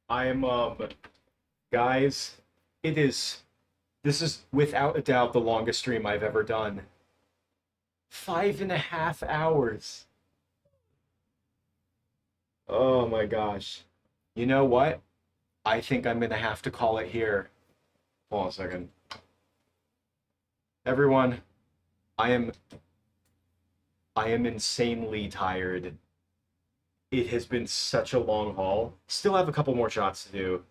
I'm, guys, this is without a doubt the longest stream I've ever done. 5.5 hours. Oh my gosh. You know what? I think I'm gonna have to call it here. Hold on a second. Everyone, I am insanely tired. It has been such a long haul. Still have a couple more shots to do,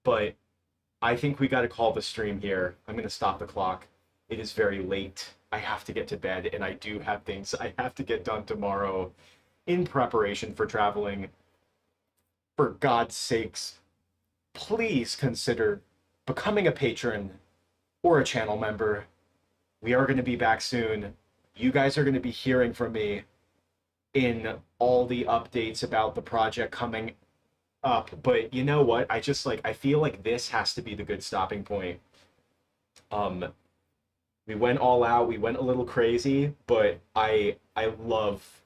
but I think we got to call the stream here. I'm going to stop the clock. It is very late. I have to get to bed, and I do have things I have to get done tomorrow in preparation for traveling. For God's sakes, please consider becoming a patron or a channel member. We are going to be back soon. You guys are going to be hearing from me in all the updates about the project coming up. But you know what? I feel like this has to be the good stopping point. We went all out, we went a little crazy, but I love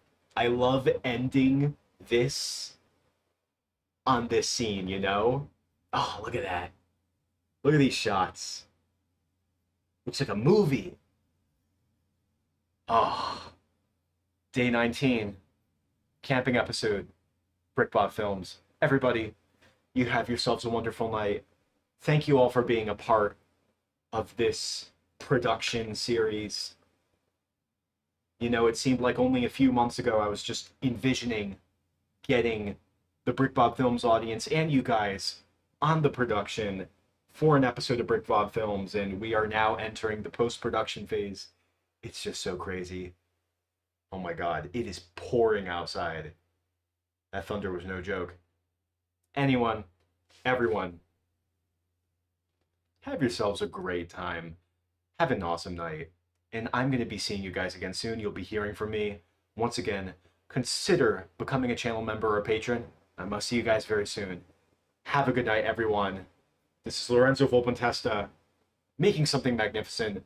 ending this on this scene, you know? Oh, look at that. Look at these shots. Looks like a movie. Oh. Day 19, camping episode, BrickBob Films. Everybody, you have yourselves a wonderful night. Thank you all for being a part of this production series. You know, it seemed like only a few months ago I was just envisioning getting the BrickBob Films audience and you guys on the production for an episode of BrickBob Films, and we are now entering the post-production phase. It's just so crazy. Oh my god, it is pouring outside. That thunder was no joke. Anyone, everyone, have yourselves a great time. Have an awesome night. And I'm going to be seeing you guys again soon. You'll be hearing from me. Once again, consider becoming a channel member or a patron. I must see you guys very soon. Have a good night, everyone. This is Lorenzo Volpentesta, making something magnificent,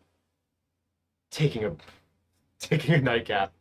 taking a nightcap.